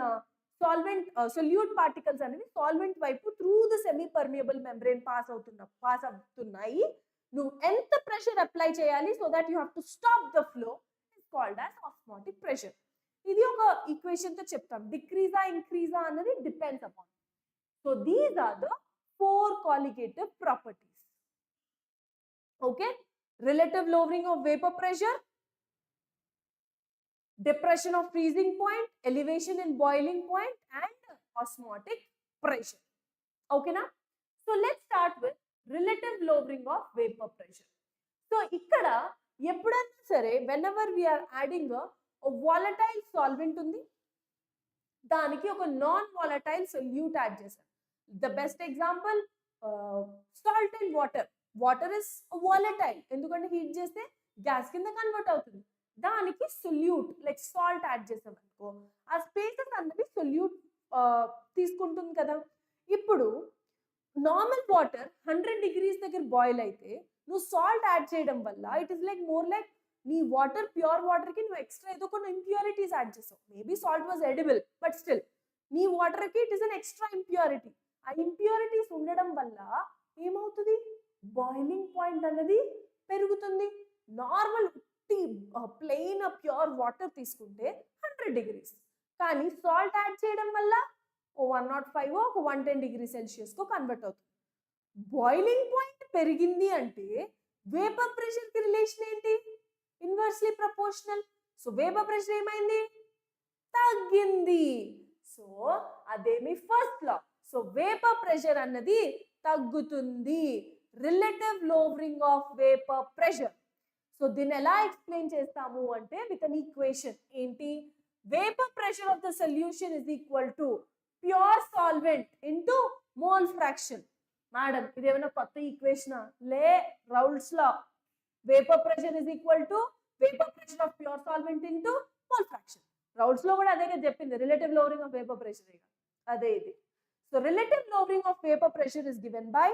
సాల్వెంట్ సొల్యూట్ పార్టికల్స్ అనేవి సాల్వెంట్ వైపు through the semi permeable membrane pass అవుతున్నాయి. నువ్వు ఎంత ప్రెషర్ అప్లై చేయాలి so that you have to stop the flow, it's called as osmotic pressure. ఇది ఒక ఈక్వేషన్ తో చెప్తాం. డిక్రీజా ఇంక్రీజా అన్నది depends upon. So these are the 4 colligative properties. Okay, relative lowering of vapor pressure, depression of freezing point, elevation in boiling point and osmotic pressure. Okay na? So let's start with relative lowering of vapor pressure. So ikkada eppudaina sare whenever we are adding a volatile solvent undi, daniki oka non volatile solute add chesam. The best example, salt and water. Water is volatile endukante heat cheste gas kinda convert avutundi. దానికి సొల్యూట్ లైక్ సాల్ట్ యాడ్ చేసాం అనుకో, ఆ స్పేసెస్ అన్నవి సొల్యూట్ తీసుకుంటుంది కదా. ఇప్పుడు నార్మల్ వాటర్ 100 degrees దగ్గర బాయిల్ అయితే నువ్వు సాల్ట్ యాడ్ చేయడం వల్ల it is like more like నీ వాటర్ ప్యూర్ వాటర్ కి నువ్వు ఎక్స్ట్రా ఏదో కొన్ని ఇంప్యూరిటీస్ యాడ్ చేసావు. Maybe salt was edible but still నీ వాటర్ కి it is an extra impurity. ఆ ఇంప్యూరిటీస్ ఉండడం వల్ల ఏమవుతుంది, బాయిలింగ్ పాయింట్ అన్నది పెరుగుతుంది. నార్మల్ ప్లెయిన్ ప్యూర్ వాటర్ తీసుకుంటే 100 degrees, కానీ సాల్ట్ యాడ్ చేయడం వల్ల 105 ఒక 110 degrees Celsius కు కన్వర్ట్ అవుతుంది. బాయిలింగ్ పాయింట్ పెరిగింది అంటే వేపర్ ప్రెషర్ కి రిలేషన్ ఏంటి, inversely proportional. So vapour pressure ఏమైంది, తగ్గింది. సో అదే మీ ఫస్ట్ లా. సో వేపర్ ప్రెషర్ అన్నది తగ్గుతుంది, relative lowering of vapour pressure. So దీన్ని ఎలా ఎక్స్ప్లెయిన్ చేస్తాము అంటే విత్ అన్ ఈక్వేషన్. ఏంటి, vapour pressure of the solution is equal to pure solvent into mole fraction. Madam ఇదేమైనా కొత్త ఈక్వేషన్ లే, Raoult's law. Vapour pressure is equal to vapour pressure of pure solvent into mole fraction. Raoult's లో కూడా అదే చెప్పింది, relative lowering of vapour pressure. అదే ఇది. So relative lowering of vapour pressure is given by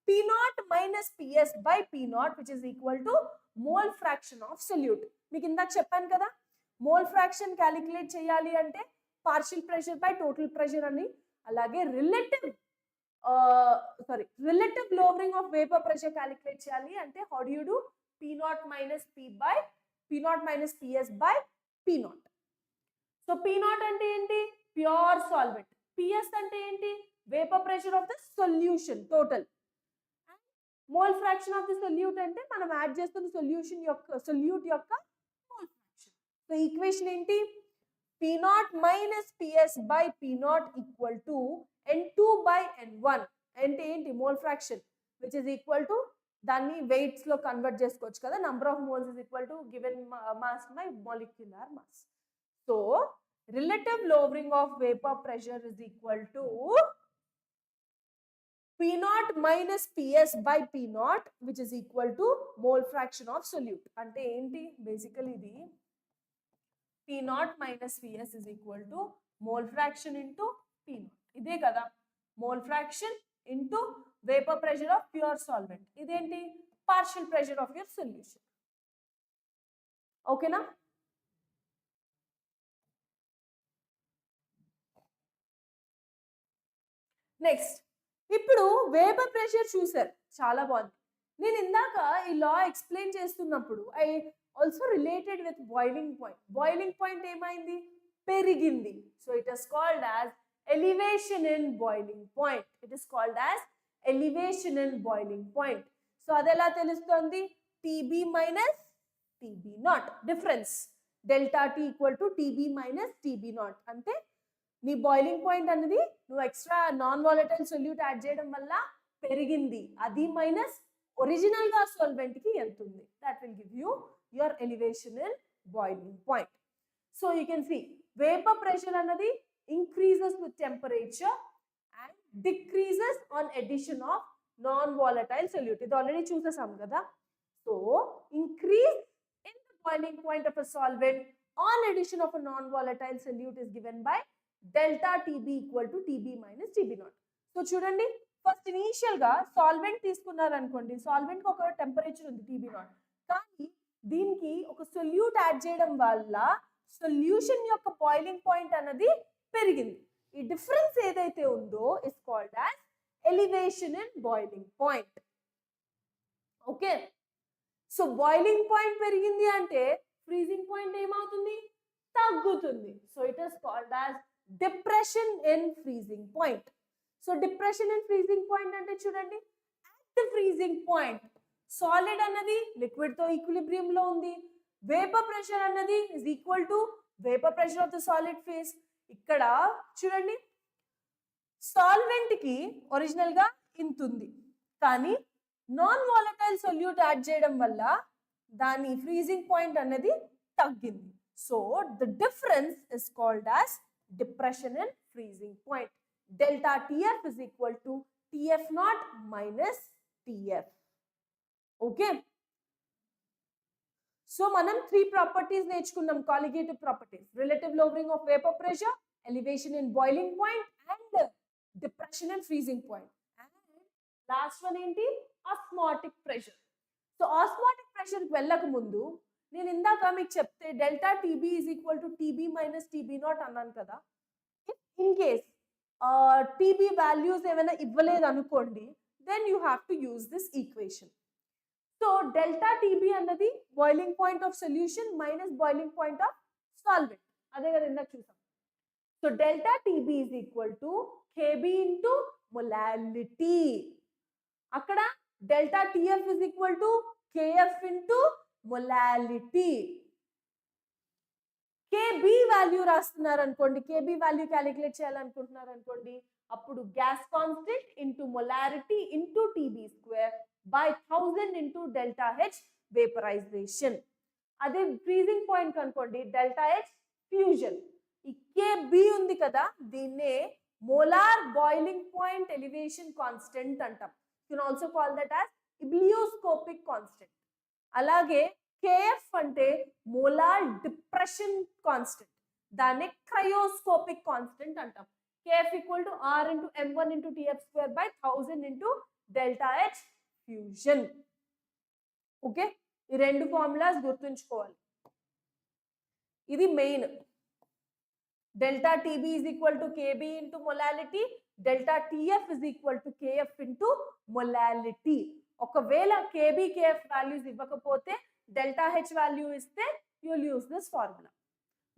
P0 minus PS by P0 which is equal to mole fraction of solute. మీకు ఇందాక చెప్పాను కదా, మోల్ ఫ్రాక్షన్ క్యాలిక్యులేట్ చేయాలి అంటే partial pressure by total pressure అని. అలాగే relative lowering of vapour pressure calculate చేయాలి అంటే how do you do, P0 minus PS by P0. So P0 అంటే ఏంటి, ప్యూర్ సాల్వెంట్. PS అంటే ఏంటి, vapour pressure of the solution total. Mole fraction of the solute అంటే మనం యాడ్ చేస్తున్న సొల్యూట్ యొక్క మోల్ ఫ్రాక్షన్. సో ఈక్వేషన్ ఏంటి, P0 minus PS by P0 equal to N2 by N1 అంటే ఏంటి, mole fraction which is equal to దాన్ని వెయిట్స్ లో కన్వర్ట్ చేసుకోవచ్చు కదా. Number of moles is equal to given mass by molecular mass. So relative lowering of vapor pressure is equal to P naught minus PS by P naught, which is equal to mole fraction of solute. Ante enti basically idi P naught minus PS is equal to mole fraction into P naught. Ide kada mole fraction into vapor pressure of pure solvent. Identi partial pressure of your solution. Okay na? Next ఇప్పుడు వేపర్ ప్రెషర్ చూసారు, చాలా బాగుంది. నేను ఇందాక ఈ లా ఎక్స్ప్లెయిన్ చేస్తున్నప్పుడు I also related with boiling point. Boiling point ఏమైంది? పెరిగింది. So it is called as elevation in boiling point. It is called as elevation in boiling point. So అది ఎలా తెలుస్తుంది? TB minus TB not difference. Delta T equal to TB minus TB not. అంటే నీ బాయిలింగ్ పాయింట్ అనేది నువ్వు extra non volatile solute add చేయడం వల్ల పెరిగింది, అది మైనస్ ఒరిజినల్ గా సాల్వెంట్ కి ఎంత ఉంది. That will give you your elevation in boiling point. So you can see vapour pressure అన్నది increases with temperature and decreases on addition of non volatile solute. ఇది ఆల్రెడీ చూసేసాం కదా. So increase in the boiling point of a solvent on addition of a non volatile solute is given by delta TB equal to TB minus TB not. So చూడండి, ఫస్ట్ ఇనీషియల్ గా సాల్వెంట్ తీసుకున్నారు అనుకోండి, సాల్వెంట్ కి ఒక టెంపరేచర్ ఉంది టీబీ నాట్, కానీ దీనికి ఒక సొల్యూట్ యాడ్ చేయడం వల్ల సొల్యూషన్ యొక్క బాయిలింగ్ పాయింట్ అన్నది పెరిగింది. ఈ డిఫరెన్స్ ఏదైతే ఉందో is called as elevation in boiling point. Okay, so boiling point పెరిగింది అంటే ఫ్రీజింగ్ పాయింట్ ఏమవుతుంది? తగ్గుతుంది. So it is called as depression in freezing point. So depression in freezing point ante chudandi, at the freezing point solid annadi liquid tho equilibrium lo undi, vapor pressure annadi is equal to vapor pressure of the solid phase. ikkada chudandi solvent ki original ga intundi, కానీ నాన్ వాలటైల్ సొల్యూట్ యాడ్ చేయడం వల్ల దాని ఫ్రీజింగ్ పాయింట్ అనేది తగ్గింది. So the difference is called as depression in freezing point. Delta TF is equal to TF naught minus TF. Okay. So manam three properties నేర్చుకున్నాం, colligative properties: relative lowering of vapor pressure, elevation in boiling point, and depression in freezing point. And last one ఏంటి? osmotic pressure. So osmotic pressure కి వెళ్ళక ముందు నేను ఇందాక మీకు చెప్తే delta TB is equal to TB minus TB not అన్నాను కదా. ఇన్ కేస్ టీబీ వాల్యూస్ ఏమైనా ఇవ్వలేదు అనుకోండి, then you have to use this equation. So delta TB అన్నది boiling point of solution minus boiling point of solvent. అదే కదా ఇందాక చూసాం. So delta TB is equal to KB into molality. అక్కడ delta TF is equal to KF into molality. KB value రాస్తున్నారు అనుకోండి, కేబీ వాల్యూ క్యాలిక్యులేట్ చేయాలనుకుంటున్నారు అనుకోండి, అప్పుడు gas constant into molarity into TB square by 1000 into delta H vaporization. అదే ఫ్రీజింగ్ పాయింట్ అనుకోండి, డెల్టా హెచ్ ఫ్యూజన్. ఈ కేబీ ఉంది కదా, దీన్నే molar boiling point elevation constant అంటాం. You can also call that as ebullioscopic constant. అలాగే కేఎఫ్ అంటే మోలార్ డిప్రెషన్ కాన్స్టెంట్, దాన్ని క్రయోస్కోపిక్ కాన్స్టెంట్ అంటాం. KF equal to R into m1 into TF square by 1000 into delta H fusion. Okay, ఈ రెండు ఫార్ములాస్ గుర్తుంచుకోవాలి. ఇది main. Delta TB is equal to KB into molality, delta TF is equal to KF into molality. ఒకవేళ కేబీ కేఎఫ్ వాల్యూస్ ఇవ్వకపోతే డెల్టా హెచ్ వాల్యూ ఇస్తే you will use this formula.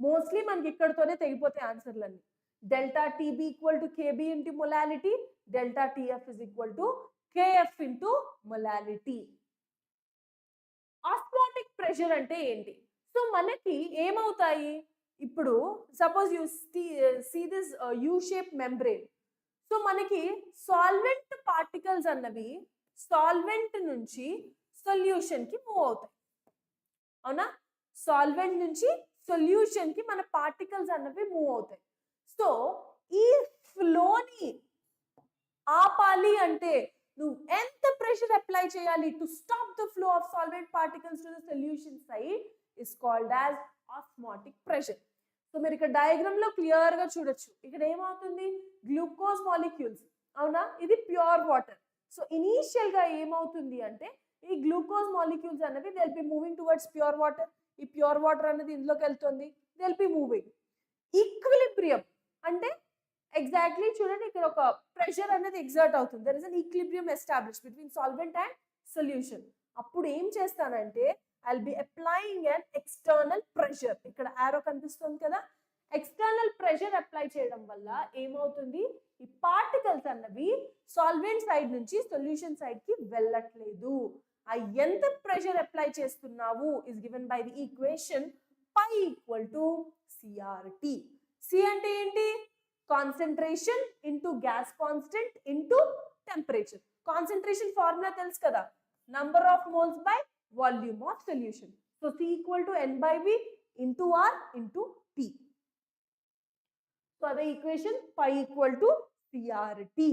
Mostly మనకి ఇక్కడతోనే తెగిపోతాయి ఆన్సర్లన్నీ. Delta TB equal to KB into molality, delta TF is equal to KF into molality. Osmotic pressure అంటే ఏంటి? సో మనకి ఏమవుతాయి, ఇప్పుడు suppose you see this U shape membrane. So మనకి సాల్వెంట్ పార్టికల్స్ అన్నవి సాల్వెంట్ నుంచి సొల్యూషన్ కి మూవ్ అవుతాయి. అవునా? సాల్వెంట్ నుంచి సొల్యూషన్ కి మన పార్టికల్స్ అన్నవి మూవ్ అవుతాయి. సో ఈ ఫ్లోని ఆపాలి అంటే నువ్వు ఎంత ప్రెషర్ అప్లై చేయాలి to stop the flow of solvent particles to the solution side is called as osmotic pressure. So మీరు ఇక్కడ డయాగ్రామ్ లో క్లియర్ గా చూడొచ్చు. ఇక్కడ ఏమవుతుంది, గ్లూకోజ్ మాలిక్యూల్స్, అవునా, ఇది ప్యూర్ వాటర్. సో ఇనీషియల్ గా ఏమవుతుంది అంటే ఈ గ్లూకోజ్ మాలిక్యూల్స్ అనేవి they will be moving towards pure water. ఈ ప్యూర్ వాటర్ అనేది ఇందులోకి వెళ్తుంది, they will be moving. Equilibrium అంటే ఎగ్జాక్ట్లీ చూడండి, ఇక్కడ ఒక ప్రెషర్ అనేది ఎగ్జర్ట్ అవుతుంది. There is an equilibrium establish between solvent and solution. అప్పుడు ఏం చేస్తానంటే I will be applying an external pressure. ఇక్కడ ఆరో కనిపిస్తుంది కదా, ఎక్స్టర్నల్ ప్రెషర్ అప్లై చేయడం వల్ల ఏమవుతుంది, ఈ పార్టికల్స్ అన్నవి సాల్వెంట్ సైడ్ నుంచి సొల్యూషన్ సైడ్ కి వెళ్ళట్లేదు. ఆ ఎంత ప్రెషర్ అప్లై చేస్తున్నావు is given by the equation pi equal to CRT. C అంటే ఏంటి, concentration into gas constant into temperature. Concentration formula తెలుసు కదా, number of moles by volume of solution. So C equal to N by V into R into T. So అదే equation pi equal to CRT.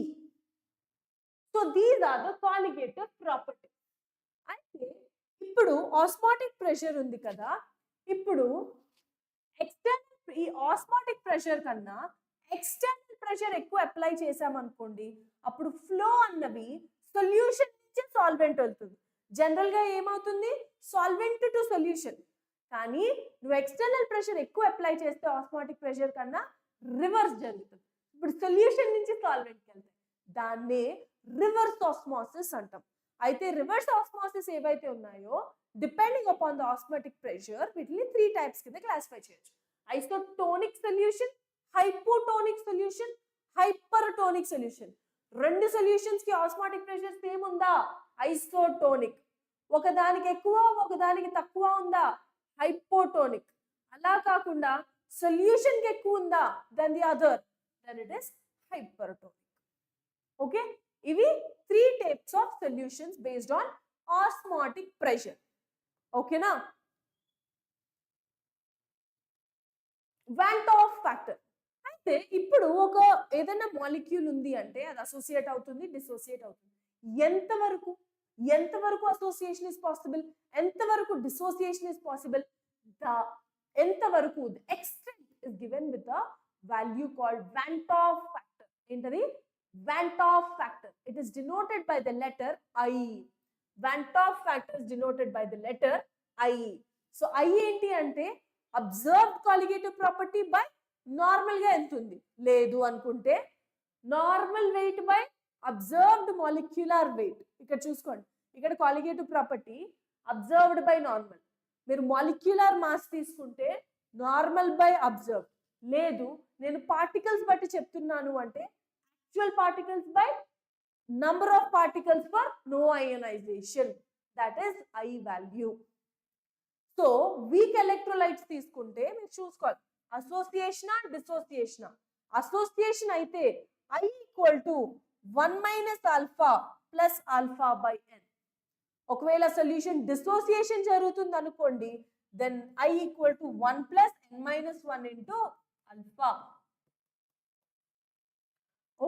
So these are the colligative properties. అయితే ఇప్పుడు ఆస్మాటిక్ ప్రెషర్ ఉంది కదా, ఇప్పుడు ఎక్స్టర్నల్ ఈ ఆస్మాటిక్ ప్రెషర్ కన్నా ఎక్స్టర్నల్ ప్రెషర్ ఎక్కువ అప్లై చేసామనుకోండి, అప్పుడు ఫ్లో అన్నవి సొల్యూషన్ నుంచి సాల్వెంట్ వెళ్తుంది. జనరల్ గా ఏమవుతుంది, సాల్వెంట్ టు సొల్యూషన్. కానీ నువ్వు ఎక్స్టర్నల్ ప్రెషర్ ఎక్కువ అప్లై చేస్తే ఆస్మాటిక్ ప్రెషర్ కన్నా రివర్స్ జరుగుతుంది. ఇప్పుడు సొల్యూషన్ నుంచి సాల్వెంట్కి వెళ్తాయి. దాన్నే రివర్స్ ఆస్మాసిస్ అంటాం. అయితే రివర్స్ ఆస్మాసిస్ ఏవైతే ఉన్నాయో depending upon the osmotic pressure వీటిని 3 టైప్స్ కింద క్లాసిఫై చేయొచ్చు. Isotonic solution, hypotonic solution, hypertonic solution. రెండు సొల్యూషన్స్ కి ఆస్మాటిక్ ప్రెషర్ సేమ్ ఉందా, ఐసోటోనిక్. ఒకదానికి ఎక్కువ ఒకదానికి తక్కువ ఉందా, హైపోటోనిక్. అలా కాకుండా సొల్యూషన్ కి ఎక్కువ ఉందా then the other, then it is hypertonic. Okay, ఇవి 3 types of solutions based on osmotic pressure. ఓకేనా? Van't Hoff factor. అయితే ఇప్పుడు ఒక ఏదైనా మాలిక్యూల్ ఉంది అంటే అది అసోసియేట్ అవుతుంది, డిసోసియేట్ అవుతుంది. ఎంతవరకు అసోసియేషన్ ఇస్ పాసిబుల్, ఎంతవరకు డిసోసియేషన్ ఇస్ పాసిబుల్, ఎంతవరకు the extent is given with the value called van't Hoff factor. ఏంటది, van't Hoff factor. It is denoted by the letter I. Van't Hoff factor is denoted by the letter I. So I ఏంటి అంటే observed colligative property by normal గా ఎంత ఉంది, లేదు అనుకుంటే normal weight by observed molecular weight. ఇక్కడ చూసుకోండి, ఇక్కడ colligative property observed by normal. మీరు మాలిక్యులర్ మాస్ తీసుకుంటే నార్మల్ బై అబ్జర్వ్డ్. లేదు నేను పార్టికల్స్ బట్టి చెప్తున్నాను అంటే actual particles by number of particles for no ionization, that is I value. So weak electrolytes తీసుకుంటే మీరు చూసుకోవాలి అసోసియేషనా డిసోసియేషనా. అసోసియేషన్ అయితే I equal to 1 minus alpha plus alpha by n. ఒకవేళ సొల్యూషన్ డిసోసియేషన్ జరుగుతుంది అనుకోండి, then I equal to 1 plus n minus 1 into alpha.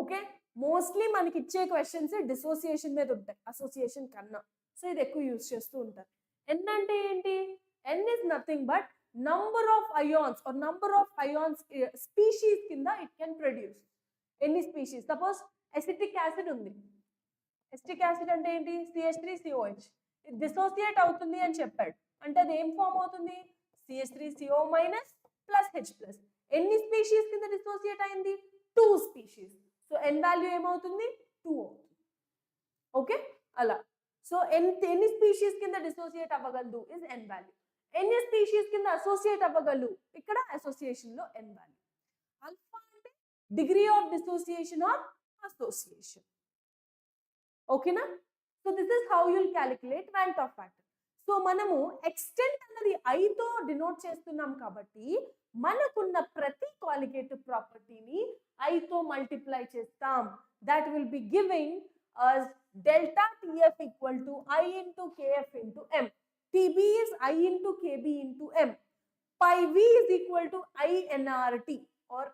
Okay, mostly మనకి ఇచ్చే క్వశ్చన్స్ డిసోసియేషన్ మీద ఉంటాయి అసోసియేషన్ కన్నా. సో ఇది ఎక్కువ యూజ్ చేస్తూ ఉంటారు. n అంటే ఏంటి, n is nothing but number of ions or number of ions species కింద it can produce any species. Suppose acetic acid ఉంది, acetic acid అంటే ఏంటి, CH3COH. ఇది డిసోసియేట్ అవుతుంది అని చెప్పాడు అంటే అది ఏం ఫామ్ అవుతుంది, CH3CO minus plus H plus. ఎన్ని స్పీషీస్ కింద డిసోసియేట్ అయింది, 2 స్పీషీస్. సో n వాల్యూ ఏమవుతుంది, 2 అవుతుంది. ఓకే అలా. సో ఎన్ని స్పీషీస్ కింద డిసోసియేట్ అవ్వగలదు ఇస్ n వాల్యూ. ఎన్ని స్పీషీస్ కింద అసోసియేట్ అవ్వగలరు, ఇక్కడ అసోసియేషన్ లో n వాల్యూ. ఆల్ఫా అంటే degree of dissociation or association. ఓకేనా? So this is how you'll calculate van't Hoff factor. So మనము ఎక్స్టెంట్ అన్నది I తో డినోట్ చేస్తున్నాం కాబట్టి మనకున్న ప్రతి కాలిగేటివ్ ప్రాపర్టీని I తో మల్టిప్లై చేస్తాం. That will be giving delta TF equal to I into KF into M. TB is I into KB into M. Pi V is equal to I NRT or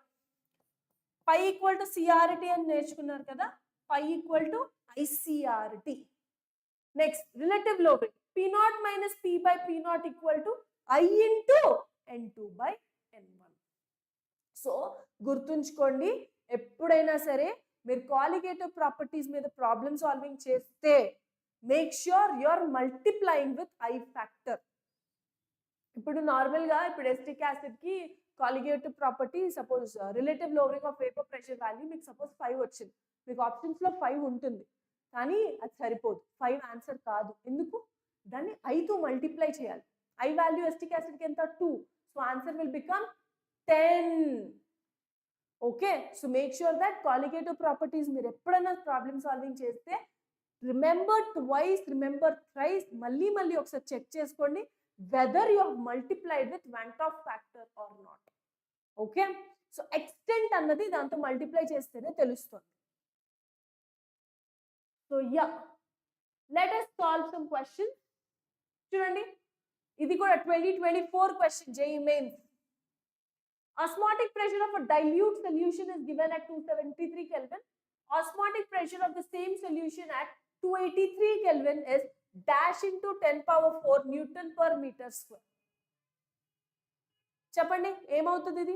pi equal to CRT అని నేర్చుకున్నారు కదా, pi equal to ICRT. Next, relative low rate. P naught minus P by P naught equal to I into N2 by N1. So గుర్తుంచుకోండి, ఎప్పుడైనా సరే మీరు కాలిగేటివ్ ప్రాపర్టీస్ మీద ప్రాబ్లమ్ సాల్వింగ్ చేస్తే make sure you are multiplying with I factor. ఇప్పుడు నార్మల్గా ఇప్పుడు ఎస్టిక్ యాసిడ్ కి colligative property suppose relative lowering of vapour pressure value మీకు సపోజ్ 5 వచ్చింది, మీకు ఆప్షన్స్ లో 5 ఉంటుంది, కానీ అది సరిపోదు, 5 ఆన్సర్ కాదు. ఎందుకు? దాన్ని ఐతో మల్టిప్లై చేయాలి. ఐ వాల్యూ ఎస్టిక్ యాసిడ్ కి ఎంత? 2. So answer will become 10. Okay, so make sure that colligative properties మీరు ఎప్పుడైనా ప్రాబ్లమ్ సాల్వింగ్ చేస్తే రిమెంబర్ ట్వైస్, రిమెంబర్ థ్రైస్, మళ్ళీ మళ్ళీ ఒకసారి చెక్ చేసుకోండి whether you have multiplied with Van't Hoff factor or not. Okay, so extent అన్నది దాంతో మల్టిప్లై చేస్తేనే తెలుస్తుంది. So yeah, let us solve some questions. చూడండి, ఇది కూడా 2024 question JEE mains. Osmotic pressure of a dilute solution is given at 273 Kelvin. Osmotic pressure of the same solution at 283 Kelvin is dash into 10 power 4 Newton per meter square. చెప్పండి ఏమవుతుంది ఇది?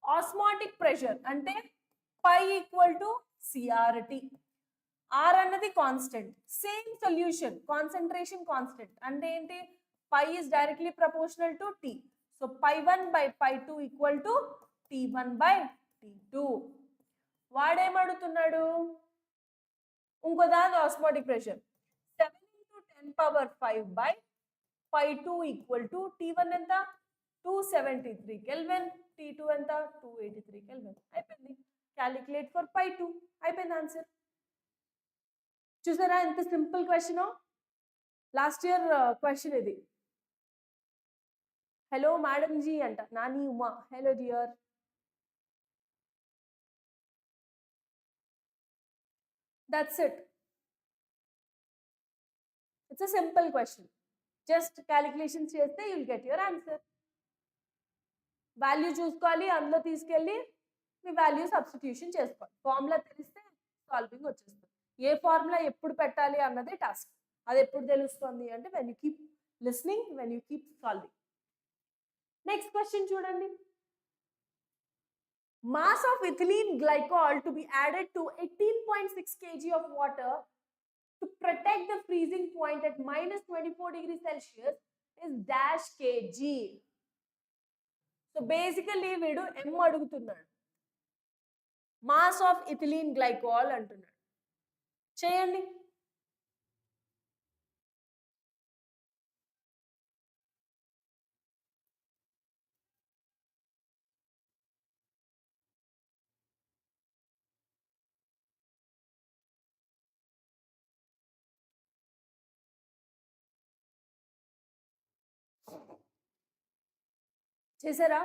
ఆస్మాటిక్ ప్రెషర్ అంటే pi equal to CRT, R అన్నది constant, same solution concentration constant అంటే ఏంటి? Pi is directly proportional to T, so π1 by π2 equal to T1 by T2. వాడేమడుగుతున్నాడు? ఇంకో దాని osmotic pressure 7 into 10 power 5 by π2 equal to T1 ఎంత? 273 కెల్విన్, T2 ఎంత? 283 కెల్విన్. అయిపోయింది. క్యాలిక్యులేట్ ఫర్ π2, అయిపోయింది ఆన్సర్. చూసారా ఎంత simple question? Last year question ఇది. హలో మేడం జీ అంట, Nani Uma, hello dear. That's it. It's a simple question. Just calculations cheste you'll get your answer. Value చూసుకోవాలి, అందులో తీసుకెళ్ళి మీ వాల్యూ సబ్స్టిట్యూషన్ చేసుకోవాలి. ఫార్ములా తెలిస్తే సాల్వింగ్ వచ్చేస్తుంది. ఏ ఫార్ములా ఎప్పుడు పెట్టాలి అన్నదే టాస్క్. అది ఎప్పుడు తెలుస్తుంది అంటే when you keep listening, when you keep solving. Next question చూడండి. Mass of ethylene glycol to be added to 18.6 kg of water to protect the freezing point at minus 24 degrees Celsius is dash kg. So basically వీడు M అడుగుతున్నాడు, mass of ethylene glycol అంటున్నాడు. చేయండి. చేసారా?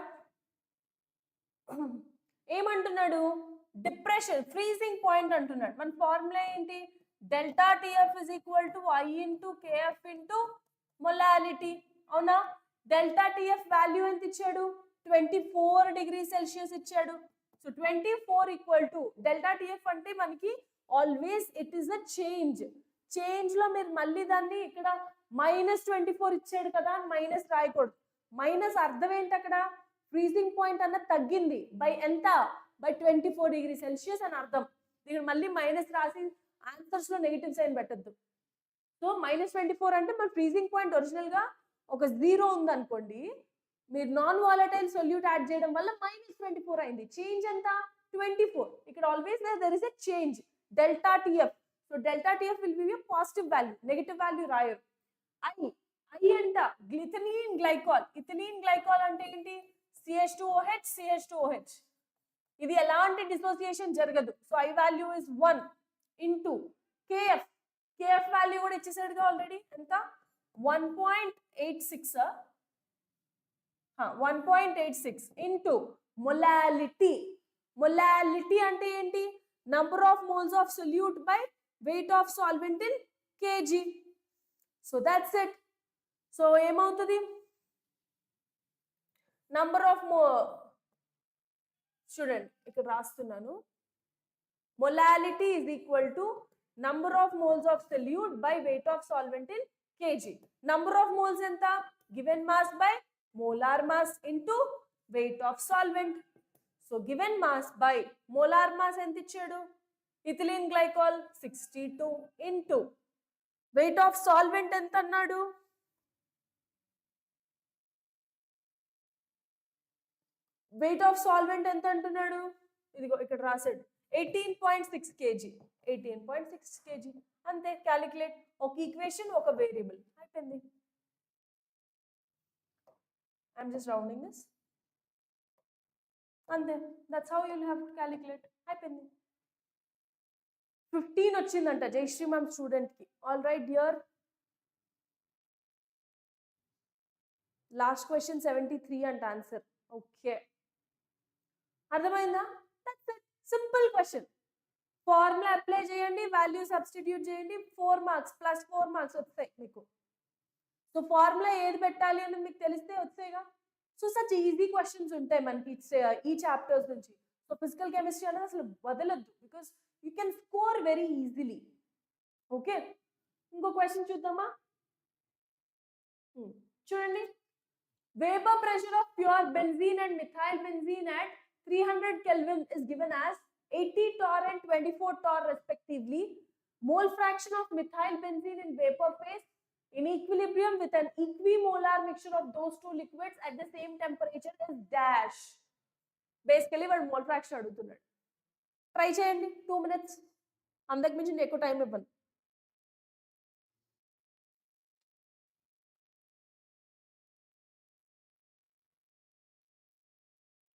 ఏమంటున్నాడు? డిప్రెషన్ ఫ్రీజింగ్ పాయింట్ అంటున్నాడు. మన ఫార్ములా ఏంటి? Delta TF is equal to I into KF into molality. అవునా? డెల్టా టిఎఫ్ వాల్యూ ఎంత ఇచ్చాడు? 24 డిగ్రీ సెల్సియస్ ఇచ్చాడు. So 24 equal to delta TF అంటే మనకి always it is a change. Change లో మీరు మళ్ళీ దాన్ని ఇక్కడ -24 ఇచ్చాడు కదా అని మైనస్ రాయకూడదు. మైనస్ అర్థం ఏంటి? అక్కడ ఫ్రీజింగ్ పాయింట్ అన్న తగ్గింది బై ఎంత? బై 24 డిగ్రీ సెల్సియస్ అని అర్థం. ఇక్కడ మళ్ళీ మైనస్ రాసి ఆన్సర్స్ లో నెగిటివ్ సైన్ పెట్టద్దు. సో -24 అంటే మన ఫ్రీజింగ్ పాయింట్ ఒరిజినల్ గా ఒక 0 ఉంది అనుకోండి, మీరు నాన్ వాలటైల్ సొల్యూట్ యాడ్ చేయడం వల్ల -24 అయింది. చేంజ్ ఎంత? 24. ఇక్కడ always there is a change. Delta TF, so delta TF will be a positive value, negative value రాయరు. ఐ అంట ఇథిలీన్ గ్లైకాల్. ఇథిలీన్ గ్లైకాల్ అంటే ఏంటి? CH2OH CH2OH. ఇది ఎలాంటి డిసోసియేషన్ జరగదు. So I value is 1 into KF. KF value కూడా ఇచ్చేసాడుగా ఆల్రెడీ. ఎంత? 1.86 1.86 ఇంటూ మొలాలిటీ. మొలాలిటీ అంటే ఏంటి? Number of moles of solute by weight of solvent in KG. So that's it. So ఏమవుతుంది? నంబర్ ఆఫ్ చూడండి ఇక్కడ రాస్తున్నాను. Molality is equal to number of moles of solute by weight of solvent in kg. Number of moles ఎంత? Given mass by molar mass into weight of solvent. So given mass by molar mass ఎంత ఇచ్చాడు? ethylene glycol 62 into weight of solvent ఎంత అన్నాడు? weight of solvent ఎంత అంటున్నాడు? ఇదిగో ఇక్కడ రాసాడు 18.6 kg. 18.6 kg అంతే. క్యాలిక్యులేట్. ఒక ఈక్వేషన్ ఒక వేరియబుల్ అయిపోయింది. ఐఎమ్ జస్ట్ రౌండింగ్ దిస్ అంతే. That's how you'll have to calculate. అయిపోయింది. 15 వచ్చిందంట జయశ్రీ మ్యామ్ స్టూడెంట్ కి. All right dear. Last question 73 అంట ఆన్సర్. ఓకే అర్థమైందా? That's it. Simple question. Formula apply చేయండి, వాల్యూ సబ్స్టిట్యూట్ చేయండి, 4 మార్క్స్ ప్లస్ 4 మార్క్స్ వస్తాయి మీకు. సో ఫార్ములా ఏది పెట్టాలి అని మీకు తెలిస్తే వచ్చాయిగా. సో సచ్ ఈజీ క్వశ్చన్స్ ఉంటాయి మనకి ఈ చాప్టర్స్ నుంచి. సో ఫిజికల్ కెమిస్ట్రీ అనేది అసలు వదలద్దు, because you can score very easily. Okay ఇంకో క్వశ్చన్ చూద్దామా? చూడండి. Vapour pressure of pure benzene and methyl benzene at 300 Kelvin is given as 80 torr and 24 torr respectively. Mole fraction of methyl benzene in vapor phase in equilibrium with an equimolar mixture of those two liquids at the same temperature is dash. Basically వాడు మోల్ ఫ్రాక్షన్ అడుగుతున్నాడు. ట్రై చేయండి 2 minutes. అంతకు మించి నేను ఎక్కువ టైం ఇవ్వను.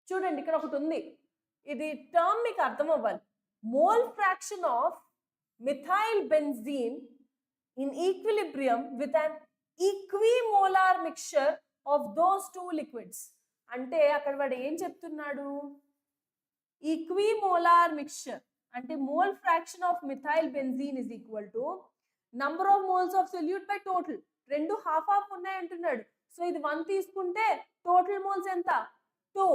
చూడండి ఇక్కడ ఒకటి ఉంది. ఇది టర్మ్ మీకు అర్థం అవ్వాలి. Mole fraction of methyl benzene in equilibrium with an equimolar mixture of those two liquids. అంటే అక్కడ వాడు ఏం చెప్తున్నాడు? ఈక్విమోలార్ మిక్చర్ అంటే mole fraction of methyl benzene is equal to number of moles of solute by total. రెండు హాఫ్ హాఫ్ ఉన్నాయి అంటున్నాడు. సో ఇది 1 తీసుకుంటే టోటల్ మోల్స్ ఎంత? 2.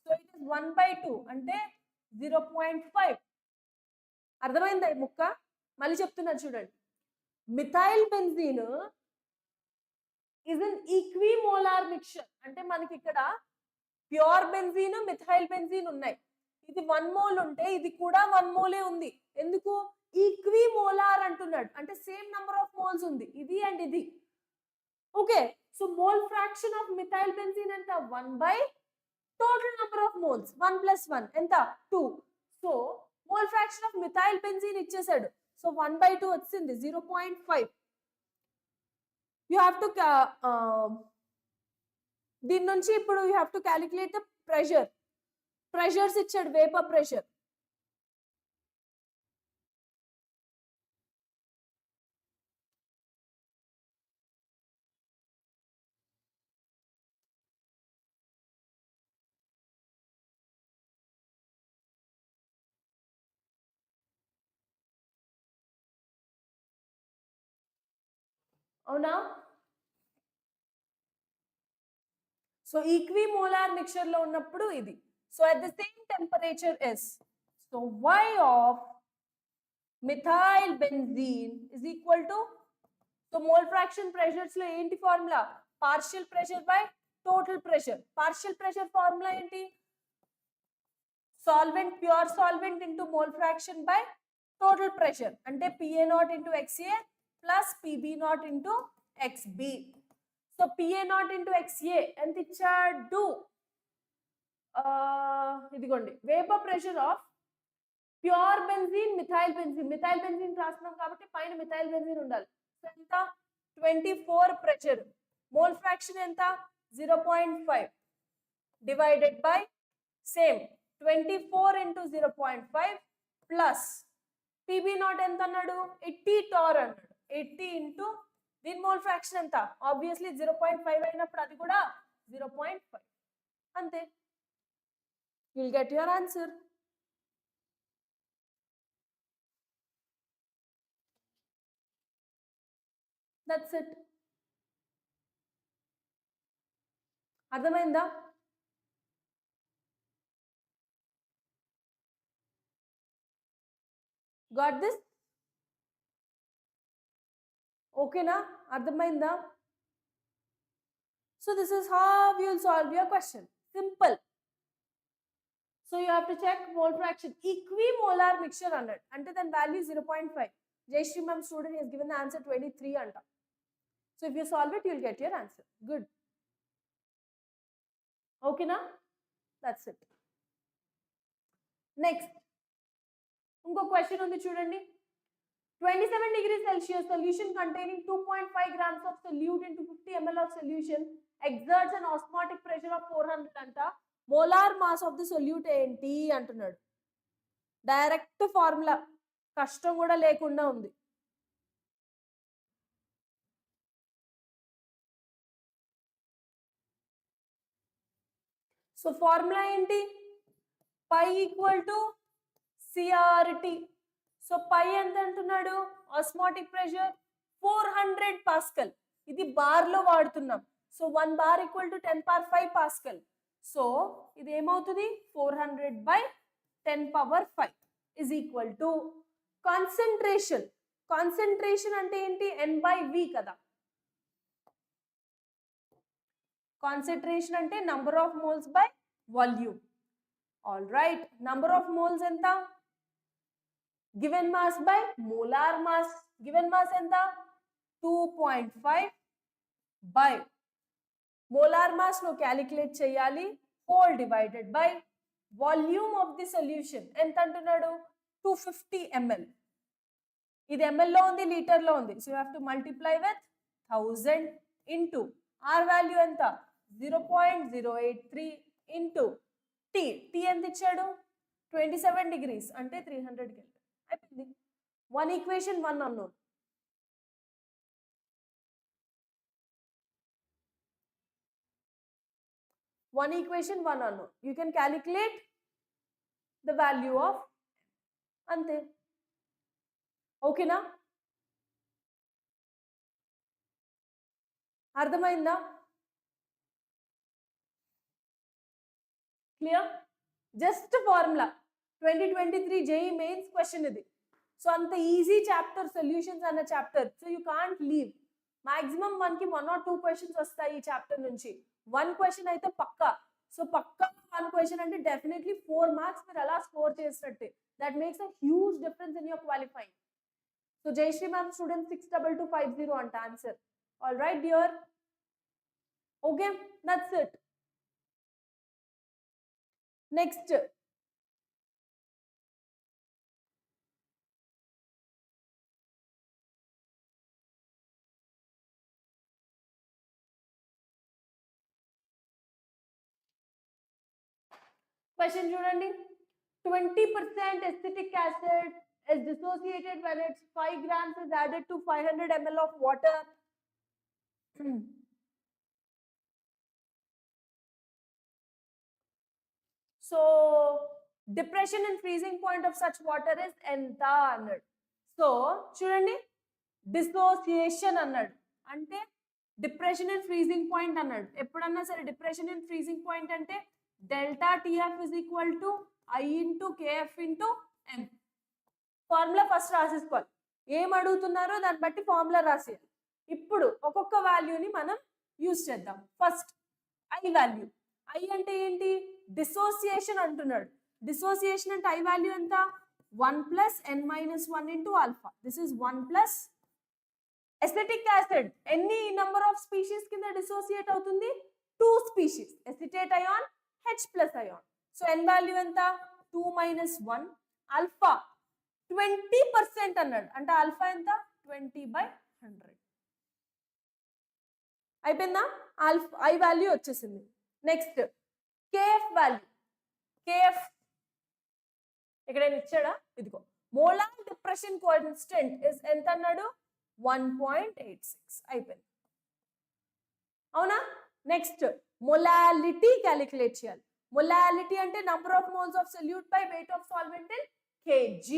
సో ఇట్ ఇస్ 1/2 అంటే 0.5. అర్థమైందా ఈ ముక్క? మళ్ళీ చెప్తున్నారు చూడండి. Methyl benzene is an equimolar mixture. అంటే మనకి ఇక్కడ ప్యూర్ బెంజీన్ మిథైల్ బెంజీన్ ఉన్నాయి. ఇది 1 మోల్ ఉంటే ఇది కూడా 1 మోలే ఉంది. ఎందుకు? ఈక్విమోలార్ అంటున్నాడు అంటే సేమ్ నంబర్ ఆఫ్ మోల్స్ ఉంది ఇది అండ్ ఇది. Okay so mole fraction of methyl benzene ఎంత? 1/, total number of moles 1 plus 1 ఎంత? 2. So mole fraction of methyl benzene ఇచ్చేసాడు. సో 1/2 వచ్చింది 0.5. యూ హ్యావ్ టు దీని నుంచి ఇప్పుడు you have to calculate the pressure. Pressures ఇచ్చాడు. వేపర్ ప్రెషర్ అవునా? సో ఈక్విమోలార్ మిక్చర్ లో ఉన్నప్పుడు ఇది. So at the same temperature yes. So y of methyl benzene is equal to, so mole fraction pressures లో ఏంటి formula? Partial pressure by total pressure. Partial pressure formula ఏంటి? Solvent pure solvent into mole fraction by total pressure అంటే PA0 into XA plus PB0 into XB. So PA0 into XA ఎంత ఇచ్చాడు? ఇదిగోండి vapour pressure of pure benzene methyl benzene. Methyl benzene రాస్తున్నాం కాబట్టి పైన మిథైల్ బెంజీన్ ఉండాలి. సో ఎంత? 24 ప్రెషర్. మోల్ ఫ్రాక్షన్ ఎంత? 0.5 divided by same 24 into 0.5 plus PB0 ఎంత అన్నాడు? 80 torr అన్నాడు. 80 ఇంటూ దీని మోల్ ఫ్రాక్షన్ ఎంత? ఆబ్వియస్లీ 0.5 అయినప్పుడు అది కూడా 0.5 అంతే. Will get your answer. That's it. అర్థమైందా? Got this? ఓకేనా? అర్థమైందా? So this is how you will solve your question. Simple. So you have to check mole fraction. Equimolar mixture 100. Until then value is 0.5. Jayashree ma'am student has given the answer 23 anta. So if you solve it, you will get your answer. Good. Okay na? That's it. Next. Unko question on the chudandi. 27 degrees Celsius solution containing 2.5 grams of solute into 50 ml of solution exerts an osmotic pressure of 400 anta. Molar mass of the solute enti antunnadu. Direct formula. కష్టం కూడా లేకుండా ఉంది. సో ఫార్ములా ఏంటి? Pi equal to CRT. So pi ఎంత అంటున్నాడు? Osmotic pressure 400 pascal. ఇది బార్ లో వాడుతున్నాం. So 1 bar equal to 10 power 5 pascal. So ఇది ఏమవుతుంది? 400 by 10 power 5 is equal to concentration. Concentration అంటే ఏంటి? n బై v కదా. కాన్సంట్రేషన్ అంటే number of moles by volume. All right, number of moles ఎంత? Given mass by molar mass. Given mass ఎంత? 2.5 బై మోలార్ మాస్ ను క్యాలిక్యులేట్ చేయాలి. Whole divided by volume of the solution. ఎంత అంటున్నాడు? 250 ml. ఇది ml లో ఉంది, లీటర్ లో ఉంది. So you have to multiply with 1000 into R value ఎంత? 0.083 ఇంటూ టీ. టీ ఎంత ఇచ్చాడు? 27 డిగ్రీస్ అంటే 300 కెల్విన్. అయిపోయింది. 1 equation 1 unknown. One equation, one unknown. You can calculate the value of ante. Okay na? అర్థమైందా? Clear? Just formula. 2023 JEE mains question ఇది. సో అంత ఈజీ చాప్టర్ సొల్యూషన్స్ అన్న chapter. So you can't leave. Maximum 1 కి 1 or 2 క్వశ్చన్స్ వస్తాయి ఈ చాప్టర్ నుంచి. 1 క్వశ్చన్ అయితే పక్కా. సో పక్కా 1 క్వశ్చన్ అంటే డెఫినెట్లీ 4 మార్క్స్ మీరు అలా స్కోర్ చేసినట్టే. That makes a huge difference in your qualifying. So Jayashree ma'am student 62250 అంట answer. All right dear. Okay, that's it. Next question చూడండి. 20% acetic acid is dissociated when its 5 grams is added to 500 ml of water. So depression and freezing point of such water is ఎంత అన్నాడు. సో చూడండి, డిసోసియేషన్ అన్నాడు అంటే డిప్రెషన్ అండ్ ఫ్రీజింగ్ పాయింట్ అన్నాడు. ఎప్పుడన్నా సరే డిప్రెషన్ అండ్ ఫ్రీజింగ్ పాయింట్ అంటే delta TF is equal to I into KF into M. Formula first రాసేసుకోవాలి. ఏం అడుగుతున్నారో దాన్ని బట్టి ఫార్ములా రాసేయాలి. ఇప్పుడు ఒక్కొక్క వాల్యూని మనం యూజ్ చేద్దాం. First I value. ఐ అంటే ఏంటి? డిసోసియేషన్ అంటున్నాడు. డిసోసియేషన్ అంటే ఐ వాల్యూ ఎంత? 1 plus n minus 1 into alpha. This is 1 plus acetic acid ఎన్ని నెంబర్ ఆఫ్ స్పీషీస్ కింద డిసోసియేట్ అవుతుంది? 2 species. Acetate ion, H plus ion. So n value ఎంత? 2 మైనస్ 1. ఆల్ఫా 20% అన్నాడు అంటే ఆల్ఫా ఎంత? 20/100. అయిపోయిందా? ఆల్ఫా ఐ వాల్యూ వచ్చేసింది. Next KF value. కేఎఫ్ ఎక్కడైనా ఇచ్చాడా? ఇదిగో మోలార్ డిప్రెషన్ కాన్స్టెంట్ ఇస్ ఎంత అన్నాడు? 1.86. అయిపోయింది. అవునా? నెక్స్ట్ మొలాలిటీ క్యాలిక్యులేట్ చేయాలి. మొలాలిటీ అంటే number of moles of solute by weight of solvent in kg.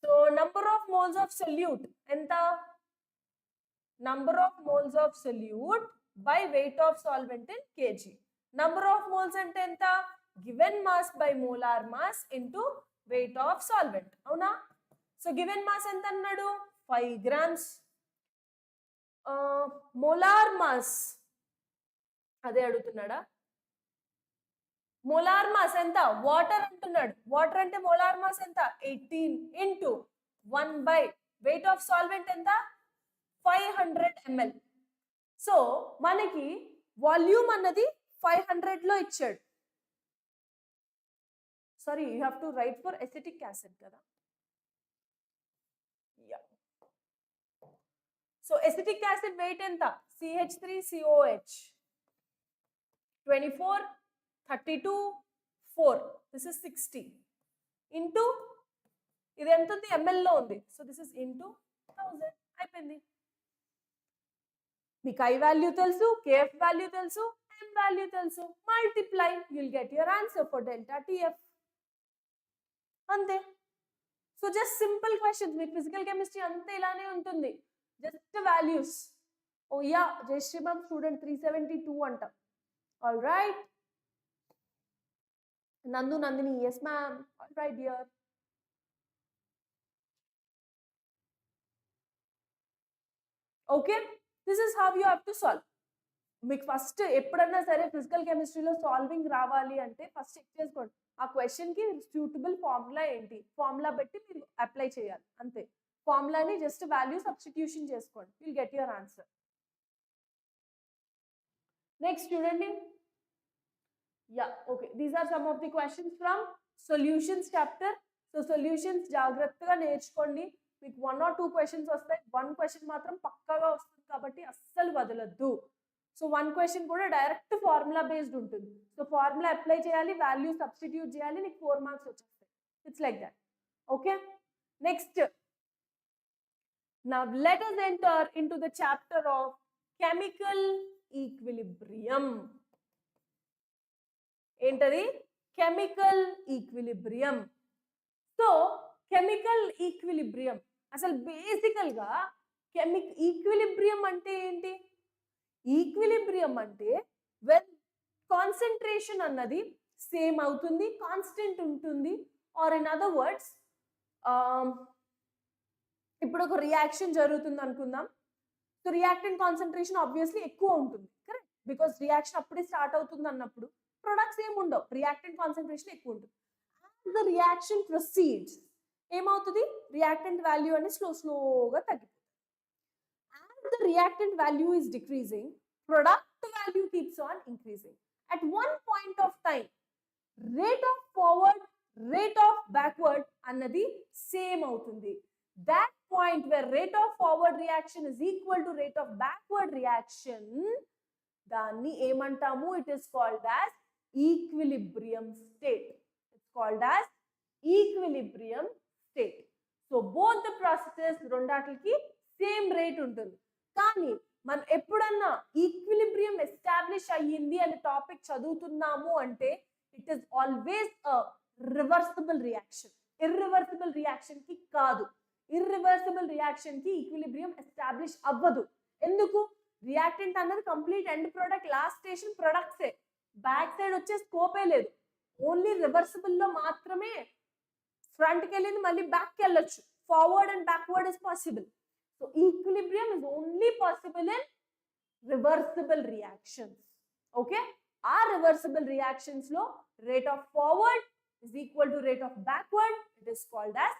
So number of moles of solute ఎంత? number of moles of solute by weight of solvent in kg. Number of moles ante enta? Given mass by molar mass into weight of solvent. Avuna? So given mass enta annadu? 5 grams. Molar mass అదే అడుగుతున్నాడా? మోలార్ మాస్ ఎంత? వాటర్ అంటున్నాడు. వాటర్ అంటే మోలార్ మాస్ ఎంత? 18 into 1 by weight of solvent ఎంత? 500 ml. సో మనకి వాల్యూమ్ అన్నది 500 లో ఇచ్చాడు. Sorry, you have to right for acetic acid కదా. సో ఎసిటిక్ యాసిడ్ వెయిట్ ఎంత? CH3COH 24 32 4, this is 60 into ఇది ఎంత ఉంది? ml లో ఉంది. So this is into 1000. అయిపోయింది. మీకు I వాల్యూ తెలుసు, KF వాల్యూ తెలుసు, M వాల్యూ తెలుసు. Multiply, you'll get your answer for delta TF. అంతే. So just simple questions. మీకు ఫిజికల్ కెమిస్ట్రీ అంతే ఇలానే ఉంటుంది. Just values. Oh yeah, Jayashree ma'am student 372 అంట. All right. Nandini, yes ma'am. All right dear. Okay, this is how you have to solve. మీకు ఫస్ట్ ఎప్పుడన్నా సరే ఫిజికల్ కెమిస్ట్రీలో సాల్వింగ్ రావాలి అంటే ఫస్ట్ చెక్ చేసుకోండి ఆ క్వశ్చన్ కి సూటబుల్ ఫార్ములా ఏంటి. ఫార్ములా బట్టి మీరు అప్లై చేయాలి అంతే. ఫార్ములాని జస్ట్ వాల్యూ సబ్స్టిట్యూషన్ చేసుకోండి. Will get your answer. Next చూడండి. Yeah, okay. These are some of the questions from solutions chapter. So solutions జాగ్రత్తగా నేర్చుకోండి. మీకు 1 or 2 questions వస్తాయి. 1 question మాత్రం పక్కాగా వస్తుంది కాబట్టి అస్సలు వదలొద్దు. సో 1 question కూడా డైరెక్ట్ ఫార్ములా బేస్డ్ ఉంటుంది. సో ఫార్ములా అప్లై చేయాలి, వాల్యూ సబ్స్టిట్యూట్ చేయాలి, నీకు 4 మార్క్స్ వచ్చేస్తాయి. It's like that. Okay, next. Now let us enter into the chapter of chemical equilibrium. ఏంటది? Chemical equilibrium. So chemical equilibrium అసలు బేసికల్ గా ఈక్విలిబ్రియం అంటే ఏంటి? ఈక్విలిబ్రియం అంటే వెన్ కాన్సంట్రేషన్ అన్నది సేమ్ అవుతుంది, కాన్స్టెంట్ ఉంటుంది. ఆర్ ఇన్ అదర్ వర్డ్స్, ఇప్పుడు ఒక రియాక్షన్ జరుగుతుంది అనుకుందాం. సో రియాక్టెంట్ కాన్సంట్రేషన్ ఆబ్వియస్లీ ఎక్కువ ఉంటుంది, కరెక్ట్? బికాస్ రియాక్షన్ అప్పుడే స్టార్ట్ అవుతుంది అన్నప్పుడు ప్రొడక్ట్స్ ఏమి ఉండవు, రియాక్టెంట్ కాన్సంట్రేషన్ ఎక్కువ ఉంటుంది. యాజ్ ద రియాక్షన్ ప్రొసీడ్స్ ఏమవుతుంది? రియాక్టెంట్ వాల్యూ అనేది స్లోగా తగ్గిపోతుంది. As the reactant value is decreasing, product value keeps on increasing. At one point of time rate of forward, rate of backward అన్నది సేమ్ అవుతుంది. That point where rate of forward reaction is equal to rate of backward reaction, దాన్ని ఏమంటాము? It is called as equilibrium state. It's called as equilibrium state. So both the processes రెండాటికి సేమ్ రేట్ ఉంటుంది. కానీ మనం ఎప్పుడన్నా ఈక్విలిబ్రియం ఎస్టాబ్లిష్ అయ్యింది అనే టాపిక్ చదువుతున్నాము అంటే it is always a reversible reaction. Irreversible reaction కి కాదు. ఇర్రివర్సిబుల్ రియాక్షన్ కి ఈక్విలిబ్రియం ఎస్టాబ్లిష్ అవ్వదు. ఎందుకు? రియాక్టెంట్ అన్నది complete end product, last station ప్రొడక్ట్సే. బ్యాక్ సైడ్ వచ్చే స్కోపే లేదు. ఓన్లీ రివర్సిబుల్ లో మాత్రమే ఫ్రంట్కి వెళ్ళింది మళ్ళీ బ్యాక్కి వెళ్ళొచ్చు. Forward and backward is possible. So equilibrium is only possible in reversible reactions. Okay, ఆ రివర్సిబుల్ రియాక్షన్స్ లో rate of forward is equal to rate of backward. It is called as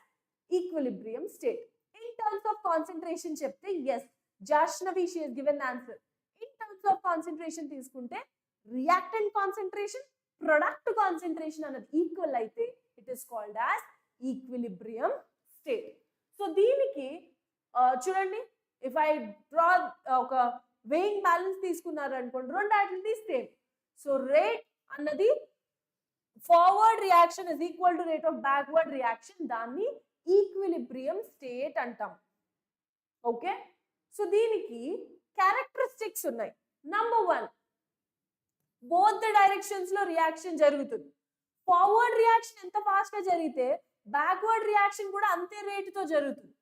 equilibrium state. In terms of concentration చెప్తే yes, Jashnavi, she has given the answer. In terms of concentration తీసుకుంటే reactant concentration, product concentration అన్నది ఈక్వల్ అయితే it is called as equilibrium state. So దీనికి చూడండి, if I draw ఒక weighing balance తీసుకున్నారు అనుకోండి, రెండు వాటిని సేమ్. సో రేట్ అన్నది forward reaction is equal to rate of backward reaction, దాన్ని ఈక్విలిబ్రియం స్టేట్ అంటాం. ఓకే, సో దీనికి క్యారెక్టరిస్టిక్స్ ఉన్నాయి. నంబర్ 1, బోత్ ద డైరెక్షన్స్ లో రియాక్షన్ జరుగుతుంది. ఫార్వర్డ్ రియాక్షన్ ఎంత ఫాస్ట్ గా జరిగితే బ్యాక్వర్డ్ రియాక్షన్ కూడా అంతే రేటుతో జరుగుతుంది.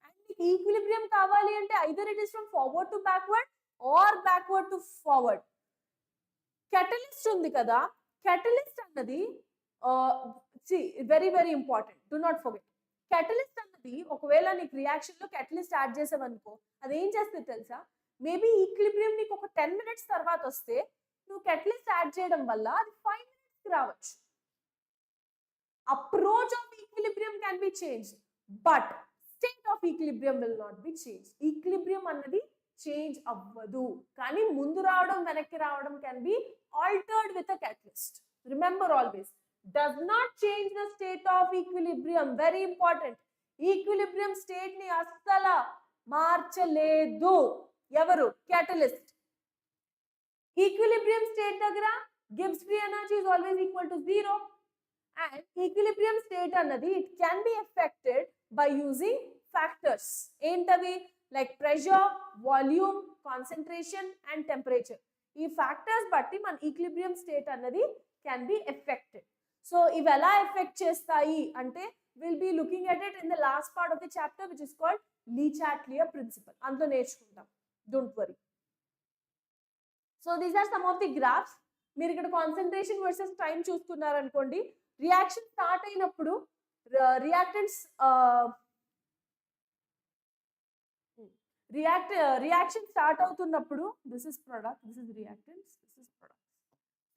అండ్ మీకు ఈక్విలిబ్రియం కావాలి అంటే either it is from forward to backward or backward to forward. Catalyst ఉంది కదా, కెటలిస్ట్ అన్నది very very important, do not forget. Catalyst అన్నది ఒకవేళ నీకు రియాక్షన్ లో కెటలిస్ట్ యాడ్ చేసావనుకో, అది ఏం చేస్తుంది తెలుసా, మేబీ ఈక్విలిబ్రియం నీకు ఒక 10 minutes తర్వాత వస్తే నువ్వు కెటలిస్ట్ యాడ్ చేయడం వల్ల అది 5 minutes కి రావచ్చు. Approach of equilibrium can be changed, but state of equilibrium will not be changed. Equilibrium అన్నది చేంజ్ అవ్వదు, కానీ ముందు రావడం వెనక్కి రావడం can be altered with a catalyst. Remember always, does not change the state of equilibrium. Very important. Equilibrium state ని అస్సలు మార్చలేదు ఎవరు, catalyst. Equilibrium state దగ్గర Gibbs free energy is always equal to 0. And equilibrium state అన్నది it can be affected by using factors. ఏంటవి? Like pressure, volume, concentration and temperature. ఈ ఫ్యాక్టర్స్ బట్టి మన ఈక్విలిబ్రియం స్టేట్ అన్నది can be affected. సో ఇవి ఎలా ఎఫెక్ట్ చేస్తాయి అంటే we'll be looking at it in the last part of the chapter, which is called Chatelier principle. అందులో నేర్చుకుంటాం, don't worry. So these are some of the graphs. మీరు ఇక్కడ కాన్సంట్రేషన్ వర్సెస్ టైం చూస్తున్నారు అనుకోండి, రియాక్షన్ స్టార్ట్ అయినప్పుడు రియాక్టెంట్స్ రియాక్షన్ స్టార్ట్ అవుతున్నప్పుడు this is product, this is reactants, this is product.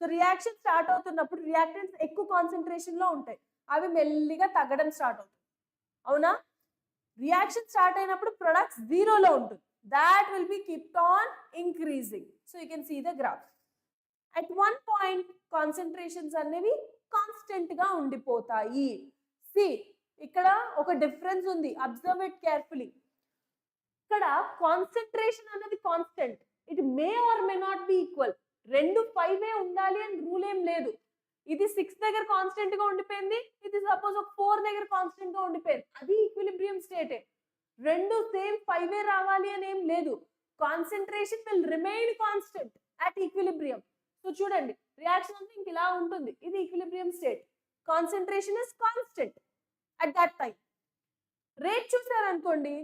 So reaction start అవుతున్నప్పుడు రియాక్టెంట్స్ ఎక్కువ కాన్సంట్రేషన్ లో ఉంటాయి, అవి మెల్లిగా తగ్గడం స్టార్ట్ అవుతుంది, అవునా? రియాక్షన్ స్టార్ట్ అయినప్పుడు ప్రొడక్ట్స్ జీరోలో ఉంటుంది, that will be kept on increasing. So you can see the graph. At one point concentrations అనేవి కాన్స్టెంట్ గా ఉండిపోతాయి. See, ఇక్కడ ఒక డిఫరెన్స్ ఉంది, అబ్జర్వ్ ఇట్ కేర్ఫుల్లీ. ఇక్కడ కాన్సంట్రేషన్ అనేది constant, it may or may not be equal. రెండు 5 ఉండాలి అని రూల్ ఏం లేదు. ఇది 6 దగ్గర కాన్స్టెంట్ గా ఉండిపోయింది, ఇది సపోజ్ ఒక 4 దగ్గర కాన్స్టెంట్ గా ఉండిపోయింది, అది ఈక్విలిబ్రియం స్టేటే. రెండు సేమ్ 5 రావాలి అని ఏం లేదు. Concentration will remain constant at equilibrium. So చూడండి, రియాక్షన్ అంతా ఇంక ఇలా ఉంటుంది, ఇది equilibrium state, concentration is constant at that time. Rate చూసారనుకోండి,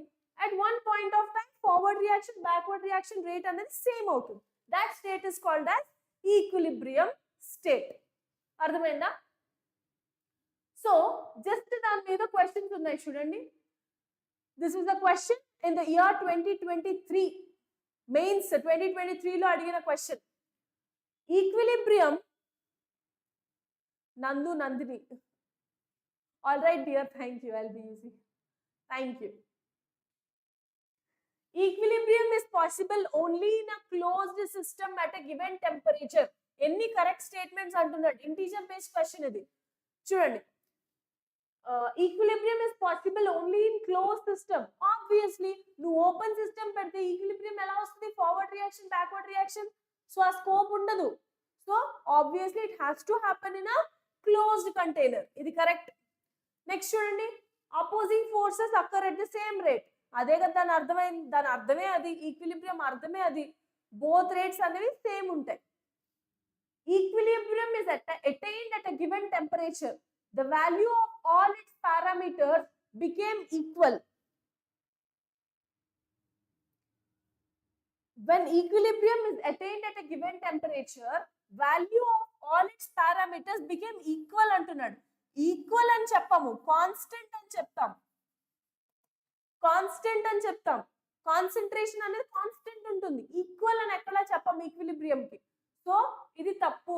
at one point of time forward reaction backward reaction rate అనేది సేమ్ అవుతుంది, that state is called as equilibrium state. అర్థమైందా? సో జస్ట్ దాని మీద క్వశ్చన్స్ ఉన్నాయి చూడండి. This is a question in the year 2023 mains 2023 లో అడిగిన question. Equilibrium Nandini. All right dear, thank you, I'll be easy, thank you. Equilibrium is possible only in a closed system at a given temperature. ఎన్ని కరెక్ట్ స్టేట్మెంట్స్ అంటున్నాడు, ఇంటీజర్ బేస్డ్ క్వశ్చన్ ఇది. చూడండి, equilibrium is possible only in close system. Obviously నువ్వు ఓపెన్ సిస్టమ్ పెడితే ఈక్విలిబ్రియం ఎలా వస్తుంది, forward reaction backward reaction, so ఆ స్కోప్ ఉండదు. So obviously it has to happen in a closed container. ఇది కరెక్ట్. నెక్స్ట్ చూడండి, opposing forces occur at the same rate. అదే కదా దాని అర్థమే అది, ఈక్విలిబ్రియం అర్థమే అది, బోత్ రేట్స్ అనేవి సేమ్ ఉంటాయి. Equilibrium is attained at a given temperature. The value of all its parameters became equal. When equilibrium is attained at a given temperature, value of all its parameters became equal అంటున్నాడు. ఈక్వల్ అని చెప్పాము, కాన్స్టెంట్ అని చెప్తాం, కాన్స్టెంట్ అని చెప్తాం. కాన్సంట్రేషన్ అనేది కాన్స్టెంట్ ఉంటుంది, ఈక్వల్ అని ఎక్కడా చెప్పాము ఈక్విలిబ్రియం కి. సో ఇది తప్పు.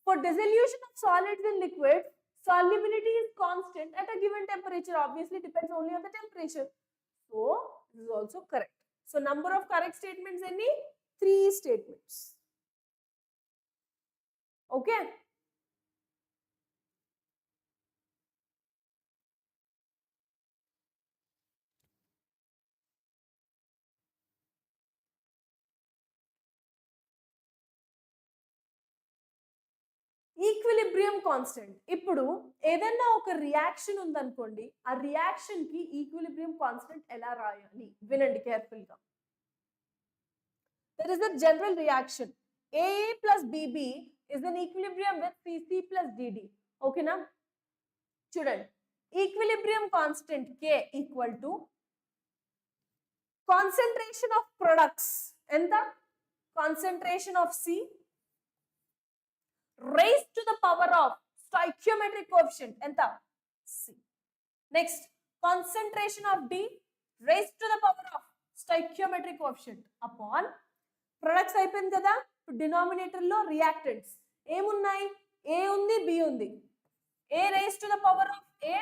For dissolution of solids in liquids, solubility is constant at a given temperature. Obviously depends only on the temperature. So this is also correct. So number of correct statements any 3 statements. Okay. Equilibrium constant. ఇప్పుడు ఏదైనా ఒక రియాక్షన్ ఉందనుకోండి, ఆ రియాక్షన్ కి ఈక్విలిబ్రియం కాన్స్టెంట్ ఎలా రాయాలి వినండి కేర్ఫుల్ గా. There is a general reaction, AA plus BB is in equilibrium with CC plus DD. ఓకేనా? చూడండి, equilibrium constant K equal to concentration of products ఎంత, concentration of C raised to the power of stoichiometric coefficient ఎంత C. Next, concentration of D raised to the power of stoichiometric coefficient upon products అయిపోయింది కదా. డినామినేటర్ లో రియాక్టెంట్స్ ఏమున్నాయి, A ఉంది, B ఉంది. A raised to the power of A,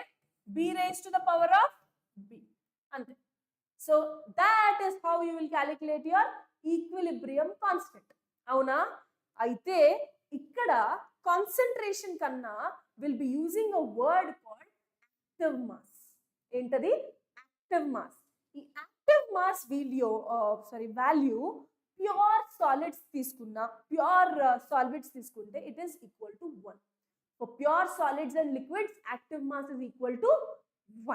B raised to the power of B అంతే. So that is how you will calculate your equilibrium constant. అవునా? అయితే ఇక్కడ కాన్సంట్రేషన్ కన్నా will be using a word called active mass. ఏంటది? Active mass. ఈ active mass value pure solids తీసుకున్నా, ప్యూర్ సాలిడ్స్ తీసుకుంటే it is equal to 1. For pure solids and liquids active mass is equal to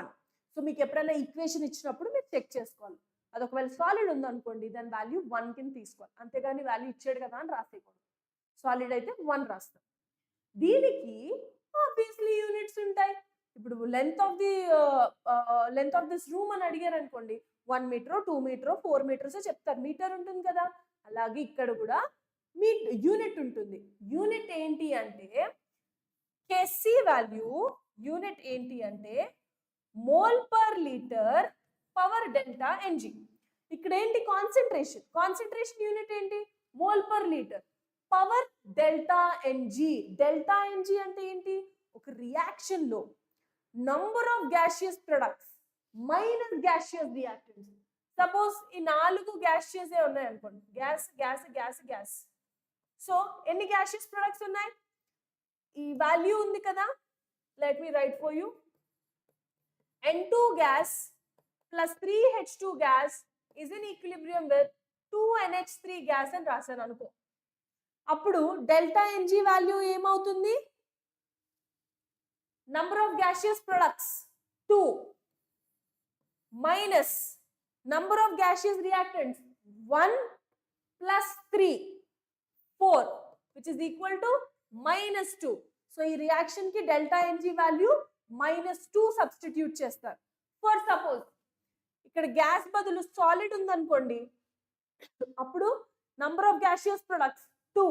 1. So మీకు ఎప్పుడైనా ఈక్వేషన్ ఇచ్చినప్పుడు మీరు చెక్ చేసుకోవాలి. అది ఒకవేళ సాలిడ్ ఉందనుకోండి దాని వాల్యూ 1 కింద తీసుకోవాలి, అంతేగాని వాల్యూ ఇచ్చాడు కదా అని రాసేయకూడదు. సాలిడ్ అయితే 1 రాస్తాం. దీనికి ఆబ్వియస్లీ యూనిట్స్ ఉంటాయి. ఇప్పుడు లెంత్ ఆఫ్ దిస్ రూమ్ అని అడిగారు అనుకోండి, 1 మీటర్ 2 మీటర్ 4 మీటర్స్ చెప్తారు, మీటర్ ఉంటుంది కదా. అలాగే ఇక్కడ కూడా యూనిట్ ఉంటుంది. యూనిట్ ఏంటి అంటే కేసీ వాల్యూ, యూనిట్ ఏంటి అంటే mole per litre power delta N G. ఇక్కడ ఏంటి కాన్సంట్రేషన్, కాన్సంట్రేషన్ యూనిట్ ఏంటి mole per litre power delta N G. Delta N G అంటే ఏంటి, ఒక రియాక్షన్ లో number of gaseous products minus gaseous reactants. Suppose ఈ 4 గ్యాషియస్ ఉన్నాయి అనుకోండి, gas gas gas gas. So ఎన్ని గ్యాషియస్ ప్రొడక్ట్స్ ఉన్నాయి, ఈ వాల్యూ ఉంది కదా. Let me write for you. N2 gas plus 3H2 gas is in equilibrium with 2NH3 gas అని రాశాను అనుకో. అప్పుడు డెల్టా ఎన్జీ వాల్యూ ఏమవుతుంది, number of gaseous products 2 minus number of gaseous reactants 1 plus 3 4 which is equal to -2. So ఈ రియాక్షన్ కి డెల్టా ఎన్జీ వాల్యూ -2 సబ్స్టిట్యూట్ చేస్తారు. ఫర్ సపోజ్ ఇక్కడ గ్యాస్ బదులు సాలిడ్ ఉందనుకోండి, అప్పుడు number of gaseous products 2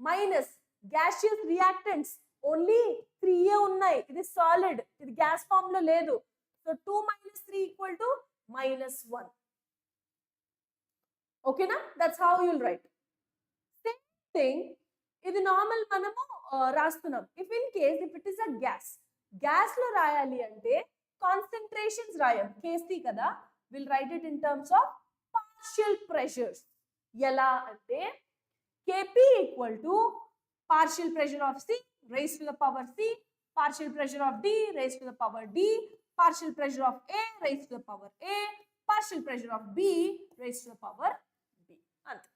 minus gaseous reactants only 3 ఉన్నాయి. ఇది సాలిడ్, ఇది గ్యాస్ ఫామ్ లో లేదు. So 2 - 3 equal to -1. ఓకేనా? That's how you will write. Same thing ఇది నార్మల్ మనము రాస్తున్నాం. If in case if it is a gas లో రాయాలి అంటే కాన్సంట్రేషన్స్ రాయం, కేసీ కదా. Will write it in terms of partial pressures. ఎలా అంటే KP equal to partial pressure of C raised to the power C, partial pressure of D raised to the power D, partial pressure of A raised to the power A, partial pressure of B raised to the power B. అంతే.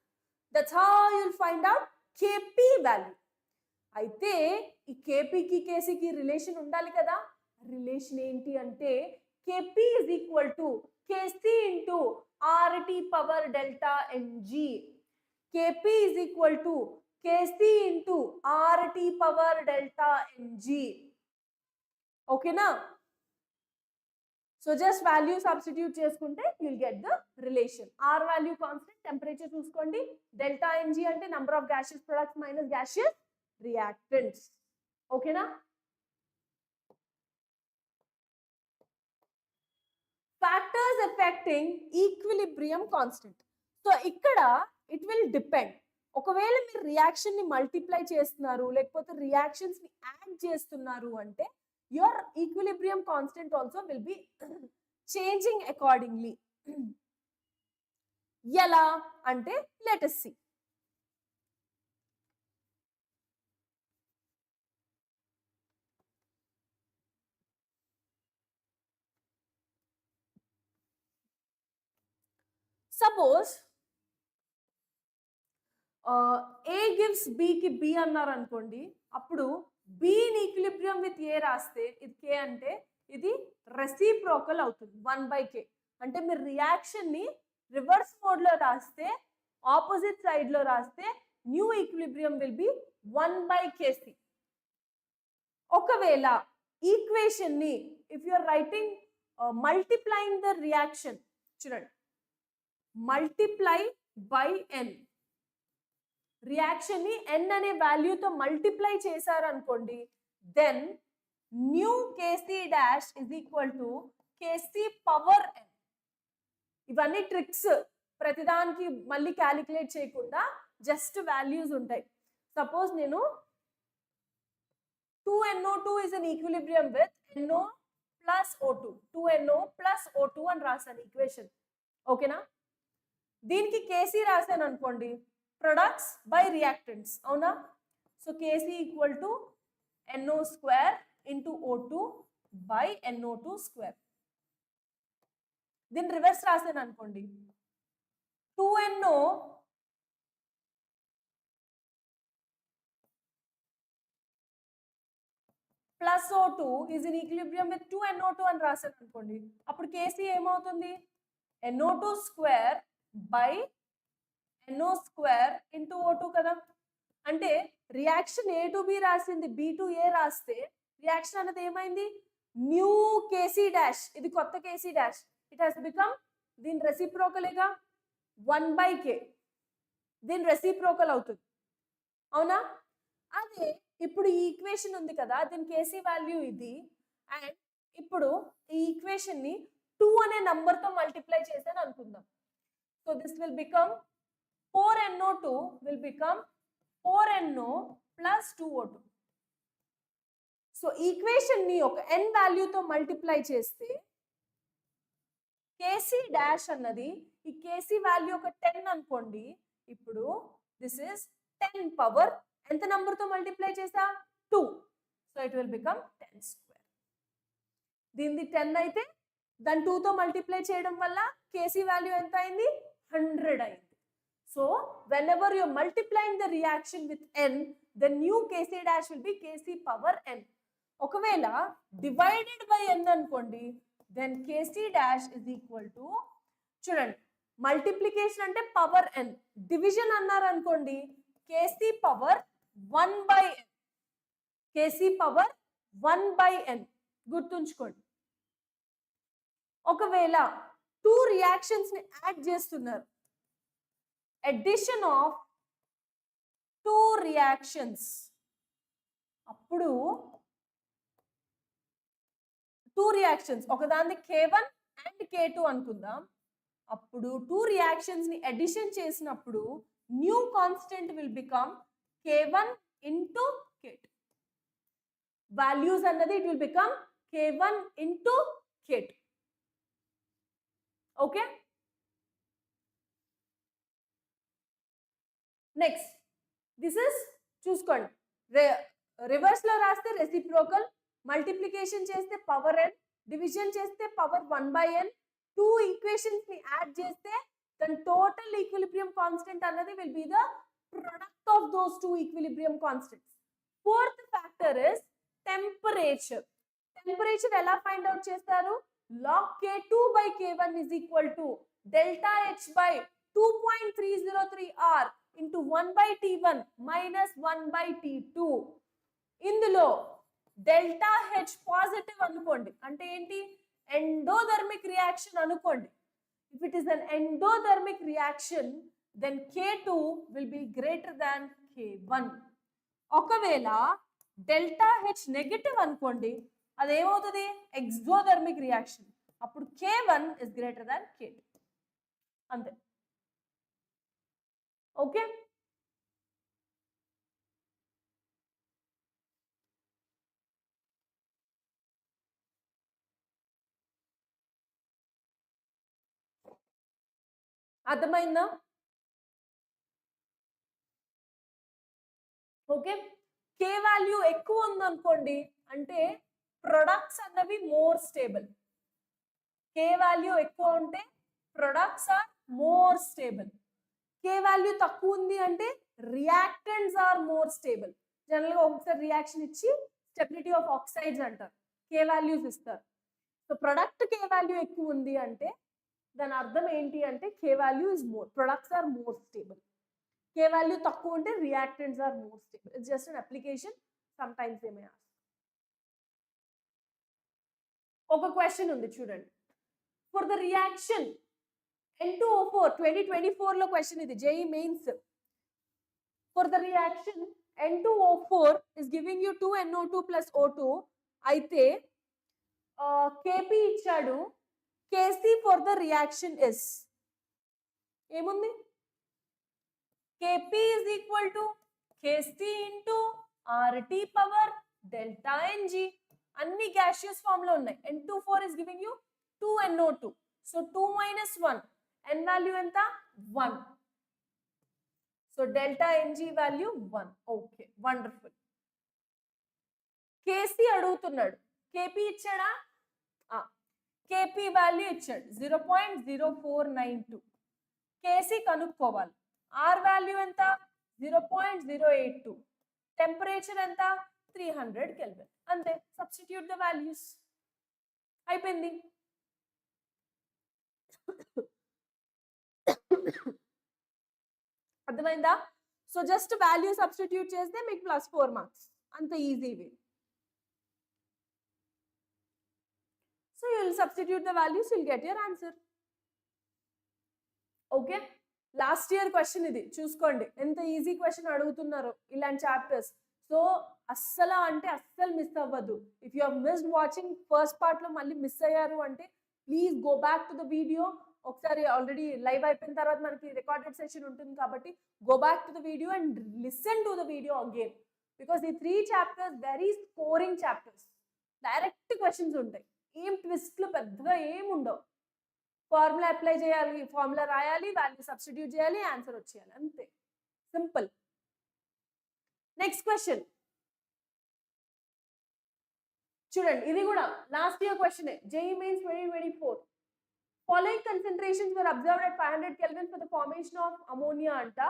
That's how you will find out KP value. అయితే ఈ కేపీకి కేసీకి రిలేషన్ ఉండాలి కదా. రిలేషన్ ఏంటి అంటే K P is equal to K C into R T power delta N G. K P is equal to K C into R T power delta N G. ఓకేనా? సో జస్ట్ వాల్యూ సబ్స్టిట్యూట్ చేసుకుంటే you'll get the relation. R value constant, temperature చూసుకోండి. డెల్టా ఎన్జీ అంటే number of gaseous products minus gaseous reactants. ఓకేనా? Factors affecting equilibrium constant. So ఇక్కడ ఇట్ విల్ డిపెండ్. ఒకవేళ మీరు రియాక్షన్ ని మల్టిప్లై చేస్తున్నారు లేకపోతే రియాక్షన్స్ ని యాడ్ చేస్తున్నారు అంటే your equilibrium constant also will be changing accordingly. ఎలా అంటే let us see. Suppose A gives B కి B అన్నారు అనుకోండి, అప్పుడు B in equilibrium with A రాస్తే ఇది K అంటే ఇది రెసిప్రోకల్ అవుతుంది 1/K. అంటే మీరు రియాక్షన్ ని రివర్స్ మోడ్ లో రాస్తే, ఆపోజిట్ సైడ్ లో రాస్తే new equilibrium will be 1/Kc. ఒకవేళ ఈక్వేషన్ ని if you are writing multiplying the reaction, చూడండి మల్టిప్లై బై ఎన్. రియాక్షన్ ని ఎన్ అనే వాల్యూతో మల్టిప్లై చేశారనుకోండి, then new KC dash is equal to KC power N. ఇవన్నీ ట్రిక్స్, ప్రతిదానికి మళ్ళీ క్యాలిక్యులేట్ చేయకుండా జస్ట్ వాల్యూస్ ఉంటాయి. సపోజ్ నేను 2NO2 is an equilibrium with NO plus O2. 2NO plus O2 అని రాశాను ఈక్వేషన్. ఓకేనా? దీనికి కేసీ రాశాను అనుకోండి, ప్రొడక్ట్స్ బై రియాక్టెంట్స్. అవునా? So K C equal to NO square into O2 by NO2 square. దీన్ని రివర్స్ రాశాను అనుకోండి, 2NO plus O2 is in equilibrium with 2NO2 అని రాశాను అనుకోండి, అప్పుడు కేసీ ఏమవుతుంది? NO2 square by NO square into O2 కదా. అంటే రియాక్షన్ A టు B రాసింది B టు A రాస్తే రియాక్షన్ అనేది ఏమైంది? New KC dash. ఇది కొత్త K C dash. It has become, దీని రెసిప్రోకలేగా 1/K. దీని రెసిప్రోకల్ అవుతుంది. అవునా? అదే ఇప్పుడు ఈ ఈక్వేషన్ ఉంది కదా, దీని కేసీ వాల్యూ ఇది. అండ్ ఇప్పుడు ఈ ఈక్వేషన్ ని 2 అనే నంబర్ తో మల్టిప్లై చేశాను అనుకుందాం. So this will become 4NO2 will become 4NO plus 2O2. So equation ని ఒక n వాల్యూతో మల్టిప్లై చేస్తే కేసీ డాష్ అన్నది, ఈ కేసీ వాల్యూ ఒక 10 అనుకోండి, ఇప్పుడు దిస్ ఇస్ 10 పవర్ ఎంత నంబర్ తో మల్టిప్లై చేసా? 2. So it will become 10 square. దీనిది 10 అయితే దాన్ని 2 తో మల్టిప్లై చేయడం వల్ల కేసీ వాల్యూ ఎంత అయింది? 100 అయింది. So whenever you are multiplying the reaction with n, the new Kc dash will be Kc power n. ఒకవేళ divided by n అనుకోండి, then Kc dash is equal to, చూడండి మల్టిప్లికేషన్ అంటే పవర్ n, డివిజన్ అన్నారు అనుకోండి Kc power 1/n. Kc power 1/n గుర్తుంచుకోండి. ఒకవేళ 2 రియాక్షన్స్ ని యాడ్ చేస్తున్నారు, addition of 2 reactions, అప్పుడు 2 reactions ఒకదాన్ని K1 and K2 అనుకుందాం. అప్పుడు 2 reactions ని అడిషన్ చేసినప్పుడు new constant will become K1 into K2. Values అన్నది it will become K1 into K2. Okay? Next this is, చూసుకోండి, రివర్స్ లో రాస్తే రెసిప్రోకల్, మల్టిప్లికేషన్ చేస్తే పవర్ n, డివిజన్ చేస్తే పవర్ 1/n, 2 ఈక్వేషన్స్ ని యాడ్ చేస్తే దెన్ టోటల్ ఈక్విలిబ్రియం కాన్స్టెంట్ అన్నది will be the product of those 2 equilibrium constants. Fourth factor is temperature. Temperature ఎలా ఫైండ్ అవుట్ చేస్తారు? log K2/K1 is equal to delta H by 2.303 R into 1/T1 minus 1/T2. ఇందులో డెల్టా హెచ్ పాజిటివ్ అనుకోండి, అంటే ఏంటి? ఎండోథర్మిక్ రియాక్షన్ అనుకోండి. If it is an endothermic reaction then K2 will be greater than K1. ఒకవేళ డెల్టా హెచ్ నెగటివ్ అనుకోండి, అదేమవుతుంది? Exothermic reaction. అప్పుడు K1 is greater than K2. అంతే. ఓకే? అర్థమైందా? ఓకే? K వాల్యూ ఎక్కువ ఉందనుకోండి అంటే ప్రొడక్ట్స్ అన్నవి మోర్ స్టేబుల్. K వాల్యూ ఎక్కువ ఉంటే products are more stable. K value తక్కువ ఉంది అంటే reactants are more stable. General గా ఒకసారి రియాక్షన్ ఇచ్చి స్టెబిలిటీ ఆఫ్ ఆక్సైడ్స్ అంటారు, K వాల్యూస్ ఇస్తారు. సో ప్రొడక్ట్ K వాల్యూ ఎక్కువ ఉంది అంటే దాని అర్థం ఏంటి అంటే K value is more, products are more stable. K value తక్కువ ఉంటే reactants are more stable. It's just an application, sometimes they may ask. ఒక క్వశ్చన్ ఉంది చూడండి. ఫర్ ద రియాక్షన్ N2O4 2024 లో క్వశ్చన్ ఇది JEE mains. For the reaction N2O4 is giving you 2NO2 plus O2. అయితే Kp ఇచ్చాడు, Kc for the reaction is ఏముంది? Kp is equal to Kc into RT power delta Ng. అన్ని gaseous form లో ఉన్నాయి. N24 is giving you 2NO2. So 2 minus 1. N value ఎంత? 1. So delta Ng value 1. Okay, wonderful. Kc అడుగుతున్నాడు. Kp ఇచ్చాడా? Kp వాల్యూ ఇచ్చాడు 0.0492. Kc కనుక్కోవాలి. R వాల్యూ ఎంత? 0.082. టెంపరేచర్ ఎంత? 300 Kelvin. అంతే, సబ్స్టిట్యూట్ ద వాల్యూస్. అయిపోయింది. అర్థమైందా? సో జస్ట్ వాల్యూ సబ్స్టిట్యూట్ చేస్తే మీకు +4 మార్క్స్. అంత easy way. So you will substitute the values, will get your answer. Okay, last year question ఇది, చూసుకోండి ఎంత ఈజీ క్వశ్చన్ అడుగుతున్నారు ఇలాంటి చాప్టర్స్. సో అస్సలు అంటే అస్సలు మిస్ అవ్వద్దు. If you have missed watching first part లో మళ్ళీ మిస్ అయ్యారు అంటే please go back to the video. ఒకసారి ఆల్రెడీ లైవ్ అయిపోయిన తర్వాత మనకి రికార్డెడ్ సెషన్ ఉంటుంది కాబట్టి go back to the video and listen to the video again, because ఈ 3 chapters very scoring chapters. Direct questions ఉంటాయి, ఏం ట్విస్ట్లు పెద్దగా ఏం ఉండవు. ఫార్ములా అప్లై చేయాలి, ఫార్ములా రాయాలి, వాల్యూ సబ్స్టిట్యూట్ చేయాలి, ఆన్సర్ వచ్చేయాలి, అంతే, సింపుల్. నెక్స్ట్ క్వశ్చన్ చూడండి, ఇది కూడా last year question, JEE Mains 2024. Following concentrations were observed at 500 Kelvin for the formation of ammonia అంట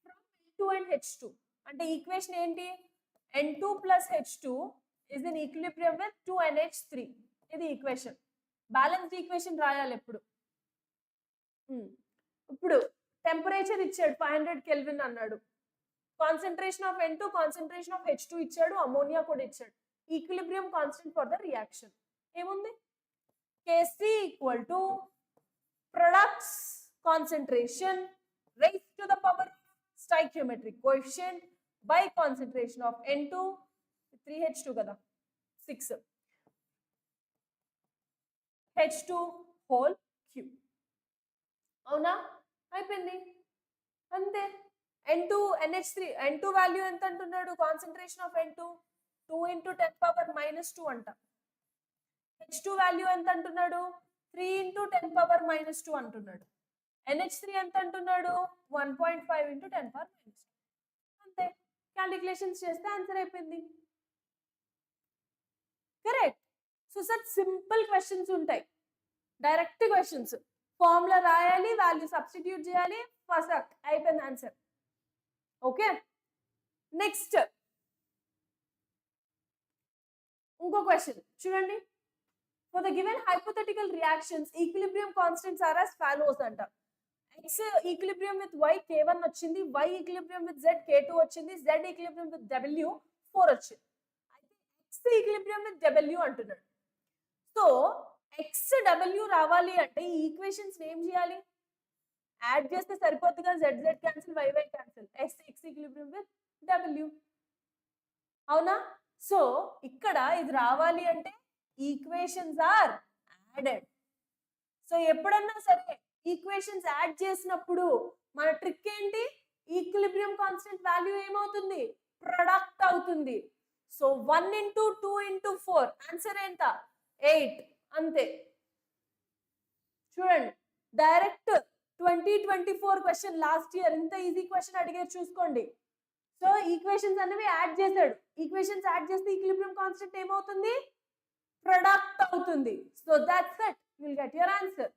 from N2 and H2. అంటే ఈక్వేషన్ ఏంటి? N2 plus H2 is in equilibrium with 2NH3. ఇది ఈక్వేషన్. బ్యాలెన్స్డ్ ఈక్వేషన్ రాయాలి ఎప్పుడు. ఇప్పుడు టెంపరేచర్ ఇచ్చాడు 500 Kelvin అన్నాడు, concentration of N2, concentration of H2 ఇచ్చాడు, అమోనియా కూడా ఇచ్చాడు. Equilibrium constant for the reaction ఏముంది? Kc equal to products concentration raised to the power stoichiometric coefficient by concentration of N2, 3H2 kada 6 H2 whole cube. అవునా? అయిపోయింది, అంతే. N2 NH3 N2 వాల్యూ ఎంత అంటున్నాడు? Concentration of N2 2 into 10 power minus 2 అంట. H2 వాల్యూ ఎంత అంటున్నాడు? 3 into 10 power minus 2 అంటున్నాడు. NH3 ఎంత అంటున్నాడు? 1.5 into 10 power minus 2. అంతే, క్యాలిక్యులేషన్స్ చేస్తే ఆన్సర్ అయిపోయింది. Correct. So such simple questions ఉంటాయి, డైరెక్ట్ క్వశ్చన్స్. ఫార్ములా రాయాలి, వాల్యూ సబ్స్టిట్యూట్ చేయాలి, ఫస్ట్ అయిపోయింది ఆన్సర్. ఓకే, నెక్స్ట్ ఇంకో క్వశ్చన్ చూడండి. For the given hypothetical reactions, equilibrium constants are as follows anta. X equilibrium with Y K1 వచ్చింది, Y equilibrium with Z K2 వచ్చింది, Z equilibrium with W 4 వచ్చింది. అయితే X equilibrium with W అంటున్నాడు. సో X W రావాలి అంటే ఈ ఈక్వేషన్స్ ఏం చేయాలి? యాడ్ చేస్తే సరిపోతుందిగా, Z Z cancel, Y Y cancel, X equilibrium with W. అవునా? సో ఇక్కడ ఇది రావాలి అంటే ఈక్వేషన్స్ ఆర్ యాడెడ్. సో ఎప్పుడన్నా సరే ఈక్వేషన్స్ యాడ్ చేసినప్పుడు మన ట్రిక్ ఏంటి? ఈక్విలిబ్రియం కాన్స్టెంట్ వాల్యూ ఏమవుతుంది? ప్రొడక్ట్ అవుతుంది. సో 1 into 2 into 4 ఆన్సర్ ఎంత? 8. అంతే. చూడండి, డైరెక్ట్ 2024 క్వశ్చన్ లాస్ట్ ఇయర్ ఇంత ఈజీ క్వశ్చన్ అడిగారు, చూసుకోండి. సో ఈక్వేషన్స్ అనేవి యాడ్ చేశాడు, ఈక్వేషన్స్ యాడ్ చేస్తే ఈక్విలిబ్రియం కాన్స్టెంట్ ఏమవుతుంది? ప్రొడక్ట్ అవుతుంది. So that's it, you will get your answer.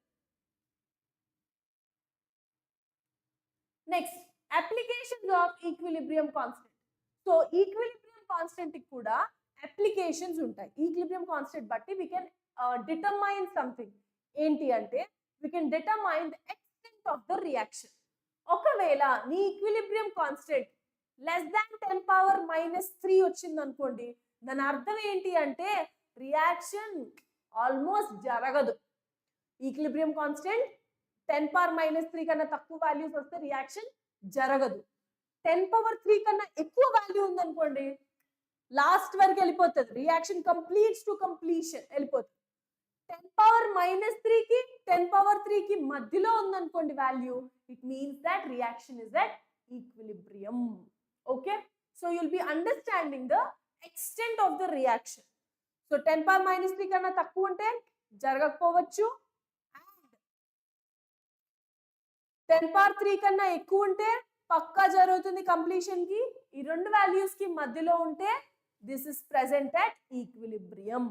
Next, applications of equilibrium constant. So equilibrium constant కి కూడా అప్లికేషన్స్ ఉంటాయి. ఈక్విలిబ్రియం కాన్స్టెంట్ బట్టి we can determine something. ఏంటి అంటే we can determine the extent of the reaction. ఒకవేళ నీ equilibrium constant less than 10 power minus 3 వచ్చింది అనుకోండి, దాని అర్థం ఏంటి అంటే రియాక్షన్ ఆల్మోస్ట్ జరగదు. ఈక్విలిబ్రియం కాన్స్టెంట్ 10⁻³ కన్నా తక్కువ వాల్యూస్ వస్తే రియాక్షన్ జరగదు. 10⁻³ కన్నా ఎక్కువ వాల్యూ ఉందనుకోండి, లాస్ట్ వరకు వెళ్ళిపోతుంది, రియాక్షన్ కంప్లీట్స్ టు కంప్లీషన్ వెళ్ళిపోతుంది. 10⁻³ కి 10⁻³ మధ్యలో ఉందనుకోండి value, it means that reaction is at equilibrium. Okay, so you'll be understanding the extent of the reaction. So 10⁻³ కన్నా తక్కువ ఉంటే జరగకపోవచ్చు, 10⁻³ కన్నా ఎక్కువ ఉంటే పక్కా జరుగుతుంది కంప్లీషన్ కి. ఈ రెండు వాల్యూస్ కి మధ్యలో ఉంటే this is present at equilibrium.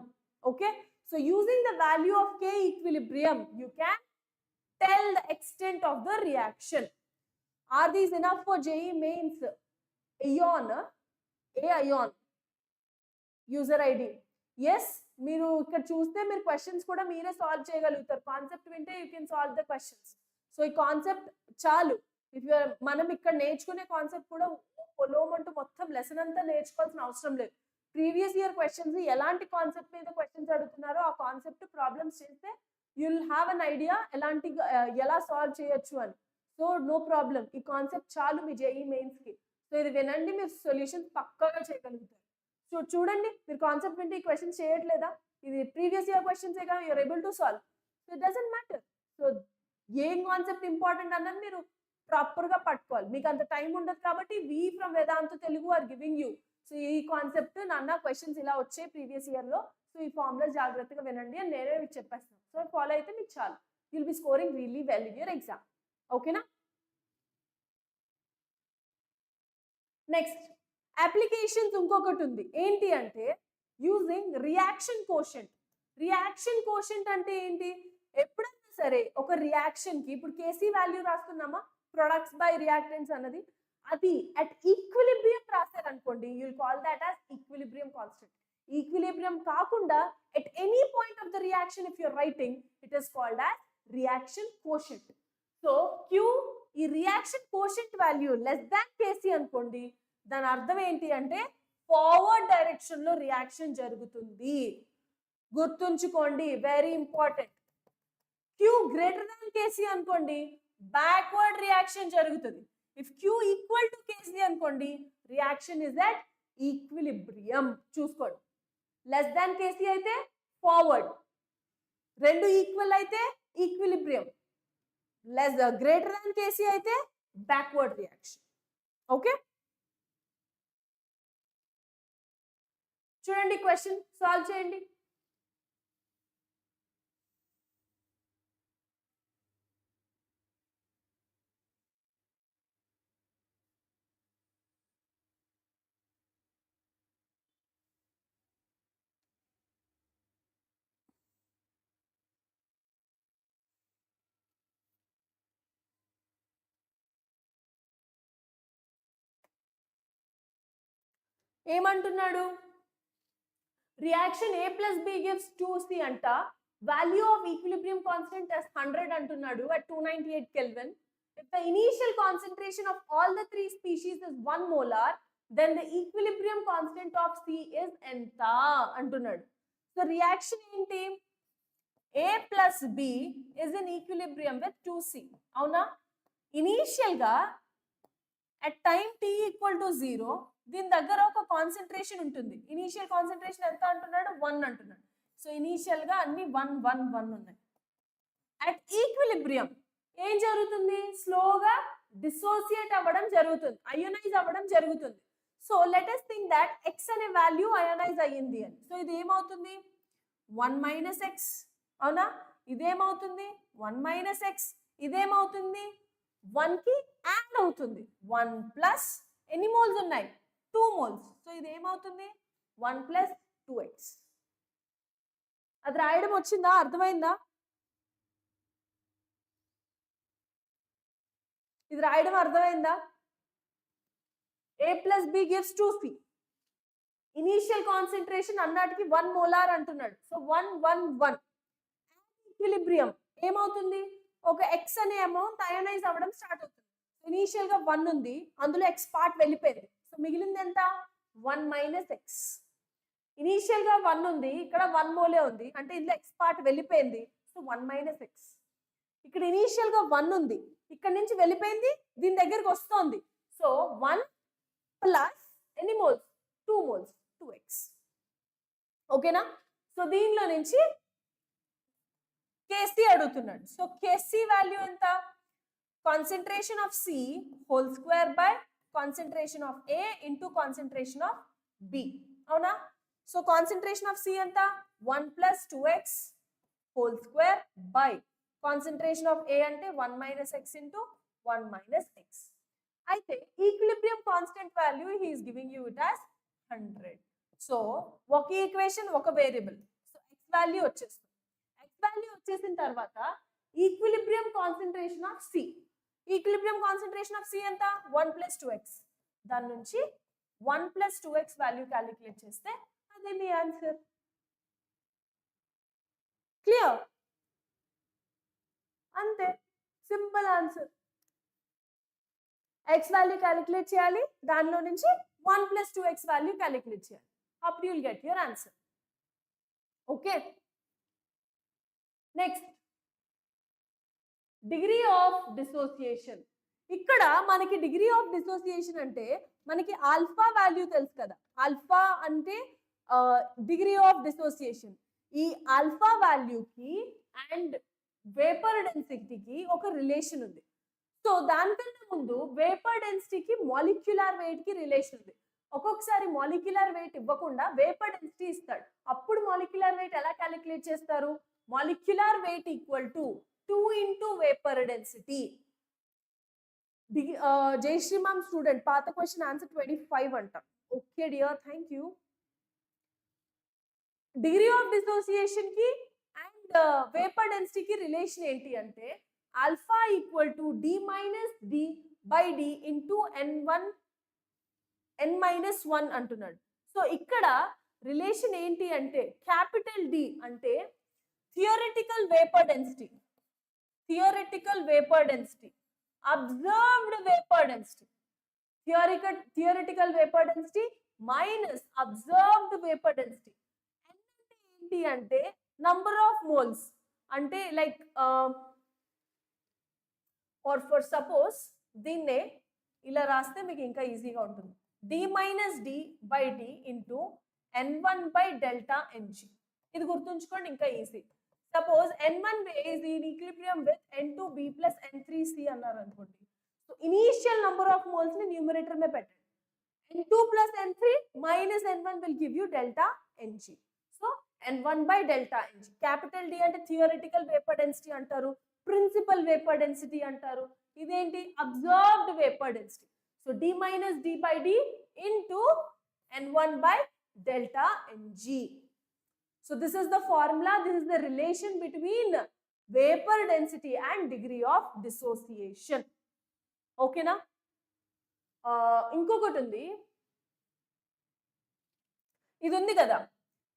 Okay, so using the value of K equilibrium, you can tell the extent of the reaction. Are these enough for JEE mains? Ion, ion, user ID. Yes, మీరు ఇక్కడ చూస్తే మీరు క్వశ్చన్స్ కూడా మీరే సాల్వ్ చేయగలుగుతారు. కాన్సెప్ట్ వింటే you can solve the questions. So ఈ కాన్సెప్ట్ చాలు. ఇఫ్ యు మనం ఇక్కడ నేర్చుకునే కాన్సెప్ట్ కూడా పొలోమంటూ మొత్తం లెసన్ అంతా నేర్చుకోవాల్సిన అవసరం లేదు. ప్రీవియస్ ఇయర్ క్వశ్చన్స్ ఎలాంటి కాన్సెప్ట్ మీద క్వశ్చన్స్ అడుగుతున్నారో ఆ కాన్సెప్ట్ ప్రాబ్లమ్స్ చేస్తే యుల్ హ్యావ్ అన్ ఐడియా ఎలా సాల్వ్ చేయొచ్చు అని. సో నో ప్రాబ్లం, ఈ కాన్సెప్ట్ చాలు మీ JEE మెయిన్స్ కి. సో ఇది వినండి, మీరు సొల్యూషన్స్ పక్కాగా చేయగలుగుతారు. సో చూడండి, మీరు కాన్సెప్ట్ వింటే ఈ క్వశ్చన్స్ చేయట్లేదా? ఇది previous year questions you're able to solve. So it doesn't matter. So ఏం కాన్సెప్ట్ ఇంపార్టెంట్ అన్నది మీరు ప్రాపర్ గా పట్టుకోవాలి. మీకు అంత టైం ఉండదు కాబట్టి we from Vedantu Telugu are giving you. So ఈ కాన్సెప్ట్ నాన్న క్వశ్చన్స్ ఇలా వచ్చాయి ప్రీవియస్ ఇయర్ లో, సో ఈ ఫార్ములా జాగ్రత్తగా వినండి అని నేనే మీకు చెప్పేస్తాను. సో ఫాలో అయితే మీకు చాలు, you'll be scoring really well in your exam. ఓకేనా? నెక్స్ట్ అప్లికేషన్స్ ఇంకొకటి ఉంది. ఏంటి అంటే using reaction quotient. Reaction quotient అంటే ఏంటి? ఎప్పుడైనా సరే ఒక రియాక్షన్ కి, ఇప్పుడు కేసీ వాల్యూ రాస్తున్నామా, ప్రొడక్ట్స్ బై రియాక్టెంట్స్ అన్నది, అది అట్ ఈక్విలిబ్రియం రాశారు అనుకోండి, you'll call that as equilibrium constant. Equilibrium కాకుండా at any point of the reaction if you're writing, it is called as reaction quotient. So Q, ఈ reaction quotient value less than K C అనుకోండి, దాని అర్థం ఏంటి అంటే ఫార్వర్డ్ డైరెక్షన్ లో రియాక్షన్ జరుగుతుంది. గుర్తుంచుకోండి, very important. Q greater than K C అనుకోండి, బ్యాక్వర్డ్ రియాక్షన్ జరుగుతుంది. If Q equal to K C అనుకోండి, రియాక్షన్ ఇస్ అట్ ఈక్విలిబ్రియం. చూసుకోండి, లెస్ దాన్ కేసీ అయితే ఫార్వర్డ్, రెండు ఈక్వల్ అయితే ఈక్విలిబ్రియం, గ్రేటర్ దాన్ కేసీ అయితే బ్యాక్వర్డ్ రియాక్షన్. ఓకే, చూడండి క్వశ్చన్ సాల్వ్ చేయండి. ఏమంటున్నాడు? Reaction A plus B gives 2C అంట, value of equilibrium constant as 100 అంటున్నాడు at 298 Kelvin. If the initial concentration of all the three species is 1 molar, then the equilibrium constant of C is ఎంత అంటున్నాడు. సో రియాక్షన్ ఏంటి? A plus B is in equilibrium with 2C. అవునా? ఇనీషియల్ గా at time t equal to 0, దీని దగ్గర ఒక కాన్సన్ట్రేషన్ ఉంటుంది. ఇనీషియల్ కాన్సన్ట్రేషన్ ఎంత అంటున్నాడు? 1 అంటున్నాడు. సో ఇనీషియల్ గా అన్ని 1 1 1 ఉన్నాయి. అట్ ఈక్విలిబ్రియం ఏం జరుగుతుంది? స్లోగా డిసోసియేట్ అవ్వడం జరుగుతుంది, అయోనైజ్ అవ్వడం జరుగుతుంది. So let us think that x అనే వాల్యూ అయోనైజ్ అయ్యింది అని. సో ఇది ఏమవుతుంది? 1 - x. అవునా? ఇదేమవుతుంది? 1 - x. ఇదేమవుతుంది? 1 కి యాడ్ అవుతుంది. 1 ప్లస్ ఎన్ని మోల్స్ ఉన్నాయి? 2 మోల్స్. సో ఇది ఏమవుతుంది? 1 + 2x. అది రాయడం వచ్చిందా? అర్థమైందా? ఇది రాయడం అర్థమైందా? A plus B gives 2C. Initial concentration అన్నటికి 1 మోలార్ అంటున్నాడు. సో 1 1 1. ఈక్విలిబ్రియం ఏమవుతుంది? ఒక x అనే అమౌంట్ అయోనైజ్ అవ్వడం స్టార్ట్ అవుతుంది. ఇనీషియల్ గా 1 ఉంది, అందులో x పార్ట్ వెళ్ళిపోయింది. సో మిగిలింది ఎంత? 1 - x. ఇనీషియల్ గా 1 ఉంది, ఇక్కడ 1 మోలే ఉంది, అంటే ఇందులో x పార్ట్ వెళ్ళిపోయింది. So 1 - x. ఇక్కడ ఇనీషియల్ గా 1 ఉంది, ఇక్కడ నుంచి వెళ్ళిపోయింది, దీని దగ్గరికి వస్తోంది. సో 1 ప్లస్ ఎన్ని మోల్స్, 2 మోల్స్, 2x. ఓకేనా? సో దీనిలో నుంచి కేసీ అడుగుతున్నాడు. సో కేసీ వాల్యూ ఎంత? Concentration of C whole square by concentration of A into concentration of B. అవునా? సో కాన్సన్ట్రేషన్ ఆఫ్ సి ఎంత? 1 plus 2x whole square by concentration of A అంటే 1 minus X into 1 minus x. అయితే equilibrium constant value he is giving you it as 100. So ఒక ఈక్వేషన్ ఒక వేరియబుల్, సో ఎక్స్ వాల్యూ వచ్చేస్తుంది. ఎక్స్ వాల్యూ వచ్చేసిన తర్వాత equilibrium concentration of C, equilibrium concentration of C ఎంత? 1 ప్లస్ 2x. దాని నుంచి 1 ప్లస్ 2x వాల్యూ క్యాలిక్యులేట్ చేస్తే అదే మీ ఆన్సర్. క్లియర్? అంతే, simple answer. X value calculate చేయాలి, దానిలో నుంచి 1 ప్లస్ 2x వాల్యూ క్యాలిక్యులేట్ చేయాలి. అప్పుడు you'll get your answer. Okay, next degree of dissociation. ఇక్కడ మనకి డిగ్రీ ఆఫ్ డిసోసియేషన్ అంటే మనకి ఆల్ఫా వాల్యూ తెలుసు కదా, ఆల్ఫా అంటే డిగ్రీ ఆఫ్ డిసోసియేషన్. ఈ ఆల్ఫా వాల్యూకి అండ్ వేపర్ డెన్సిటీకి ఒక రిలేషన్ ఉంది. సో దానికన్నా ముందు వేపర్ డెన్సిటీకి మాలిక్యులర్ వెయిట్ కి రిలేషన్ ఉంది. ఒక్కొక్కసారి మాలిక్యులర్ వెయిట్ ఇవ్వకుండా వేపర్ డెన్సిటీ ఇస్తాడు, అప్పుడు మాలిక్యులర్ వెయిట్ ఎలా క్యాలిక్యులేట్ చేస్తారు? Molecular weight equal to 2 into vapour density. Jayashree ma'am student, పాత క్వశ్చన్ ఆన్సర్ 25 అంట. Okay dear, thank you. Degree of dissociation కి అండ్ వేపర్ డెన్సిటీకి రిలేషన్ ఏంటి అంటే alpha equal to D minus D by D into n minus 1 అంటున్నాడు. సో ఇక్కడ రిలేషన్ ఏంటి అంటే క్యాపిటల్ డి అంటే theoretical vapour density, theoretical vapour density, observed vapour density, theoretical vapour density minus observed vapour density. ఏంటి అంటే నంబర్ ఆఫ్ మోల్స్, అంటే లైక్ ఆర్ ఫర్ సపోజ్ దీన్నే ఇలా రాస్తే మీకు ఇంకా ఈజీగా ఉంటుంది. D minus D by D into n1 by delta ng. ఇది గుర్తుంచుకోండి, ఇంకా easy. Suppose n1 is in equilibrium with n2b plus n3c అన్నారు అనుకోండి. So initial number of moles ని న్యూమరేటర్ में పెట్టండి. n2 plus n3 minus n1 will give you delta ng. సో n1 by delta ng. Capital D అంటే థియరిటికల్ వేపర్ డెన్సిటీ అంటారు, ప్రిన్సిపల్ వేపర్ డెన్సిటీ అంటారు. ఇదేంటి? Observed vapour density. So d minus d by d into n1 by delta ng. So this is the formula, this is the relation between vapor density and degree of dissociation. Okay na? ఇంకొకటి ఉంది, ఇది ఉంది కదా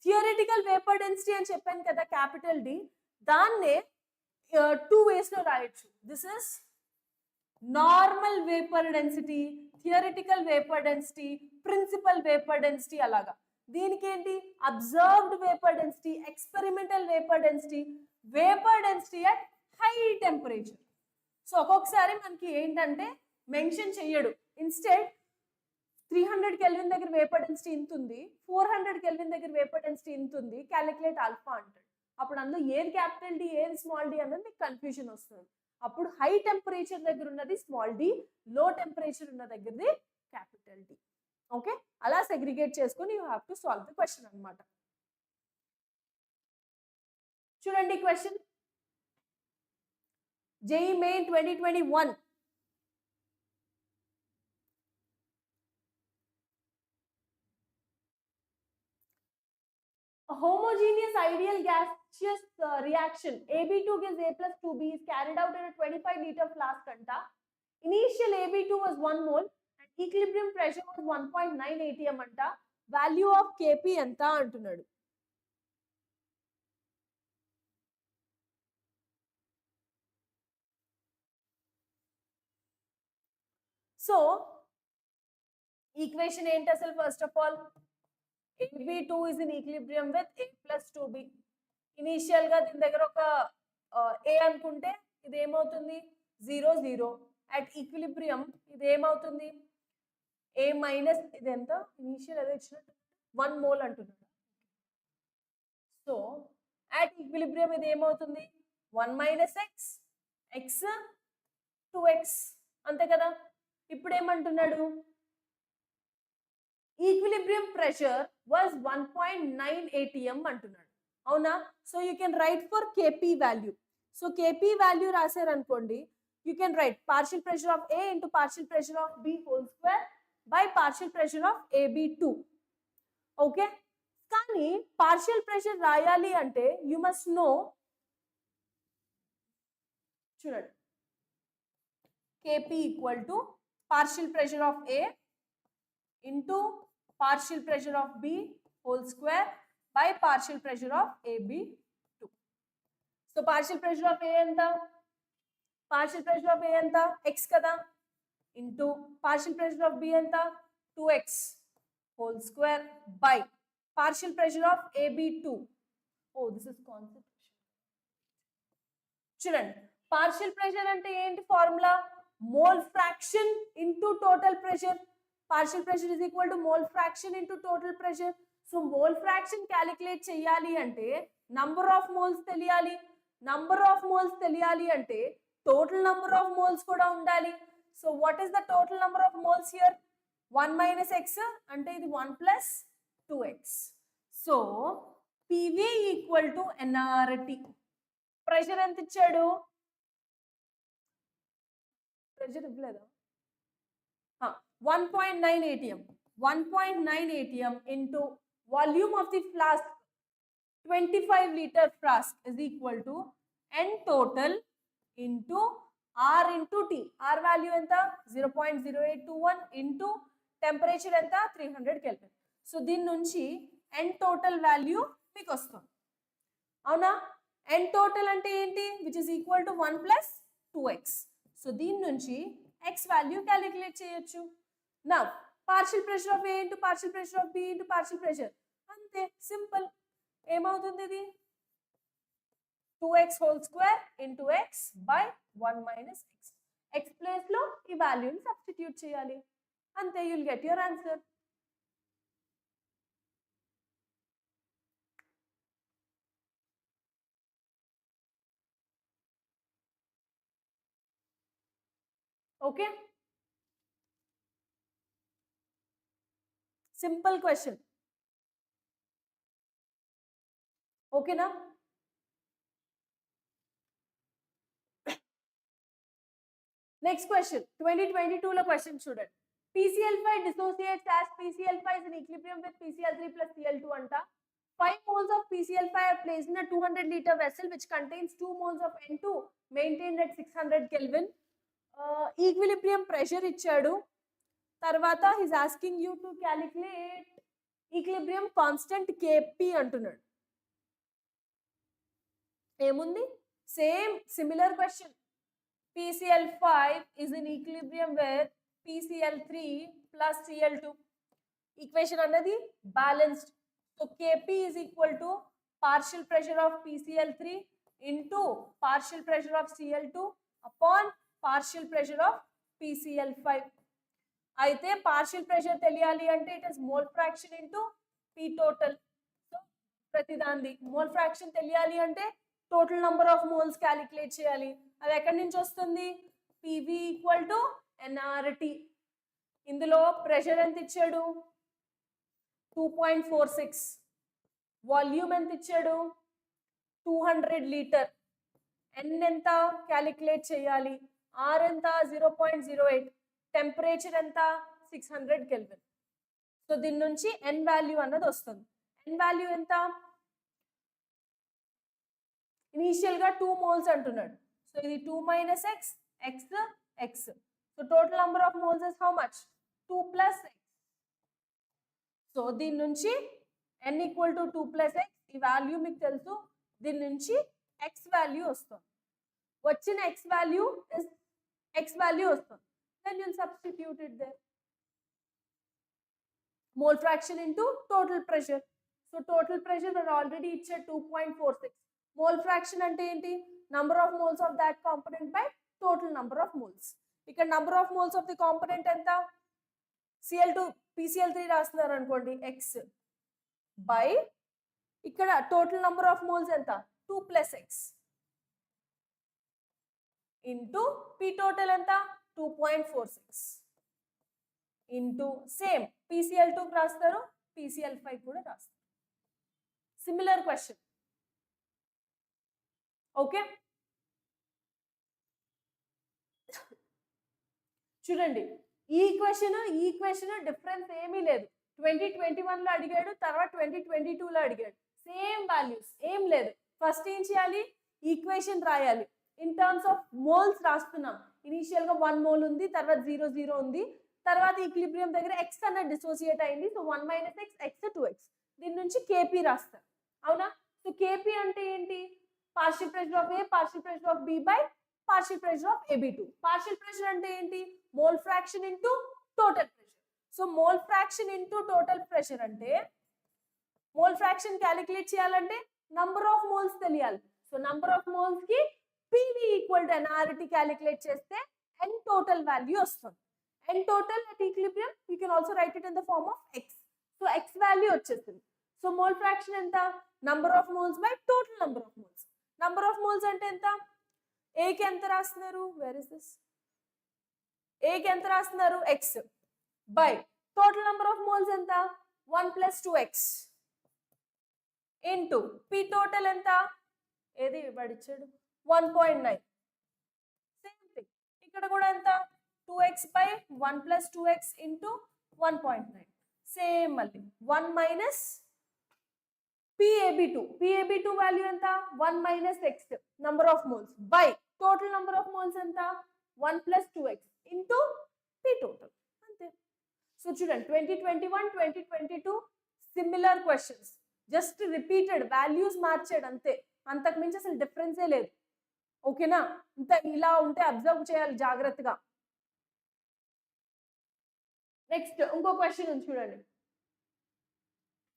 థియరిటికల్ వేపర్ డెన్సిటీ అని చెప్పాను కదా క్యాపిటల్ డి, దాన్నే 2 ways లో రాయొచ్చు. This is normal vapour density, theoretical vapour density, principal vapour density. అలాగా దీనికి ఏంటి? Observed vapour density, experimental vapour density, vapour density at high temperature. So ఒక్కొక్కసారి మనకి ఏంటంటే మెన్షన్ చెయ్యడు, ఇన్స్టెడ్ 300 కెల్విన్ దగ్గర వేపర్ డెన్సిటీ ఇంత ఉంది, 400 కెల్విన్ దగ్గర వేపర్ డెన్సిటీ ఇంత ఉంది, క్యాలిక్యులేట్ ఆల్ఫా అంటాడు. అప్పుడు అందులో ఏది క్యాపిటల్ డి ఏది స్మాల్ డి అన్నది మీకు కన్ఫ్యూజన్ వస్తుంది. అప్పుడు హై టెంపరేచర్ దగ్గర ఉన్నది స్మాల్ డి, లో టెంపరేచర్ ఉన్న దగ్గరది క్యాపిటల్ డి. ఓకే, అలా సెగ్రిగేట్ చేసుకొని you have to solve the question అన్నమాట. చూడండి question, JEE Main 2021. A homogeneous ideal gaseous reaction AB2 gives A plus 2B is carried out in a 25-liter flask anta. Initial AB2 was 1 mole and equilibrium pressure was 1.9 atm anta. Value of Kp enta antunnadu. So equation ఏంటి అసలు? First of all AB2 is in equilibrium with A plus 2B. Initial గా దీని దగ్గర ఒక A అనుకుంటే ఇది ఏమవుతుంది 0 0. అట్ ఈక్విలిబ్రియం ఇది ఏమవుతుంది A మైనస్ ఇది ఎంత ఇనిషియల్ ఏదో ఇచ్చినట్టు 1 మోల్ అంటున్నాడు. సో అట్ ఈక్విలిబ్రియం ఇది ఏమవుతుంది 1 మైనస్ ఎక్స్ ఎక్స్ 2x అంతే కదా. ఇప్పుడు ఏమంటున్నాడు ఈక్విలిబ్రియం ప్రెషర్ వాజ్ 1.9 atm అంటున్నాడు. అవునా. So you can write for KP value. So KP value రాశారనుకోండి you can write partial pressure of A into partial pressure of B whole square by partial pressure of AB2. Okay. కానీ పార్షియల్ ప్రెషర్ రాయాలి అంటే యూ మస్ట్ నో, చూడండి KP equal to partial pressure of A into partial pressure of B whole square by partial pressure of AB2. So partial pressure of A enta, partial pressure of A enta x kada into partial pressure of B enta 2x whole square by partial pressure of AB2. Oh, this is concept. చూడండి partial pressure అంటే ఏంటి formula mole fraction into total pressure. Partial pressure is equal to mole fraction into total pressure. So mole fraction calculate cheyali ante number of moles teliyali. Number of moles teliyali ante total number of moles kuda undali. So what is the total number of moles here? 1 minus x ante idi 1 plus 2x. So PV equal to nRT. Pressure enta ichadu? Pressure ivvleda. 1.9 atm. 1.9 atm into volume of the flask 25-liter flask is equal to n total into R into T. R value enta 0.0821 into temperature enta 300 Kelvin. So దీని నుంచి n total value మీకు వస్తుంది. అవునా. n total అంటే ఏంటి which is equal to 1 plus 2x. So దీని నుంచి x value calculate చేయొచ్చు. Now partial pressure of A into partial pressure of B into partial pressure ante simple. ఏమవుతుంది ఇది 2x whole square into x by 1 minus x. x place లో ఈ వాల్యూని సబ్స్టిట్యూట్ చేయాలి అంతే. you will get your answer. Okay. Simple question. Okay na? Next question. 2022 lo question student. PCl5 dissociates as PCl5 is in equilibrium with PCl3 plus Cl2 anta. 5 moles of PCl5 are placed in a 200-liter vessel which contains 2 moles of N2 maintained at 600 Kelvin. Equilibrium pressure ichadu. Tarvata he is asking you to calculate equilibrium constant Kp antunnadu. Emundi same similar question. PCl5 is in equilibrium with PCl3 plus Cl2. Equation annadi balanced. So Kp is equal to partial pressure of PCl3 into partial pressure of Cl2 upon partial pressure of PCl5. అయితే partial pressure తెలియాలి అంటే it is mole fraction into P total. So ప్రతిదాంది mole fraction తెలియాలి అంటే total number of moles calculate చేయాలి. అది ఎక్కడి నుంచి వస్తుంది PV equal to nRT. ఇందులో ప్రెషర్ ఎంత ఇచ్చాడు 2.46. వాల్యూమ్ ఎంత ఇచ్చాడు 200 లీటర్. n ఎంత క్యాలిక్యులేట్ చేయాలి. r ఎంత 0.08. టెంపరేచర్ ఎంత 600 కెల్విన్. సో దీని నుంచి n వాల్యూ అన్నది వస్తుంది. n వాల్యూ ఎంత ఇనిషియల్ గా 2 మోల్స్ అంటున్నాడు. సో ఇది 2 minus x x x. So total number of moles is how much 2 plus x. So దీని నుంచి n equal to 2 plus x. ఈ వాల్యూ మీకు తెలుసు. దీని నుంచి x వాల్యూ వస్తుంది. వచ్చిన x value is x value వస్తుంది. Then you'll substitute it there. Mole fraction into total pressure. So total pressure are already it's at 2.46. Mole fraction ante enti number of moles of that component by total number of moles. ఇక్కడ number of moles of the component ఎంత Cl2 PCl3 రాస్తున్నారు అనుకోండి x by ఇక్కడ total number of moles ఎంత 2 plus x into P total ఎంత 2.46 into same PCl2 రాస్తారు PCl5 కూడా రాస్తారు. Similar question. Okay. చూడండి ఈ ఈక్వేషన్ డిఫరెన్స్ ఏమీ లేదు. 2021 లో అడిగాడు, తర్వాత 2022 లో అడిగాడు, సేమ్ వాల్యూస్ ఏం లేదు. ఫస్ట్ ఏం చేయాలి ఈక్వేషన్ రాయాలి. ఇన్ టర్మ్స్ ఆఫ్ మోల్స్ రాస్తున్నాం. ఇనిషియల్ గా 1 మోల్ ఉంది, తర్వాత 0 ఉంది, తర్వాత ఈక్విలిబ్రియం దగ్గర x అన్నది డిసోసియేట్ అయింది. So 1 minus x x 2x దీని నుంచి KP రాస్తారు. అవునా? సో KP అంటే ఏంటి? Partial pressure of A partial pressure of B by partial pressure of AB2. Partial pressure అంటే ఏంటి? Mole fraction into total pressure. So mole fraction into total pressure అంటే మోల్ ఫ్రాక్షన్ క్యాలిక్యులేట్ చేయాలంటే నంబర్ ఆఫ్ మోల్స్ తెలియాలి. సో నంబర్ ఆఫ్ మోల్స్ కి PV equal to NRT calculate చేస్తే N టోటల్ వాల్యూ వస్తుంది. N total at equilibrium you can also write it in the form of X. So X value వచ్చేస్తుంది. సో మోల్ ఫ్రాక్షన్ ఎంత? Number of moles by total number of moles. Number of moles అంటే ఎంత? A కి ఎంత రాస్తున్నారు? Where is this? A కి ఎంత రాస్తున్నారు? X by total number of moles ఎంత? 1 plus 2x into P total ఎంత? ఏది పడిచ్చాడు? 1.9. సేమ్ థింగ్ ఇక్కడ కూడా ఎంత? 2x by 1 plus 2x into 1.9. Same మళ్ళీ 1 మైనస్ PAB2 వాల్యూ ఎంత? 1 minus x number of moles by total number of moles ఎంత? 1 plus 2x into P total. అంతే. సో చూడండి 2021 2022 similar questions, just repeated values మార్చాడు అంతే, అంతకు మించి అసలు డిఫరెన్సే లేదు. ఓకేనా? ఇంత ఇలా ఉంటే అబ్జర్వ్ చేయాలి జాగ్రత్తగా. నెక్స్ట్ ఇంకో క్వశ్చన్ ఉంది చూడండి.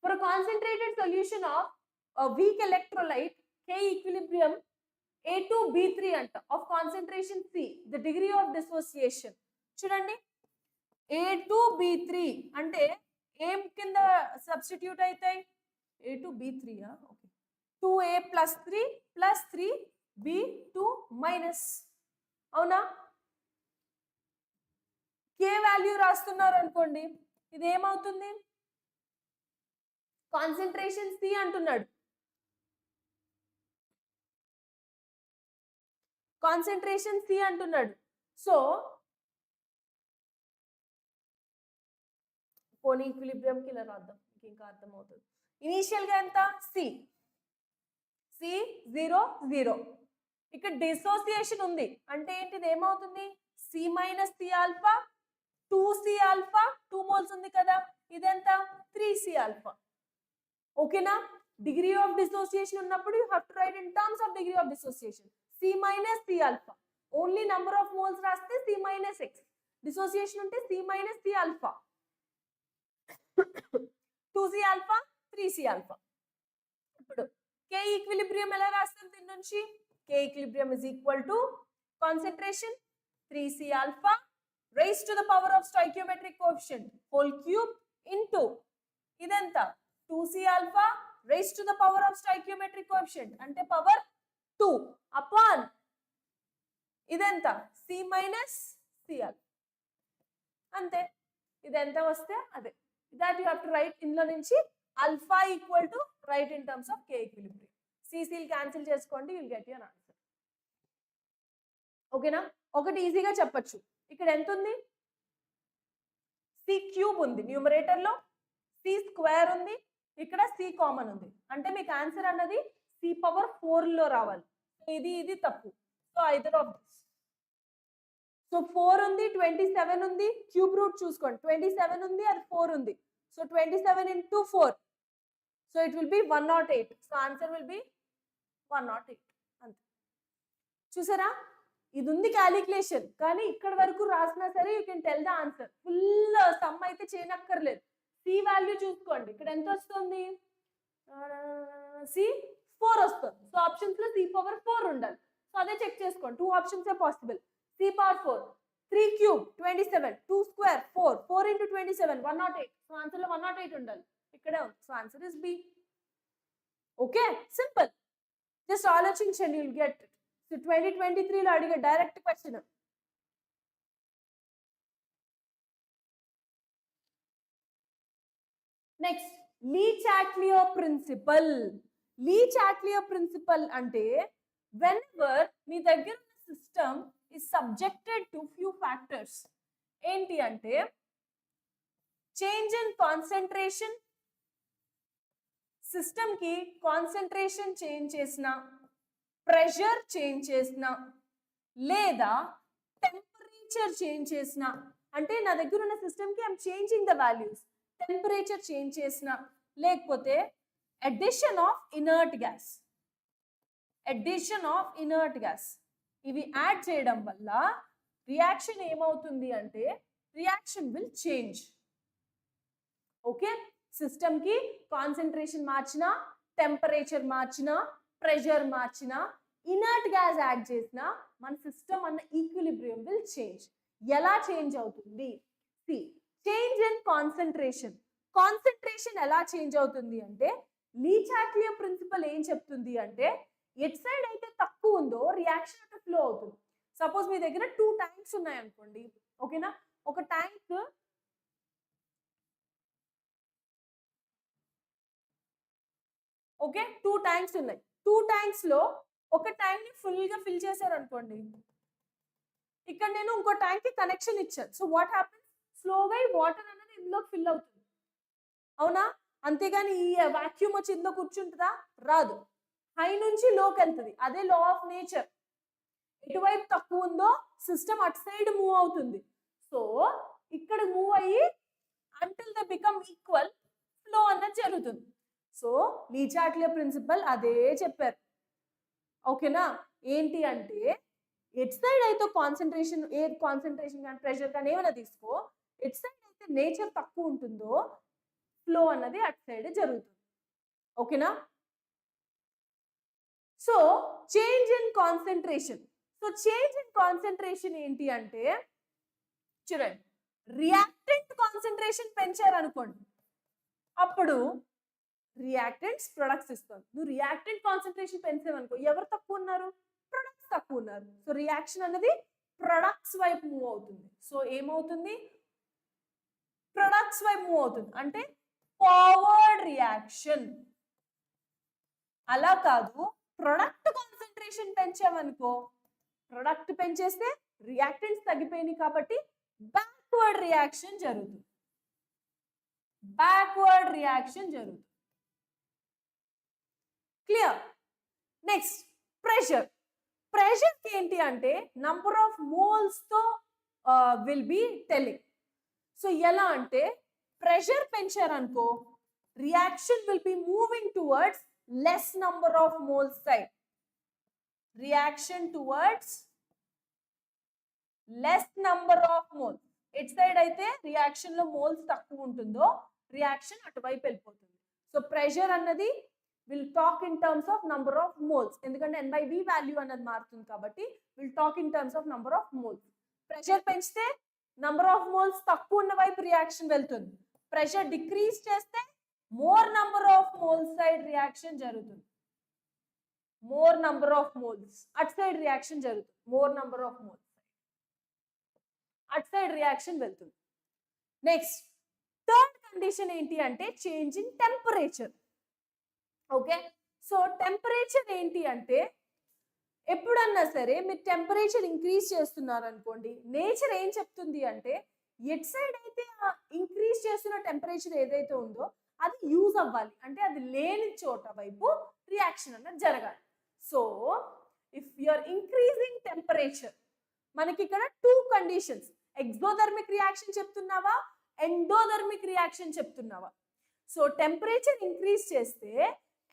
For a concentrated solution of a weak electrolyte K equilibrium A2B3 అంట of concentration C, the degree of dissociation. చూడండి A2B3 అంటే ఏం కింద సబ్స్టిట్యూట్ అవుతాయి? A2B3 okay 2A plus 3 plus 3B2 minus. అవునా? K వాల్యూ రాస్తున్నారు అనుకోండి, ఇది ఏమవుతుంది? కాన్సంట్రేషన్ C అంటున్నాడు. కాన్సంట్రేషన్ C అంటున్నాడు. సో పోనీ ఈక్విలిబ్రియం కి ఇలా రాద్దాం, ఇంకా అర్థం అవుతుంది. ఇనిషియల్ గా ఎంత? C 0 0. ఇక్కడ డిసోసియేషన్ ఉంది అంటే ఏంటిది? ఏమవుతుంది? C minus C alpha 2C alpha 2 moles ఉంది కదా, ఇదెంత? 3C alpha. ఓకేనా? డిగ్రీ ఆఫ్ డిసోసియేషన్ ఉన్నప్పుడు you have to right in terms of degree of dissociation. C minus C alpha. Only number of moles రాస్తే C మైనస్ X. డిసోసియేషన్ ఉంటే C minus C alpha 2C alpha 3C alpha. ఇప్పుడు K ఈక్విలిబ్రియం ఎలా రాస్తారు దీని నుంచి? K equilibrium is equal to concentration 3C alpha raised to the power of stoichiometric coefficient whole cube into ఇదంతా 2C alpha raised to the power of stoichiometric coefficient అంటే పవర్ 2 upon ఇదంతా C minus C alpha. అంతే. ఇదంతా వస్తే అదే. that you have to write ఇందులో నుంచి alpha equal to write in terms of K equilibrium. CCలు క్యాన్సిల్ చేసుకోండి, you will get your answer. ఓకేనా? ఒకటి ఈజీగా చెప్పొచ్చు. ఇక్కడ ఎంత ఉంది? C క్యూబ్ ఉంది న్యూమరేటర్ లో, C స్క్వేర్ ఉంది, ఇక్కడ C కామన్ ఉంది. అంటే మీకు ఆన్సర్ అన్నది C పవర్ 4 లో రావాలి. ఇది తప్పు. So either of this. So 4 ఉంది, 27 ఉంది, క్యూబ్ రూట్ చూసుకోండి. 27 ఉంది, అది 4 ఉంది. So 27 into 4. So it will B 108. So answer will B 108. అంతే. చూసారా? ఇది ఉంది క్యాలిక్యులేషన్, కానీ ఇక్కడ వరకు రాసినా సరే you can tell the answer. Full some అయితే చేయనక్కర్లేదు. C వాల్యూ చూసుకోండి, ఇక్కడ ఎంత వస్తుంది? C 4 వస్తుంది. సో ఆప్షన్స్ లో C పవర్ 4 ఉండాలి. సో సో అదే చెక్ చేసుకోండి. 2 options possible. c power 4, 3 cube 27, 2 square 4, 4 into 27 108. So answer లో 108 ఉండాలి. ఇక్కడే ఉంది. So answer is B. Okay, simple. Just ఆలోచించండి, you'll get it. సో 2023 లో అడిగే direct question. Next, Le Chatelier principle. Le Chatelier principle అంటే whenever మీ దగ్గర ఉన్న system is subjected to few factors. ఏంటి అంటే చేంజ్ ఇన్ కాన్సంట్రేషన్, సిస్టమ్ కి కాన్సంట్రేషన్ చేంజ్ చేసిన, ప్రెషర్ చేంజ్ చేసిన, లేదా టెంపరేచర్ చేంజ్ చేసిన, అంటే నా దగ్గర ఉన్న సిస్టమ్ కి I'm changing the values, temperature change చేసిన, లేకపోతే addition of inert gas, addition of inert gas, ఇవి యాడ్ చేయడం వల్ల రియాక్షన్ ఏమవుతుంది అంటే reaction will change. Okay, system కి కాన్సంట్రేషన్ మార్చినా, టెంపరేచర్ మార్చినా, ప్రెషర్ మార్చినా, ఇనర్ట్ గ్యాస్ యాడ్ చేసినా మన సిస్టమ్ అన్న ఈక్విలిబ్రియం విల్ చేంజ్. ఎలా చేంజ్ అవుతుంది? C, change in concentration. Concentration ఎలా చేంజ్ అవుతుంది అంటే లీ చాట్లియర్ ప్రిన్సిపల్ ఏం చెప్తుంది అంటే ఎట్ సైడ్ అయితే తక్కువ ఉందో రియాక్షన్ అటు ఫ్లో అవుతుంది. సపోజ్ మీ దగ్గర 2 ట్యాంక్స్ ఉన్నాయి అనుకోండి. ఓకేనా, ఒక ట్యాంక్ ఓకే 2 ట్యాంక్స్ ఉన్నాయి. 2 ట్యాంక్స్ లో ఒక ట్యాంక్ ని ఫుల్ గా ఫిల్ చేశారు అనుకోండి. ఇక్కడ నేను ఇంకో ట్యాంక్ కి కనెక్షన్ ఇచ్చాను. సో వాట్ హ్యాపెన్స్, స్లోగా ఈ వాటర్ అనేది ఇందులోకి ఫిల్ అవుతుంది. అవునా? అంతేగాని ఈ వాక్యూమ్ వచ్చి ఇందులో కూర్చుంటుందా? రాదు. హై నుంచి లోకి వెళ్తుంది. అదే లా ఆఫ్ నేచర్. ఎటువైపు తక్కువ ఉందో సిస్టమ్ అటు సైడ్ మూవ్ అవుతుంది. సో ఇక్కడ మూవ్ అయ్యి until they become equal flow అన్నది జరుగుతుంది. సో లీ చాట్లియర్ ప్రిన్సిపల్ అదే చెప్పారు. ఓకేనా, ఏంటి అంటే ఎట్ సైడ్ అయితే కాన్సంట్రేషన్, ఎయిర్ కాన్సంట్రేషన్ కానీ ప్రెషర్ కానీ ఏమైనా తీసుకో, ఎట్ సైడ్ అయితే నేచర్ తక్కువ ఉంటుందో ఫ్లో అన్నది అటు సైడ్ జరుగుతుంది. ఓకేనా, so change in concentration. So change in concentration ఏంటి అంటే చూడండి, రియాక్టెంట్ కాన్సంట్రేషన్ పెంచారు అనుకోండి, అప్పుడు రియాక్టెంట్స్ ప్రొడక్ట్స్ ఇస్తుంది. నువ్వు రియాక్టెంట్ కాన్సంట్రేషన్ పెంచావనుకో, ఎవరు తక్కువ ఉన్నారు? ప్రొడక్ట్స్ తక్కువ ఉన్నారు. సో రియాక్షన్ అనేది ప్రొడక్ట్స్ వైపు మూవ్ అవుతుంది. సో ఏమవుతుంది? ప్రొడక్ట్స్ వైపు మూవ్ అవుతుంది అంటే ఫార్వర్డ్ రియాక్షన్. అలా కాదు, ప్రొడక్ట్ కాన్సంట్రేషన్ పెంచామనుకో, ప్రొడక్ట్ పెంచేస్తే రియాక్టెంట్స్ తగ్గిపోయినాయి కాబట్టి బ్యాక్వర్డ్ రియాక్షన్ జరుగుతుంది. బ్యాక్వర్డ్ రియాక్షన్ జరుగుతుంది. క్లియర్? Next, pressure. ప్రెషర్ ఏంటి అంటే నంబర్ ఆఫ్ మోల్స్ తో విల్ బి టెల్లింగ్. సో ఎలా అంటే ప్రెషర్ పెంచారనుకో, reaction will be moving towards less number of moles side. Reaction towards less number of moles. ఎట్ సైడ్ అయితే రియాక్షన్ లో మోల్స్ తక్కువ ఉంటుందో రియాక్షన్ అటువైపు వెళ్ళిపోతుంది. సో ప్రెషర్ అన్నది will talk in terms of number of moles, ఎందుకంటే N/V వాల్యూ అన్నది మారుతుంది కాబట్టి will talk in terms of number of moles. Pressure పెంచితే నంబర్ ఆఫ్ మోల్స్ తక్కువ ఉన్న వైపు రియాక్షన్ వెళ్తుంది. ప్రెషర్ డిక్రీజ్ చేస్తే more number of moles side reaction జరుగుతుంది. మోర్ నంబర్ ఆఫ్ మోల్స్ అట్ సైడ్ రియాక్షన్ జరుగుతుంది. మోర్ నంబర్ ఆఫ్ మోల్స్ అట్ సైడ్ రియాక్షన్ వెళ్తుంది. నెక్స్ట్, థర్డ్ కండిషన్ ఏంటి అంటే change in temperature. Okay, so temperature ఏంటి అంటే ఎప్పుడన్నా సరే మీరు టెంపరేచర్ ఇంక్రీజ్ చేస్తున్నారు అనుకోండి, నేచర్ ఏం చెప్తుంది అంటే ఎట్ సైడ్ అయితే ఇంక్రీజ్ చేస్తున్న టెంపరేచర్ ఏదైతే ఉందో అది యూజ్ అవ్వాలి, అంటే అది లేని చోట వైపు రియాక్షన్ అన్నది జరగాలి. So if you're increasing temperature, మనకి ఇక్కడ 2 కండిషన్స్, ఎక్సోథర్మిక్ రియాక్షన్ చెప్తున్నావా, ఎండోథర్మిక్ రియాక్షన్ చెప్తున్నావా? సో టెంపరేచర్ ఇంక్రీజ్ చేస్తే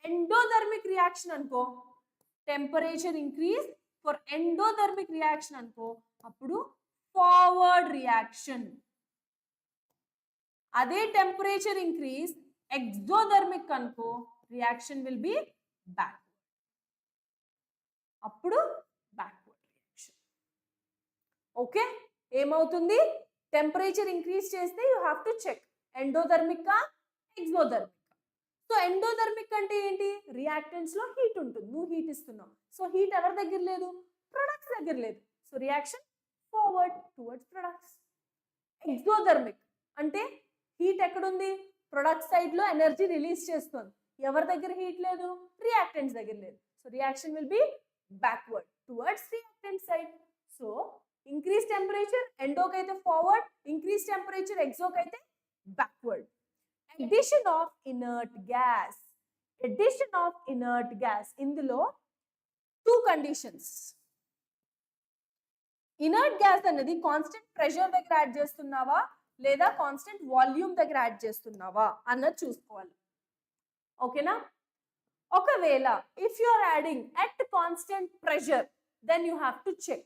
ఎండోథర్మిక్ రియాక్షన్ అనుకో, temperature increase for endothermic reaction అనుకో, అప్పుడు ఫార్వర్డ్ రియాక్షన్. అదే టెంపరేచర్ ఇంక్రీజ్ ఎక్సోథర్మిక్ అనుకో, రియాక్షన్ విల్ బి బ్యాక్. అప్పుడు ఏమవుతుంది, టెంపరేచర్ ఇంక్రీజ్ చేస్తే you have to check endothermic exothermic. So endothermic అంటే ఏంటి, రియాక్టెంట్స్ లో హీట్ ఉంటుంది, నువ్వు హీట్ ఇస్తున్నావు. సో హీట్ ఎవరి దగ్గర లేదు, ప్రొడక్ట్స్ దగ్గర లేదు. So reaction forward towards products. Exothermic అంటే హీట్ ఎక్కడుంది, ప్రొడక్ట్ సైడ్ లో ఎనర్జీ రిలీజ్ చేస్తుంది, ఎవరి దగ్గర హీట్ లేదు, రియాక్టెంట్స్ దగ్గర లేదు. So reaction will be backward towards reactant side. So increase temperature ఎండోకి అయితే ఫార్వర్డ్, ఇంక్రీజ్ టెంపరేచర్ ఎగ్జోకి అయితే backward. Addition of inert gas. Addition of inert gas. ఇందులో two conditions. Inert gas అనేది కాన్స్టెంట్ ప్రెషర్ దగ్గర యాడ్ చేస్తున్నావా లేదా కాన్స్టెంట్ వాల్యూమ్ దగ్గర యాడ్ చేస్తున్నావా అన్నది చూసుకోవాలి. ఓకేనా? ఒకవేళ if you are adding at constant pressure, then you have to check.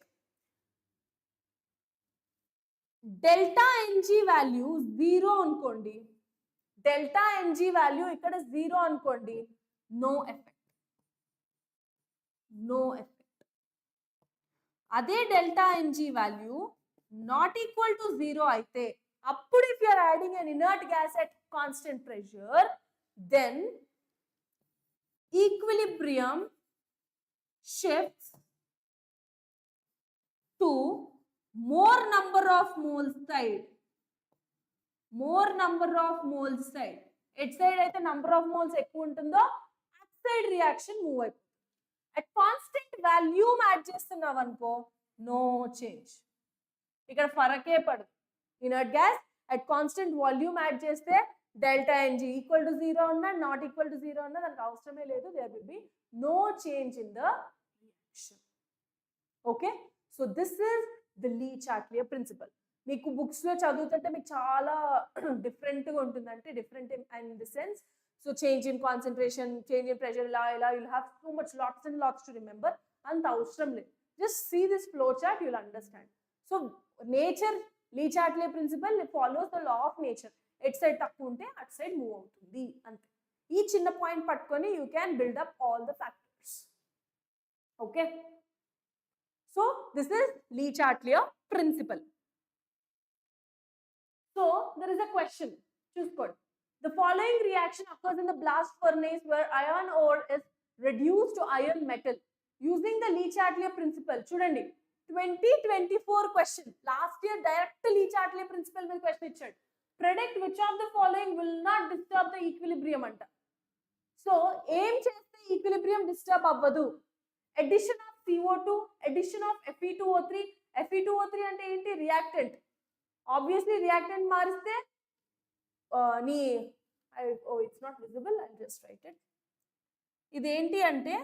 Delta Ng value 0 అనుకోండి, డెల్టా ఎన్జీ వాల్యూ ఇక్కడ 0 అనుకోండి, నో ఎఫెక్ట్, నో ఎఫెక్ట్. అదే delta NG value not equal to 0 అయితే అప్పుడు if you are adding an inert gas at constant pressure, then equilibrium shifts to more number of moles side. More number of moles side. At side అయితే నంబర్ ఆఫ్ మోల్స్ ఎక్కువ ఉంటుందో అట్ సైడ్ రియాక్షన్ మూవ్ అయిపోతుంది. అట్ కాన్స్టెంట్ వాల్యూమ్ యాడ్ చేస్తున్నావు అనుకో, నో చేంజ్, ఇక్కడ ఫరకే పడదు. Inert gas at constant volume add చేస్తే డెల్టా ఎన్జీ ఈక్వల్ టు 0 ఉన్నా నాట్ ఈక్వల్ టు 0 ఉన్నా దానికి అవసరమే లేదు, there will be no change in the reaction. Okay, so this is the Le Chatelier principle. మీకు బుక్స్ లో చదువుతుంటే మీకు చాలా డిఫరెంట్ గా ఉంటుంది, అంటే different in the sense. So change in concentration, change in pressure, ఇలా you'll have so much lots and lots to remember. అంత అవసరం లేదు, just see this flow chart, you'll understand. So nature Le Chatelier principle follows the law of nature. At side తక్కువ ఉంటే అట్ సైడ్ మూవ్ అవుతుంది అంతే. ఈ చిన్న పాయింట్ పట్టుకొని you can build up all the factors. Okay, so this is Le Chatelier principle. So there is a question. Choose code. The following reaction occurs in the blast furnace where iron ore is reduced to iron metal using the Lee Chatelier principle. Chudandi, 2024 question. Last year direct Lee Chatelier principle will question ichchadu. Predict which of the following will not disturb the equilibrium anta. So aim cheste equilibrium disturb avvadu. Addition of CO2, addition of Fe2O3. Fe2O3 ante enti, reactant. Obviously reactant mariste it's not visible, I'll just write it. Identi ante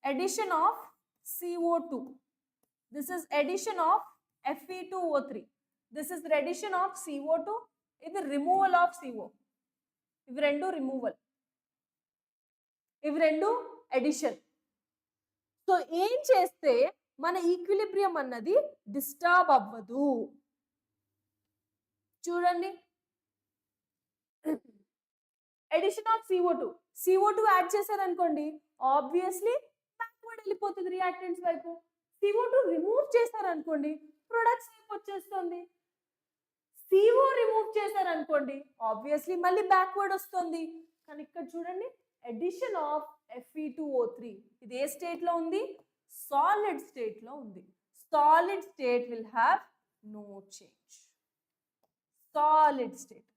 addition of CO2, this is addition of Fe2O3, this is addition of CO2, ఇది removal of CO, ఇవి రెండు removal, ఇవి రెండు addition. సో ఏం చేస్తే మన ఈక్విలిబ్రియం అన్నది డిస్టర్బ్ అవ్వదు. చూడండి, ఎడిషన్ ఆఫ్ CO2 యాడ్ చేశారనుకోండి, ఆబ్వియస్లీ బ్యాక్వర్డ్ వెళ్ళిపోతుంది రియాక్టెంట్స్ వైపు. CO2 రిమూవ్ చేశారనుకోండి, ప్రొడక్ట్స్ వైపు వచ్చేస్తుంది. CO రిమూవ్ చేశారనుకోండి, ఆబ్వియస్లీ మళ్ళీ బ్యాక్వర్డ్ వస్తుంది. కానీ ఇక్కడ చూడండి, ఎడిషన్ ఆఫ్ Fe2O3 ఇది ఏ స్టేట్ లో ఉంది, సాలిడ్ స్టేట్ లో ఉంది. Solid state will have no change. Solid state,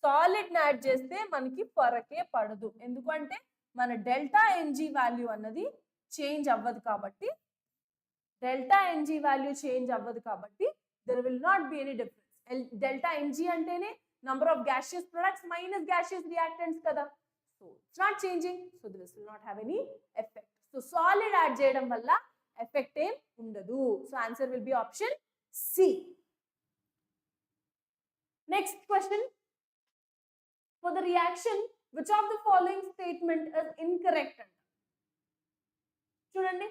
solid ని యాడ్ చేస్తే మనకి ఫరకే పడదు, ఎందుకంటే మన డెల్టా ఎన్జీ వాల్యూ అన్నది చేంజ్ అవ్వదు కాబట్టి, డెల్టా ఎన్జీ వాల్యూ చేంజ్ అవ్వదు కాబట్టి there will not be any difference. Delta NG అంటేనే number of gaseous products minus gaseous reactants కదా. So it's not changing, so this will not have any effect. So solid add చేయడం వల్ల ఎఫెక్ట్ ఏం ఉండదు. So answer will be option C. Next question, for the reaction which of the following statement is incorrect? చూడండి,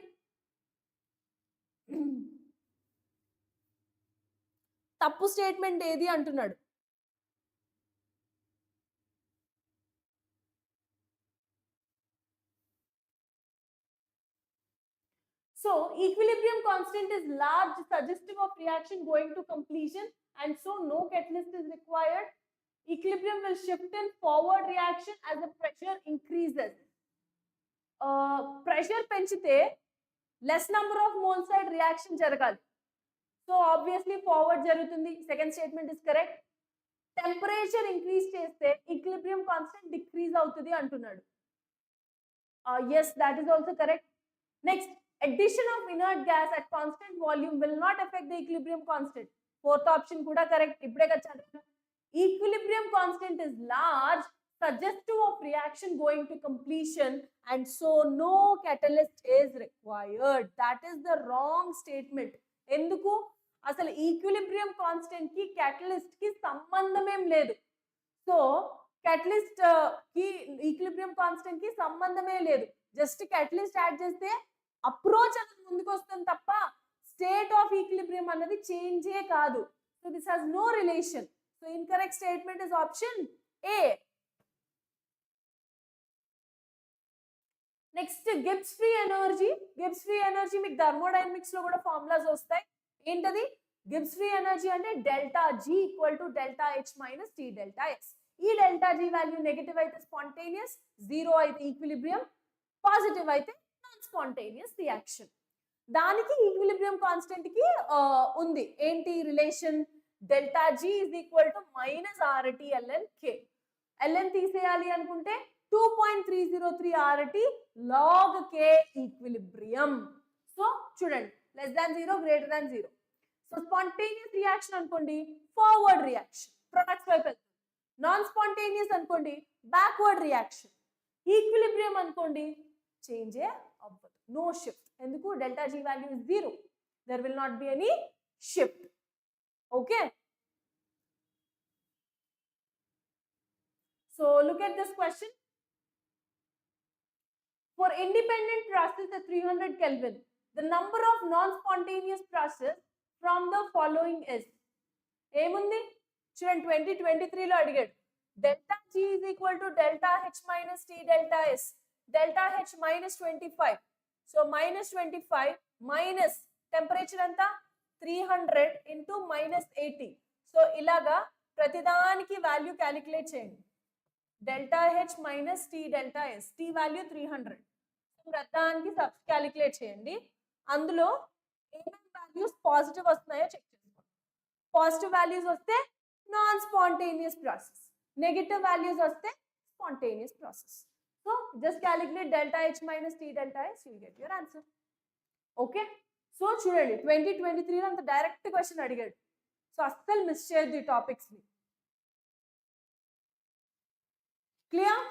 తప్పు స్టేట్మెంట్ ఏది అంటున్నాడు. So equilibrium constant is large, suggestive of reaction going to completion, and so no catalyst is required. Equilibrium will shift in forward reaction as the pressure increases. Pressure penchite less number of mole side reaction jaragali. So obviously forward jarutundi. Second statement is correct. Temperature increase cheste equilibrium constant decrease avutadi antunnadu. Yes, that is also correct. Next, addition of inert gas at constant volume will not affect the equilibrium constant. Fourth option kuda correct. Ippude kada equilibrium constant is large, suggestive of reaction going to completion, and so no catalyst is required. That is the wrong statement. Enduku asalu equilibrium constant ki catalyst ki sambandham em ledu. So catalyst ki equilibrium constant ki sambandhame ledu. Just catalyst add cheste approach anadi munduku vastund tappa state of equilibrium anadi change e kaadu. So this has no relation. So incorrect statement is option A. Next, Gibbs free energy. Gibbs free energy మీకు thermodynamics లో కూడా formulas వస్తాయి. ఏంటది? Gibbs free energy అంటే delta G equal to delta H minus T delta S. ఈ delta G value negative అయితే spontaneous, zero అయితే equilibrium, positive అయితే non spontaneous reaction. దానికి ఈక్విలిబ్రియం కాన్స్టెంట్ కి ఉంది ఏంటి relation? Delta G is equal to minus RT ln K. ln తీసేయాలి అనుకుంటే 2.303 RT log K equilibrium. So చూడండి, less than 0 greater than 0. So spontaneous reaction అనుకోండి ఫార్వర్డ్ రియాక్షన్, ప్రొడక్ట్స్ వైపు వెళ్తుంది. నాన్ స్పాంటేనియస్ అనుకోండి బ్యాక్వర్డ్ రియాక్షన్. ఈక్విలిబ్రియం అనుకోండి చేంజ్ అవ్వదు, నో షిఫ్ట్. ఎందుకు? delta G value is 0. There will not be any shift. Okay. So look at this question. For independent process at 300 Kelvin, the number of non-spontaneous process from the following is. ఏముంది చూడండి, 2023 లో అడిగాడు. delta G is equal to delta H minus T delta S. delta H minus 25. So minus 25 minus temperature anta 300 into minus 80. So ilaga ప్రతిదానికి వాల్యూ క్యాలిక్యులేట్ చేయండి. delta H minus T delta S. T value 300. ప్రతిదానికి సబ్ క్యాలిక్యులేట్ చేయండి. అందులో ఏమేం వాల్యూస్ పాజిటివ్ వస్తున్నాయో చెక్ చేసుకోండి. పాజిటివ్ వాల్యూస్ వస్తే non spontaneous process, negative values వస్తే spontaneous process. So just calculate delta H minus T delta S, you will get your answer. Okay. So చూడండి 2023 లో అంత డైరెక్ట్ క్వశ్చన్ అడిగాడు. సో అస్సలు మిస్ చేయొద్దు ఈ టాపిక్స్ ని. క్లియర్?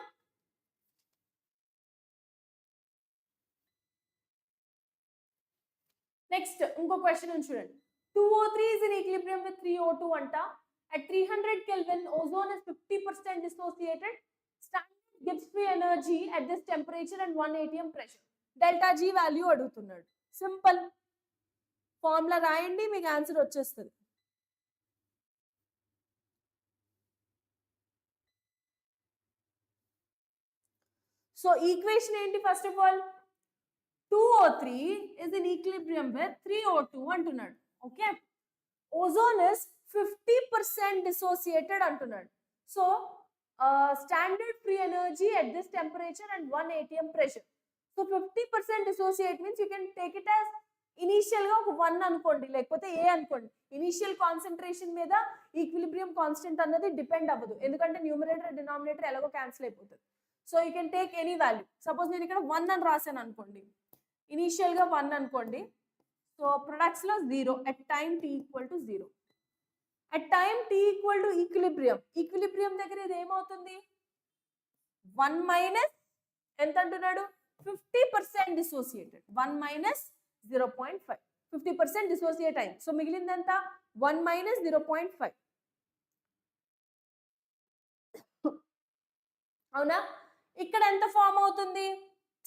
నెక్స్ట్ ఇంకో క్వశ్చన్ ఉంది చూడండి. 2O3 is in equilibrium with 3O2 అంట. At 300 Kelvin, ozone is 50% dissociated. Standard Gibbs free energy at this temperature and 1 atm pressure. Delta G value అడుగుతున్నాడు. సింపుల్ ఫార్ములా రాయండి, మీకు ఆన్సర్ వచ్చేస్తుంది. సో ఈక్వేషన్ ఏంటి? First of all 2O3 is in equilibrium with 3O2 అంటున్నాడు. ఓకే, ఓజోన్ is 50% dissociated అంటున్నాడు. So standard free energy at this temperature and 1 atm pressure. So 50% dissociate means you can take it as initial గా ఒక 1 అనుకోండి, లేకపోతే ఏ అనుకోండి. ఇనీషియల్ కాన్సన్ట్రేషన్ మీద ఈక్విలిబ్రియం కాన్స్టెంట్ అన్నది డిపెండ్ అవ్వదు, ఎందుకంటే న్యూమరేటర్ డినామినేటర్ ఎలాగో క్యాన్సిల్ అయిపోతుంది. So you can take any value. Suppose నేను ఇక్కడ 1 అని రాశాను అనుకోండి, ఇనీషియల్ గా 1 అనుకోండి. సో ప్రొడక్ట్స్ లో 0 at time t equal to 0. At time t equal to equilibrium, equilibrium దగ్గర ఇది ఏమవుతుంది? 1 మైనస్ ఎంత అంటున్నాడు? 50% డిసోసియేటెడ్. 1 మైనస్ 0.5. 50% డిసోసియేట్ అయింది. సో మిగిలిందంతా 1 మైనస్ 0.5. అవునా? ఇక్కడ ఎంత ఫామ్ అవుతుంది?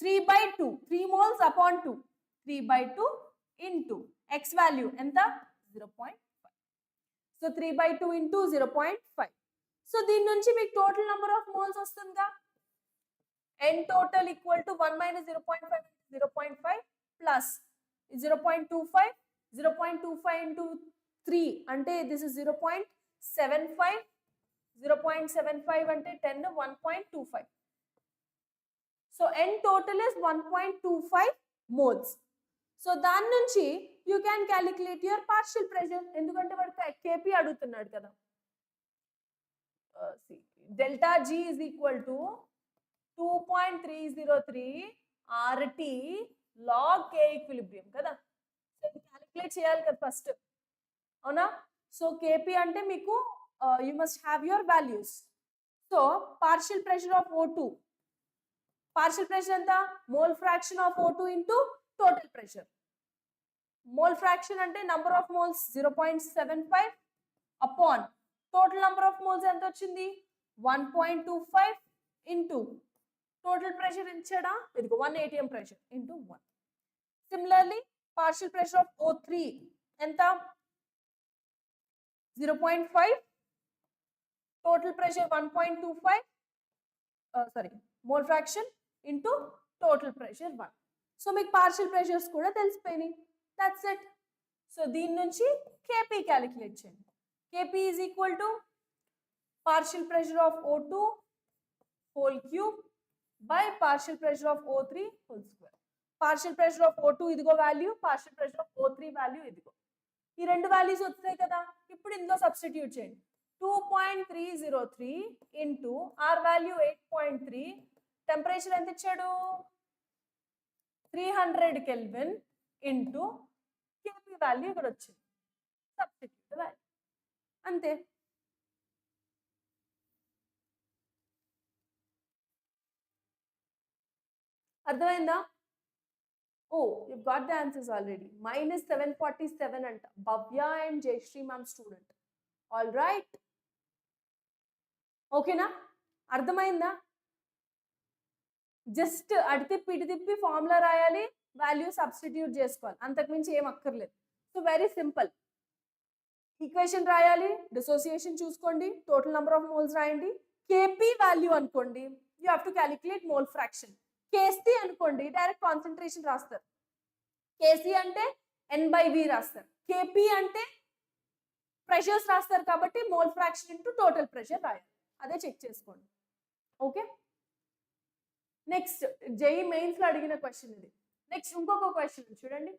3/2. 3 moles upon 2. 3/2 into x value ఎంత? 0.5. So 3/2 into 0.5. సో దీని నుంచి మీకు టోటల్ నెంబర్ ఆఫ్ మోల్స్ వస్తుందిగా. n total equal to 1 minus 0.5 0.5 plus 0.25, 0.25 into 3 అంటే this is 0.75, 0.75 అంటే 10, 1.25. So N total is 1.25 moles. So దాని నుంచి you can calculate your partial pressure. ఎందుకంటే వాడు Kp అడుగుతున్నాడు కదా. See, delta G is equal to 2.303 RT log K equilibrium కదా. సో ఇది క్యాలిక్యులేట్ చేయాలి కదా ఫస్ట్, అవునా? సో Kp అంటే మీకు you must have your values. So partial pressure of O2, partial pressure ఎంత? Mole fraction of O2 into total pressure. Mole fraction అంటే number of moles 0.75 upon total number of moles ఎంత వచ్చింది? 1.25 into total pressure ఇచ్చాడా? ఇదిగో 1 atm pressure into 1. Similarly, partial pressure of O3 ఎంత? 0.5, total pressure 1.25, sorry, mole fraction into total pressure 1. So మీకు partial pressures కూడా తెలిసిపోయినాయి. That's it. So దీని నుంచి Kp క్యాలిక్యులేట్ చేయండి. Kp is equal to partial pressure of O2 whole cube by partial pressure of O3 whole square. Partial pressure of O2 ఇదిగో value, partial pressure of O3 value ఇదిగో. ఈ రెండు వాల్యూస్ వస్తాయి కదా, ఇప్పుడు ఇందులో సబ్స్టిట్యూట్ చేయండి. 2.303 into R వాల్యూ 8.3, టెంపరేచర్ ఎంత ఇచ్చాడు? 300 Kelvin into Kp వాల్యూ ఇక్కడ వచ్చింది, సబ్స్టిట్యూట్ వాల్యూ, అంతే. అర్థమైందా? Oh, you got the answers already. -747 అంట, Bhavya and Jayashree ma'am student. All right, ఓకేనా? అర్థమైందా? జస్ట్ అటు తిప్పి ఇటు తిప్పి ఫార్ములా రాయాలి, వాల్యూ సబ్స్టిట్యూట్ చేసుకోవాలి, అంతకుమించి ఏం అక్కర్లేదు. So very simple. ఈక్వేషన్ రాయాలి, డిసోసియేషన్ చూసుకోండి, టోటల్ నెంబర్ ఆఫ్ మోల్స్ రాయండి. కేపీ వాల్యూ అనుకోండి, you have to calculate mole fraction. K C అనుకోండి, డైరెక్ట్ కాన్సన్ట్రేషన్ రాస్తారు. కేసీ అంటే N/V రాస్తారు. కేపీ అంటే ప్రెషర్స్ రాస్తారు కాబట్టి mole fraction into total pressure రాయాలి. అదే చెక్ చేసుకోండి. ఓకే, నెక్స్ట్ జేఈ మెయిన్స్ లో అడిగిన క్వశ్చన్ ఇది. నెక్స్ట్ ఇంకొక క్వశ్చన్ చూడండి,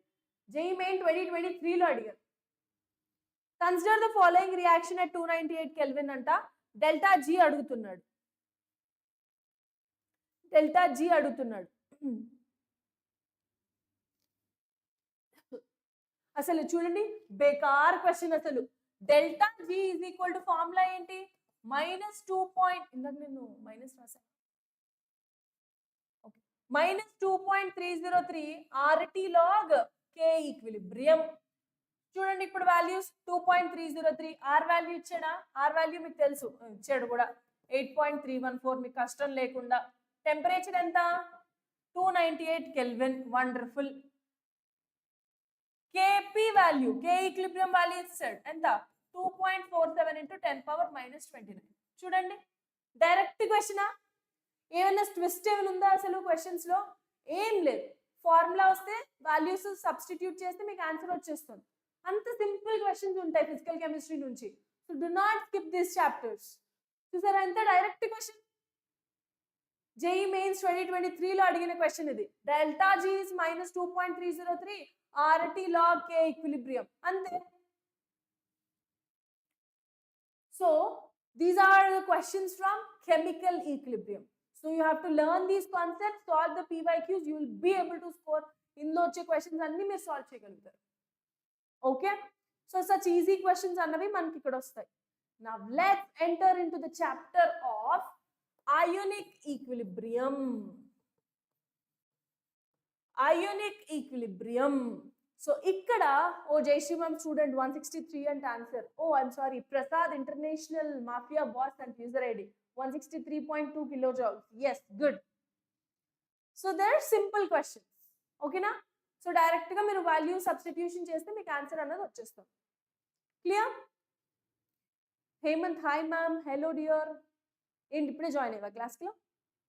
జేఈ మెయిన్ 2023లో అడిగారు. Consider the following reaction at 298 Kelvin అంట. డెల్టా జీ అడుగుతున్నాడు, డెల్టా జీ అడుగుతున్నాడు. అసలు చూడండి, బేకార్ క్వశ్చన్. అసలు delta G is equal to formula ఏంటి? -2. ఇందాక నేను మైనస్ రాశాను. Okay, -2.303 RT log K equilibrium. చూడండి ఇప్పుడు వాల్యూస్ 2.303, ఆర్ వాల్యూ ఇచ్చాడా? ఆర్ వాల్యూ మీకు తెలుసు, ఇచ్చాడు కూడా 8.314, మీకు కష్టం లేకుండా. టెంపరేచర్ ఎంత? 298 Kelvin. వండర్ఫుల్. కేపీ వాల్యూ, కే ఈక్విలిబ్రియం వాల్యూ ఇచ్చాడు ఎంత? 2.47 into 10⁻⁻29. చూడండి, డైరెక్ట్ క్వశ్చనా? ఏమైనా ట్విస్ట్ ఏమైనా ఉందా అసలు క్వశ్చన్స్ లో? ఏం లేదు. ఫార్ములా వస్తే వాల్యూస్ సబ్స్టిట్యూట్ చేస్తే మీకు ఆన్సర్ వచ్చేస్తుంది. అంత సింపుల్ క్వశ్చన్స్ ఉంటాయి ఫిజికల్ కెమిస్ట్రీ నుంచి. So do not skip these chapters. చూసారా ఎంత డైరెక్ట్ క్వశ్చన్? జేఈ మెయిన్స్ 2023లో అడిగిన క్వశ్చన్ ఇది. Delta G is -2.303 RT log K equilibrium, అంతే. So these are the questions from chemical equilibrium. So you have to learn these concepts, solve the PYQs, you will be able to score. ఇందులో వచ్చే క్వశ్చన్స్ అన్ని మీరు సాల్వ్ చేయగలుగుతారు. Okay, so such easy questions అన్నవి మనకి ఇక్కడ వస్తాయి. Now let's enter into the chapter of ionic equilibrium. Ionic equilibrium. So ikkada, oh Jayashree ma'am student 163 and answer. Oh, I'm sorry, Prasad International Mafia boss and user ID 163.2 kilojoules. Yes, good. So they're simple questions. Okay na? So direct ga మీరు వాల్యూ సబ్స్టిట్యూషన్ చేస్తే మీకు ఆన్సర్ అన్నది వచ్చేస్తుంది. Clear? Hemant hi ma'am, hello dear. ఏంటి ఇప్పుడే జాయిన్ అయ్యా క్లాస్లో?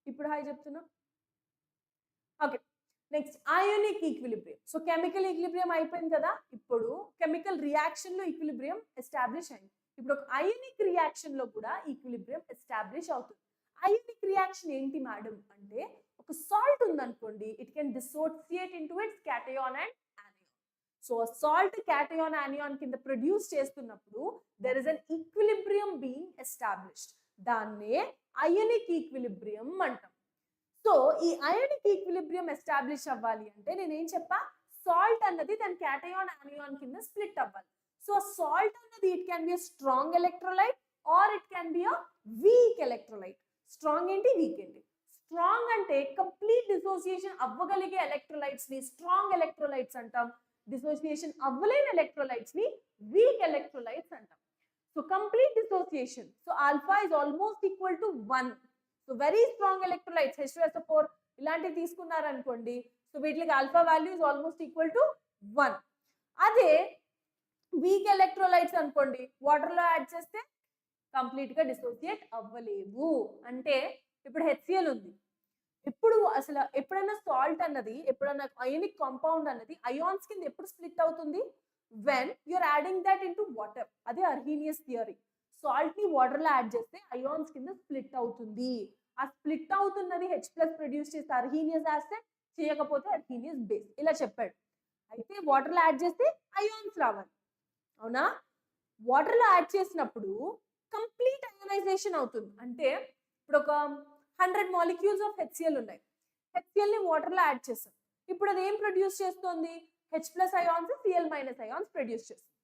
ఇప్పుడు హాయ్ చెప్తున్నా. Okay, next ionic equilibrium. So chemical equilibrium అయిపోయింది కదా, ఇప్పుడు కెమికల్ రియాక్షన్ లో ఈక్విలిబ్రియం ఎస్టాబ్లిష్ అయింది. ఇప్పుడు ఒక అయోనిక్ రియాక్షన్ లో కూడా ఈక్విలిబ్రియం ఎస్టాబ్లిష్ అవుతుంది. అయోనిక్ రియాక్షన్ ఏంటి మేడం అంటే, ఒక సాల్ట్ ఉందనుకోండి, it can dissociate into its cation and anion. So salt cation anion కింద ప్రొడ్యూస్ చేస్తున్నప్పుడు there is an equilibrium being established. దాన్నే అయోనిక్ ఈక్విలిబ్రియం అంటాం. సో ఈ అయోనిక్ ఈక్విలిబ్రియం ఎస్టాబ్లిష్ అవ్వాలి అంటే నేనేం చెప్పా, సాల్ట్ అన్నది దాని క్యాటయాన్ anion కింద స్ప్లిట్ అవ్వాలి. సో సాల్ట్ అన్నది it can be a strong electrolyte or it can be a weak electrolyte. Strong ఏంటి, వీక్ ఏంటి? స్ట్రాంగ్ అంటే కంప్లీట్ డిసోసియేషన్ అవ్వగలిగే ఎలక్ట్రోలైట్స్ ని స్ట్రాంగ్ ఎలక్ట్రోలైట్స్ అంటాం. డిసోసియేషన్ అవ్వలేని ఎలక్ట్రోలైట్స్ ని వీక్ ఎలక్ట్రోలైట్స్ అంటాం. So complete dissociation, so alpha is almost equal to 1. So very strong electrolytes H2SO4 ఇలాంటివి తీసుకున్నారనుకోండి, సో వీటికి alpha value is almost equal to 1. అదే వీక్ ఎలక్ట్రోలైట్స్ అనుకోండి, వాటర్ లో యాడ్ చేస్తే కంప్లీట్ గా డిసోసియేట్ అవ్వలేవు. అంటే ఇప్పుడు HCl ఉంది, ఇప్పుడు అసలు ఎప్పుడైనా సాల్ట్ అన్నది, ఎప్పుడైనా అయోనిక్ కాంపౌండ్ అన్నది అయాన్స్ కింద ఎప్పుడు స్ప్లిట్ అవుతుంది, when you're adding that into water. అదే అర్హీనియస్ థియరీ. సాల్ట్ ని వాటర్ లో యాడ్ చేస్తే అయాన్స్ కింద స్ప్లిట్ అవుతుంది. ఆ స్ప్లిట్ అవుతున్నది H+ ప్రొడ్యూస్ చేస్తే అర్హీనియస్ యాసిడ్, చేయకపోతే అర్హీనియస్ బేస్, ఇలా చెప్పాడు. అయితే వాటర్ లో యాడ్ చేస్తే అయాన్స్ రావాలి, అవునా? వాటర్ లో యాడ్ చేసినప్పుడు కంప్లీట్ అయోనైజేషన్ అవుతుంది. అంటే ఇప్పుడు ఒక 100 మాలిక్యూల్స్ ఆఫ్ HCl ఉన్నాయి, HCl ని వాటర్ లో యాడ్ చేస్తాం. ఇప్పుడు అది ఏం ప్రొడ్యూస్ చేస్తుంది, H+ ions Cl- ions produce చేస్తుంది.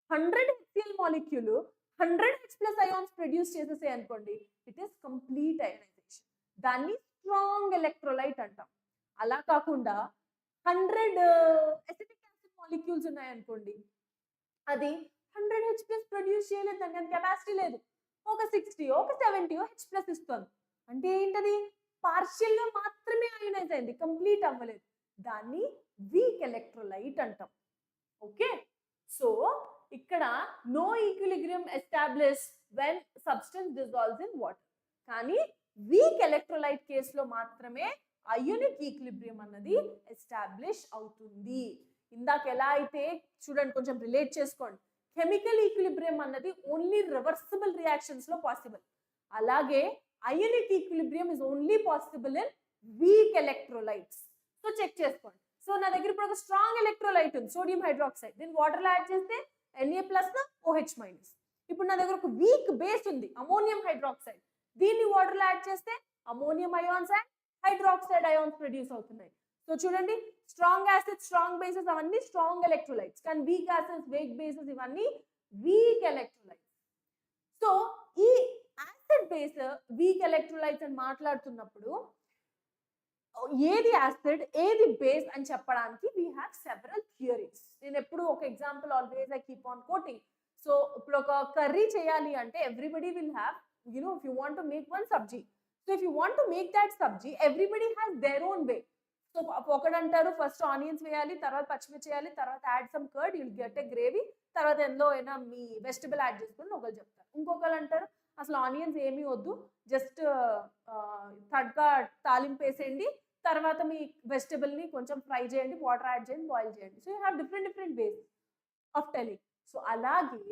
100 HCl molecule 100 H+ ions produce చేసేసే అనుకోండి, ఇట్ ఈస్ కంప్లీట్ అయోనైజేషన్. దాన్ని స్ట్రాంగ్ ఎలక్ట్రోలైట్ అంటాం. అలా కాకుండా 100 ఎసిటిక్ యాసిడ్ మాలిక్యూల్స్ ఉన్నాయనుకోండి, అది 100 H+ ప్రొడ్యూస్ చేయలేదు, దానికి కెపాసిటీ లేదు. ఒక 60 ఒక 70 H+ ఇస్తుంది. అంటే ఏంటది, పార్షియల్ గా మాత్రమే అయోనైజ్ అయింది, కంప్లీట్ అవ్వలేదు. దాన్ని వీక్ ఎలక్ట్రోలైట్ అంటాం. ఓకే, సో ఇక్కడ no equilibrium establish when substance dissolves in water. కానీ వీక్ ఎలక్ట్రోలైట్ కేసులో మాత్రమే అయోనిక్ ఈక్విలిబ్రియం అన్నది ఎస్టాబ్లిష్ అవుతుంది. ఇందాక ఎలా అయితే చూడండి, కొంచెం రిలేట్ చేసుకోండి, కెమికల్ ఈక్విలిబ్రియం అన్నది ఓన్లీ రివర్సిబుల్ రియాక్షన్స్ లో పాసిబుల్. అలాగే ionic equilibrium is only possible in weak electrolytes. So check చేసుకోండి. సో నా దగ్గర ఇప్పుడు ఒక స్ట్రాంగ్ ఎలక్ట్రోలైట్ ఉంది, సోడియం హైడ్రాక్సైడ్, దీన్ని వాటర్ లో యాడ్ చేస్తే Na+ OH-. ఇప్పుడు నా దగ్గర ఒక వీక్ బేస్ ఉంది, అమోనియం హైడ్రాక్సైడ్, దీన్ని వాటర్ లో యాడ్ చేస్తే ammonium ions and hydroxide ions produce అవుతున్నాయి. సో చూడండి, స్ట్రాంగ్ యాసిడ్స్ స్ట్రాంగ్ బేసెస్ అవన్నీ స్ట్రాంగ్ ఎలక్ట్రోలైట్స్, కానీ వీక్ యాసిడ్స్ వీక్ బేసెస్ ఇవన్నీ వీక్ ఎలక్ట్రోలైట్స్. సో ఈ యాసిడ్ బేస్ వీక్ ఎలక్ట్రోలైట్స్ అని మాట్లాడుతున్నప్పుడు ఏది యాసిడ్ ఏది బేస్ అని చెప్పడానికి వీ హ్యావ్ సెవరల్ థియరీస్. నేను ఎప్పుడు ఒక example always I keep on quoting. So ఇప్పుడు ఒక కర్రీ చేయాలి అంటే everybody will have, if you want to make one sabzi, so if you want to make that sabzi everybody has their own way. So ఒకడంటారు ఫస్ట్ ఆనియన్స్ వేయాలి, తర్వాత పచ్చిమిర్చి వేయాలి, తర్వాత add some curd, you'll get a gravy, తర్వాత ఎందులో అయినా మీ వెజిటబుల్ యాడ్ చేసుకుని ఒకరు చెప్తారు. ఇంకొకరు అంటారు అసలు ఆనియన్స్ ఏమీ వద్దు, జస్ట్ థర్డ్గా తాలింపు వేసేయండి, తర్వాత మీ వెజిటబుల్ ని కొంచెం ఫ్రై చేయండి, వాటర్ యాడ్ చేయండి, బాయిల్ చేయండి. So you have different ways of telling. So అలాగే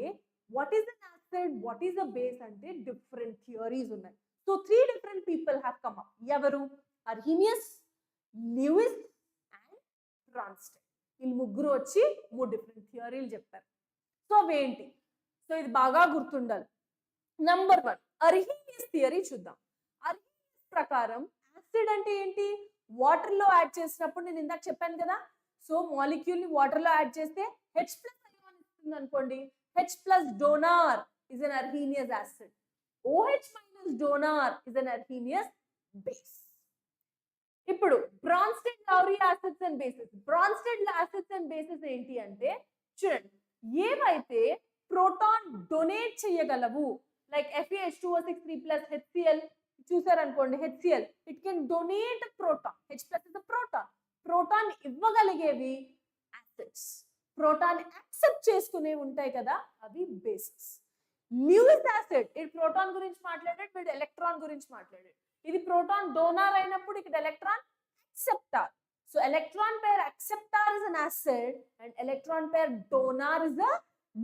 what is an acid, what is a base అంటే డిఫరెంట్ థియరీస్ ఉన్నాయి. So 3 different people have come up. ఎవరు? Arrhenius, Lewis and Bronsted. వీళ్ళు ముగ్గురు వచ్చి 3 డిఫరెంట్ థియరీలు చెప్పారు. సో అవేంటి? సో ఇది బాగా గుర్తుండాలి. నంబర్ 1 అర్హీనియస్ థియరీ చూద్దాం. అర్హీనియస్ ప్రకారం యాసిడ్ అంటే ఏంటి? వాటర్ లో యాడ్ చేసినప్పుడు నేను ఇందాక చెప్పాను కదా, సో మాలిక్యూల్ ని వాటర్ లో యాడ్ చేస్తే H+ అయాన్ ఇస్తుంది అనుకోండి, H+ donor is an Arrhenius acid, OH- donor is an Arrhenius base. ఇప్పుడు Bronsted Lowry acids and bases. Bronsted acids and bases ఏంటి అంటే చూడండి, ఏవైతే ప్రోటాన్ డొనేట్ చేయగలవు, లైక్ FeH2O6 3+ HCl చూసారనుకోండి, HCl it can donate proton, H+ is a proton, proton ఇవ్వగలిగేవి యాసిడ్స్. ప్రోటాన్ యాక్సెప్ట్ చేసుకునేవి ఉంటాయి కదా, అవి బేసెస్. ల్యూయిస్ యాసిడ్, ఇది ప్రోటాన్ గురించి మాట్లాడాడు, వీడు ఎలక్ట్రాన్ గురించి మాట్లాడాడు. ఇది ప్రోటాన్ డోనార్ అయినప్పుడు ఇక్కడ electron acceptor. So electron pair acceptor is an acid and electron pair donor is a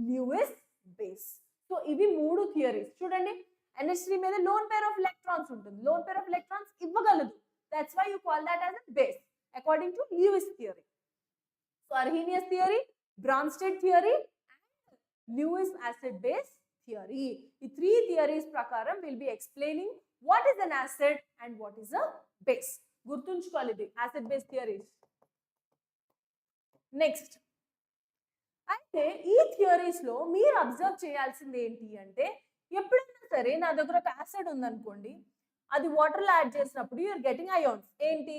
Lewis base. So ఇవి మూడు థియరీస్. చూడండి, NH3 మీద లోన్ పేర్ ఆఫ్ ఎలక్ట్రాన్స్ ఉంటుంది, లోన్ పేర్ ఆఫ్ ఎలక్ట్రాన్స్ ఇవ్వగలదు, that's why you call that as a base according to Lewis theory. So Arrhenius theory, Bronsted theory and Lewis acid base theory. ఈ త్రీ థియరీస్ ప్రకారం will be explaining what is an acid and what is a base. గుర్తుంచుకోవాలి ఇది యాసిడ్ బేస్ థియరీస్. నెక్స్ట్, అయితే ఈ థియరీస్ లో మీరు అబ్జర్వ్ చేయాల్సింది ఏంటి అంటే, ఎప్పుడైనా సరే నా దగ్గర ఒక యాసిడ్ ఉందనుకోండి, అది వాటర్ లో యాడ్ చేసినప్పుడు యూఆర్ గెటింగ్ అయాన్స్. ఏంటి?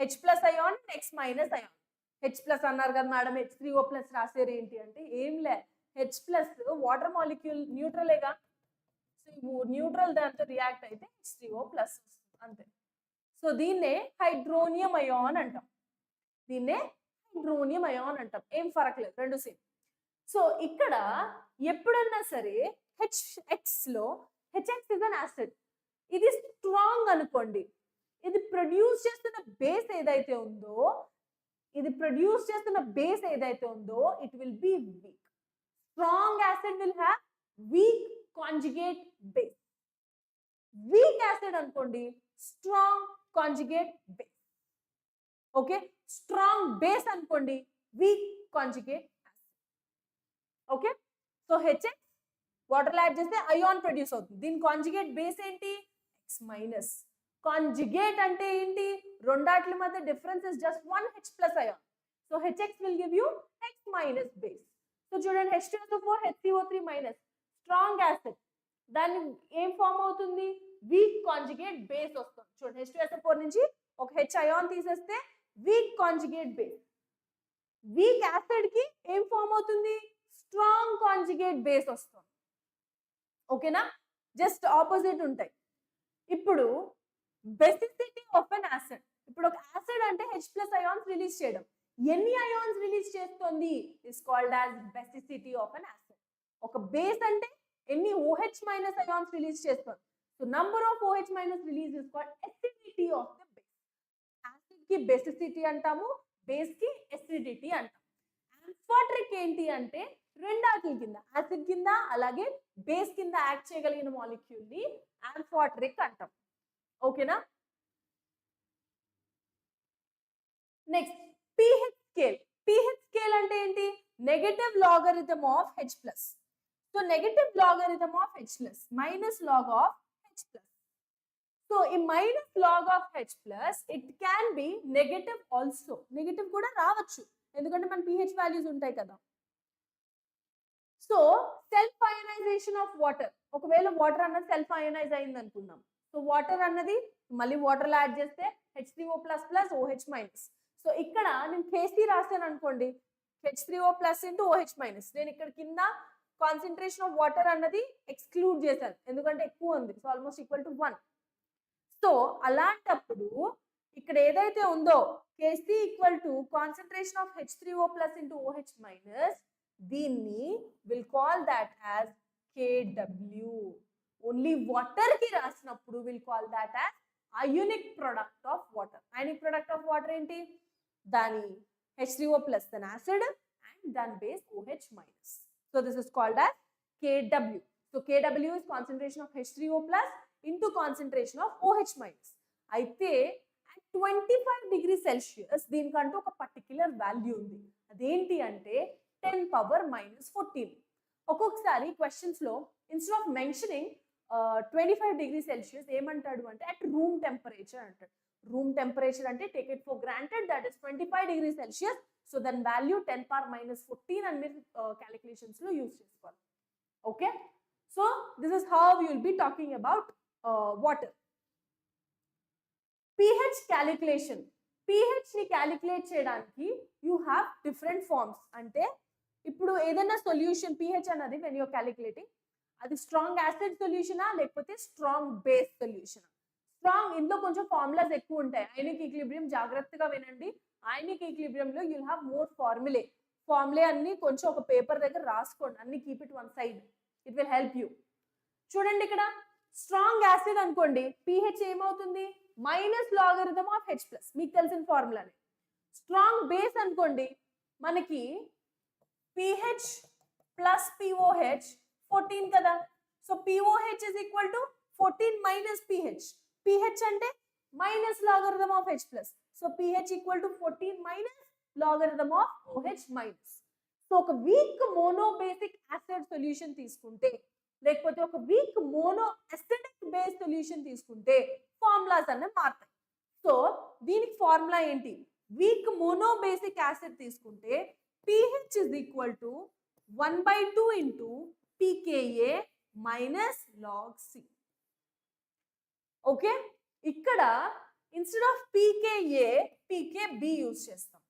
H plus ion, X minus ion. H plus అన్నారు కదా మేడం, H3O ప్లస్ రాసేరు ఏంటి అంటే, ఏం లే, H ప్లస్ వాటర్ మాలిక్యూల్ న్యూట్రలేగా, సో న్యూట్రల్ దాంతో రియాక్ట్ అయితే H3O ప్లస్ అంతే. సో దీన్నే హైడ్రోనియం అయాన్ అంటాం, దీన్నే హైడ్రోనియం అయాన్ అంటాం. ఏం ఫరక్ లేదు, రెండు సేమ్. సో ఇక్కడ ఎప్పుడన్నా సరే HX లో HX ఇస్ అన్ యాసిడ్, ఇది స్ట్రాంగ్ అనుకోండి, ఇది ప్రొడ్యూస్ చేస్తున్న బేస్ ఏదైతే ఉందో, ఇది ప్రొడ్యూస్ చేస్తున్న బేస్ ఏదైతే ఉందో it will be weak. Strong acid will have weak conjugate base. Weak acid అనుకోండి, strong conjugate base. Okay, strong base అనుకోండి, weak conjugate acid. Okay, so HX water add చేస్తే అయాన్ ప్రొడ్యూస్ అవుతుంది, దీని కాంజుగేట్ బేస్ ఏంటి? X minus. కాంజుగేట్ అంటే ఏంటి? రెండాట్ల మధ్య difference is just 1 H plus ion. So HX will give you X minus base. So చూడండి, H2SO4 HCO3 minus, strong acid, దాన్ని ఏం ఫామ్ అవుతుంది? వీక్ కాంజుగేట్ బేస్ వస్తుంది. చూడండి, H2SO4 నుంచి ఒక H అయాన్ తీసేస్తే week conjugate base. Weak acid కి ఏం ఫామ్ అవుతుంది? స్ట్రాంగ్ కాంజుగేట్ బేస్ వస్తుంది. ఓకేనా, జస్ట్ ఆపోజిట్ ఉంటాయి. ఇప్పుడు బెసిసిటీ ఆఫ్ అన్ యాసిడ్, ఇప్పుడు ఒక యాసిడ్ అంటే H ప్లస్ అయాన్స్ రిలీజ్ చేయడం, ఎన్ని అయాన్స్ రిలీజ్ చేస్తుంది is called as basicity of an acid. ఒక బేస్ అంటే ఎన్ని OH మైనస్ అయాన్స్ రిలీజ్ చేస్తుంది, so number of OH minus release is called acidity of the base. Acid కి బెసిసిటీ అంటాము, బేస్ కి ఎసిడిటీ అంటాము. ఆంఫోట్రిక్ ఏంటి అంటే రెండాటి కింద, యాసిడ్ కింద అలాగే బేస్ కింద యాక్ట్ చేయగలిగిన మాలిక్యూల్ ని ఆంఫోట్రిక్ అంటాం. ఓకేనా, next pH scale. pH scale అంటే ఏంటి? Negative logarithm of H plus. So negative logarithm of H plus minus log of H plus. So ఈ minus log of H plus it can be negative also, negative కూడా రావచ్చు ఎందుకంటే మన pH వాల్యూస్ ఉంటాయి కదా. So self ionization of water, ఒకవేళ వాటర్ అన్నది సెల్ఫ్ అయనైజ్ అయింది అనుకుందాం, సో వాటర్ అన్నది మళ్ళీ వాటర్ లో యాడ్ చేస్తే H3O plus plus OH minus. So ఇక్కడ నేను KC రాసాను అనుకోండి, H3O plus into OH minus, నేను ఇక్కడ కింద కాన్సన్ట్రేషన్ ఆఫ్ వాటర్ అన్నది ఎక్స్క్లూడ్ చేశాను ఎందుకంటే ఎక్కువ ఉంది, సో ఆల్మోస్ట్ ఈక్వల్ టు 1. సో అలాంటప్పుడు ఇక్కడ ఏదైతే ఉందో KC equal to concentration of H3O plus into OH minus, దీన్ని will call that as KW. Only water కి రాసినప్పుడు will call that as ionic product of water. Ionic product of water ఏంటి? దాని H3O ప్లస్ దాని యాసిడ్ అండ్ దాని base OH minus. So this is called as KW. So KW is concentration of H3O plus into concentration of OH minus. అయితే at 25 డిగ్రీ సెల్సియస్ దీనికంటూ ఒక పర్టిక్యులర్ వాల్యూ ఉంది, అదేంటి అంటే 10⁻⁻14. ఒక్కొక్కసారి క్వశ్చన్స్ లో instead of mentioning 25 degree Celsius ఏమంటాడు అంటే అట్ రూమ్ టెంపరేచర్ అంటాడు. రూమ్ టెంపరేచర్ అంటే take it for granted that is 25 degree Celsius. So దాని వాల్యూ 10⁻⁻14 అని మీరు క్యాలిక్యులేషన్స్ లో యూజ్ చేసుకోవాలి. Okay, so this is how you will be talking about water. pH calculation. pH ని క్యాలిక్యులేట్ చేయడానికి యూ హ్యావ్ డిఫరెంట్ ఫార్మ్స్. అంటే ఇప్పుడు ఏదైనా సొల్యూషన్ pH అన్నది వెన్ యూర్ క్యాలిక్యులేటింగ్, అది స్ట్రాంగ్ యాసిడ్ సొల్యూషనా లేకపోతే స్ట్రాంగ్ బేస్ సొల్యూషనా? స్ట్రాంగ్, ఇందులో కొంచెం ఫార్ములాస్ ఎక్కువ ఉంటాయి. అయోనిక్ ఈక్విలిబ్రియం జాగ్రత్తగా వినండి. అయోనిక్ ఈక్విలిబ్రియం లో యూల్ హ్యావ్ మోర్ ఫార్ములే అన్ని కొంచెం ఒక పేపర్ దగ్గర రాసుకోండి, అన్ని keep it one side, it will help you. చూడండి, ఇక్కడ స్ట్రాంగ్ యాసిడ్ అనుకోండి pH ఏమవుతుంది? Minus logarithm of H plus, మీకు తెలిసిన ఫార్ములానే. స్ట్రాంగ్ బేస్ అనుకోండి, మనకి pH plus POH 14 కదా. So POH is equal to 14 minus pH. pH అంటే minus logarithm of H plus. So pH equal to 14 minus logarithm of OH minus. So ఒక వీక్ మోనోబేసిక్ యాసిడ్ సొల్యూషన్ తీసుకుంటే, లేకపోతే ఒక week mono acidic base solution తీసుకుంటే ఫార్ములాస్ అన్నీ మారుతాయి. సో దీనికి ఫార్ములా ఏంటి? వీక్ మోనోబేసిక్ యాసిడ్ తీసుకుంటే pH is equal to 1/2 into pKa minus log C. Okay, ఇక్కడ instead of pKa pKb use చేస్తాం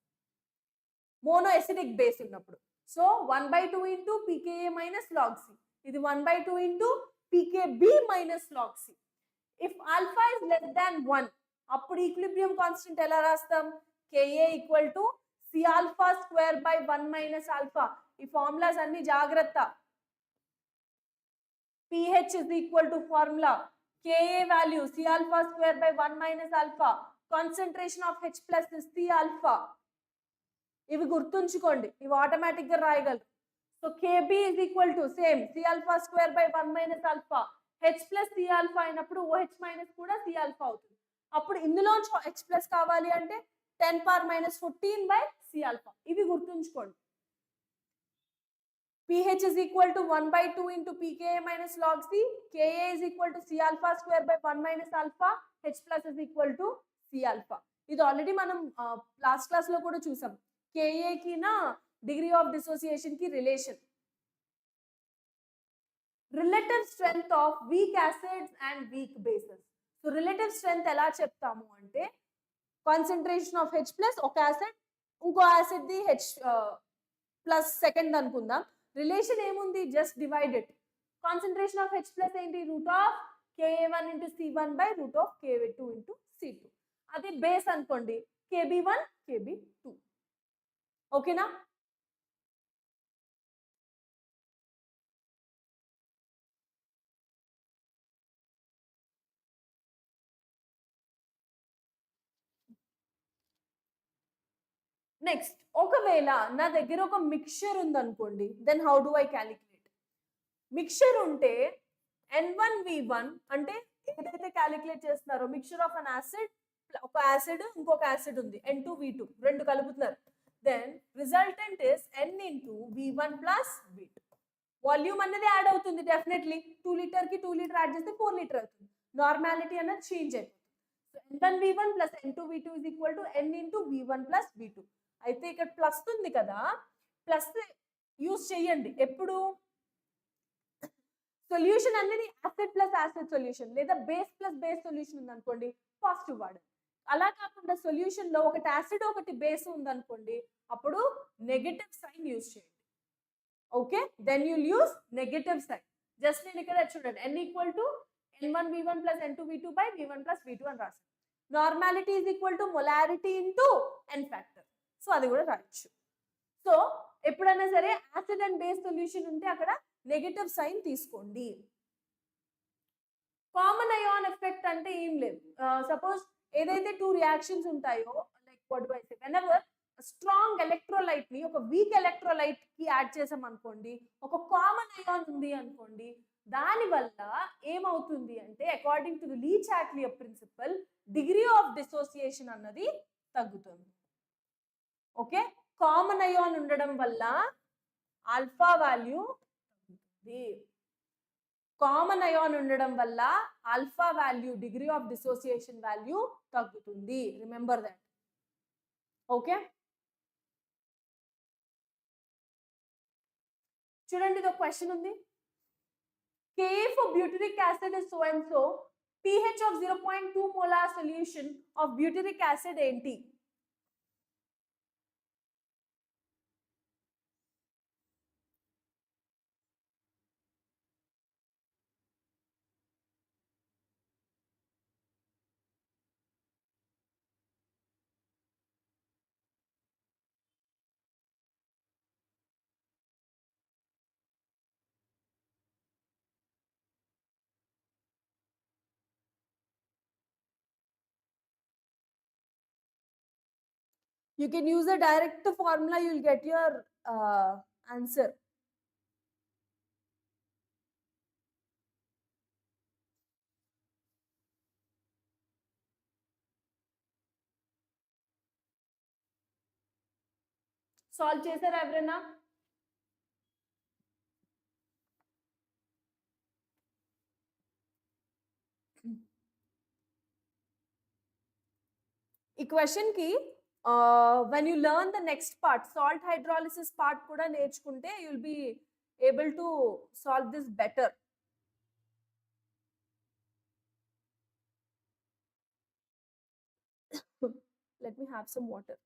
మోనో ఎసిడిక్ బేస్ ఉన్నప్పుడు. So 1/2 into pKa minus log C. ఇది 1/2 into pKb minus log C. If alpha is less than 1, అప్పుడు ఈక్విలిబ్రియం కాన్స్టెంట్ ఎలా రాస్తాం? Ka equal to C alpha square by 1 minus alpha. ఈ ఫార్ములాస్ అన్ని జాగ్రత్త. pH is equal to formula Ka value C alpha square by 1 minus alpha. Concentration of H plus is C alpha. ఇవి గుర్తుంచుకోండి, ఇవి ఆటోమేటిక్ గా రాయగలరు. So Kb is equal to same C alpha square by 1 minus alpha. H plus C alpha అయినప్పుడు OH minus కూడా C alpha అవుతుంది. అప్పుడు ఇందులో H plus కావాలి అంటే 10 power minus 14 by C alpha. ఇవి గుర్తుంచుకోండి. pH is equal to 1/2 into pKa minus log C. Ka is equal to C alpha square by 1 minus alpha. H plus is equal to C alpha. ఇది ఆల్రెడీ మనం లాస్ట్ క్లాస్ లో కూడా చూసాం. Ka కి నా డిగ్రీ ఆఫ్ డిసోసియేషన్ కి relation. Relative strength of weak acids and weak bases. So relative strength ఎలా చెప్తాము అంటే, కాన్సన్ట్రేషన్ ఆఫ్ H ప్లస్ ఒక యాసిడ్, ఇంకో యాసిడ్ ది H ప్లస్ సెకండ్ అనుకుందాం. రిలేషన్ ఏముంది? Just divided. Concentration of H plus ఏంటి? Root of Ka1 into C1 by root of Ka2 into C2. అది బేస్ అనుకోండి, Kb1 Kb2. ఓకేనా? నెక్స్ట్, ఒకవేళ నా దగ్గర ఒక మిక్చర్ ఉందనుకోండి, then how do I calculate? Mixture ఉంటే N1V1 అంటే ఏదైతే క్యాలిక్యులేట్ చేస్తున్నారో, మిక్చర్ ఆఫ్ అన్ యాసిడ్, ఒక యాసిడ్ ఇంకొక యాసిడ్ ఉంది N2V2 రెండు కలుపుతున్నారు, then resultant is N into V1 plus V2. Volume అనేది యాడ్ అవుతుంది డెఫినెట్లీ. 2 లీటర్ కి 2 లీటర్ యాడ్ చేస్తే 4 లీటర్ అవుతుంది. నార్మాలిటీ అనేది చేంజ్ అయిపోతుంది. So N1V1 plus N2V2 is equal to N into V1 plus V2. అయితే ఇక్కడ ప్లస్ ఉంది కదా, ప్లస్ యూజ్ చేయండి ఎప్పుడు? సొల్యూషన్ అనేది యాసిడ్ ప్లస్ యాసిడ్ సొల్యూషన్ లేదా బేస్ ప్లస్ బేస్ సొల్యూషన్ ఉంది అనుకోండి, పాజిటివ్ వాడండి. అలా కాకుండా సొల్యూషన్ లో ఒకటి యాసిడ్ ఒకటి బేస్ ఉంది అనుకోండి, అప్పుడు నెగటివ్ సైన్ యూజ్ చేయండి. Okay, then you'll use negative sign. Just నేను ఇక్కడ చూడండి, N equal to N1V1 plus N2V2 by V1 plus V2 అని రాశాను. Normality is equal to molarity into N factor. So అది కూడా రాయొచ్చు. సో ఎప్పుడైనా సరే యాసిడ్ అండ్ బేస్ సొల్యూషన్ ఉంటే అక్కడ నెగటివ్ సైన్ తీసుకోండి. కామన్ అయాన్ ఎఫెక్ట్ అంటే ఏం లేదు. సపోజ్ ఏదైతే 2 రియాక్షన్స్ ఉంటాయో, like what do I say, whenever strong electrolyte ని ఒక వీక్ ఎలక్ట్రోలైట్ కి యాడ్ చేసాం అనుకోండి, ఒక కామన్ అయాన్ ఉంది అనుకోండి, దాని వల్ల ఏమవుతుంది అంటే, according to the Le Chatelier principle, degree of dissociation అన్నది తగ్గుతుంది. ఓకే, కామన్ అయాన్ ఉండడం వల్ల ఆల్ఫా వాల్యూ తగ్గుతుంది. కామన్ అయాన్ ఉండడం వల్ల alpha value, degree of dissociation value తగ్గుతుంది. Remember that. ఓకే, చూడండి, ఇది ఒక క్వశ్చన్ ఉంది. Ka for butyric acid is so and so. pH of 0.2 molar solution of butyric acid ఏంటి? You can use a direct formula, you'll get your answer. Solve చేశారా ఎవరైనా? ఈ క్వశ్చన్ కి when you learn the next part, salt hydrolysis part కూడా నేర్చుకుంటే you'll be able to solve this better. Let me have some water.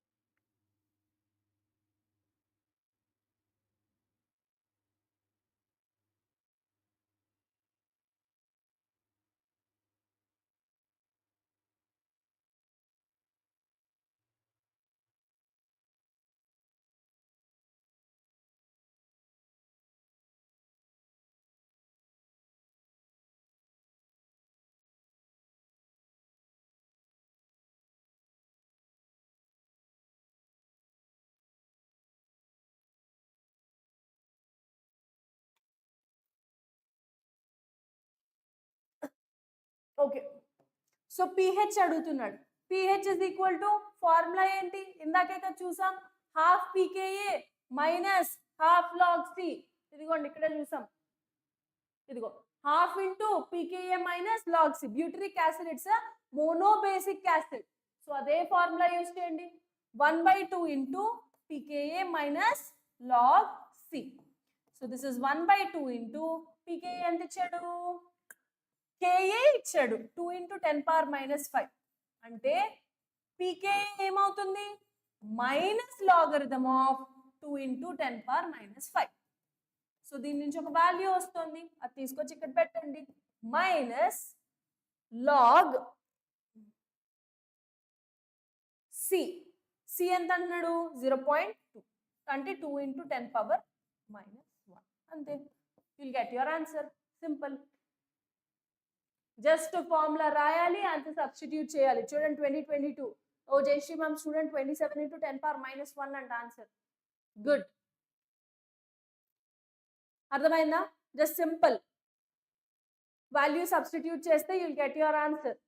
Okay, so pH అడుగుతున్నాడు. pH is equal to formula ఏంటి? ఇందాకే కదా చూసాం, half pKa minus half log C. ఇదిగోండి ఇక్కడే చూసాం, ఇదిగో half into pKa minus log C. Butyric acid it's monobasic acid. So అదే ఫార్ములా యూజ్ చేయండి, 1/2 into pKa minus log C. So this is 1/2 into pKa ఎంత ఇచ్చాడు? Ka ఇచ్చాడు 2 into 10 power minus 5. అంటే pKa ఏమవుతుంది? Minus logarithm of 2 into 10 power minus 5. So దీని నుంచి ఒక వాల్యూ వస్తుంది, అది తీసుకొచ్చి ఇక్కడ పెట్టండి. Minus log C. సి ఎంత అంటున్నాడు? 0.2, అంటే 2 into 10 power minus 1. అంతే, will get your answer. Simple. Just formula రాయాలి, ఆన్సర్ సబ్స్టిట్యూట్ చేయాలి. చూడండి 2022. ఓ Jayashree ma'am, student 27 into 10 power minus 1 అంట ఆన్సర్. గుడ్, అర్థమైందా? జస్ట్ సింపుల్ వాల్యూ సబ్స్టిట్యూట్ చేస్తే you'll get your answer.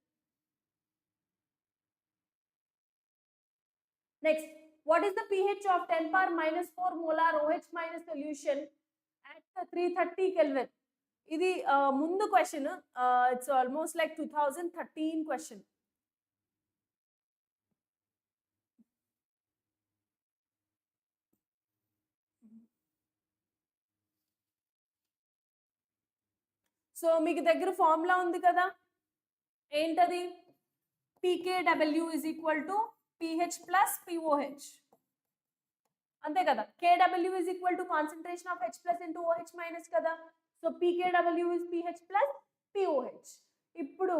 Next, what is the pH of 10 power minus 4 molar OH minus solution at 330 Kelvin? ఇది ముందు question, it's almost like 2013 question. So మీకు దగ్గర ఫార్ములా ఉంది కదా, ఏంటది? pKw is equal to pH plus POH. అంతే కదా, kW is equal to concentration of H plus into OH minus కదా. So pKw is pH plus POH. ఇప్పుడు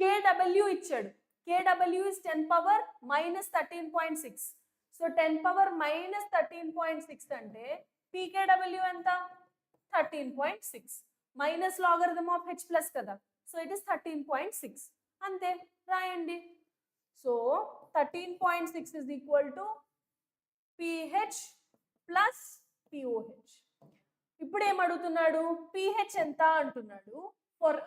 kW ఇచ్చాడు, kW is 10 power minus 13.6. So 10 power minus 13.6 అంటే pKw ఎంత? 13.6 minus logarithm of H plus కదా, సో ఇట్ ఇస్ 13.6. అంతే, రాయండి. So 13.6 is equal to pH plus POH. ఇప్పుడు ఏం అడుగుతున్నాడు? pH ఎంత అంటున్నాడు. For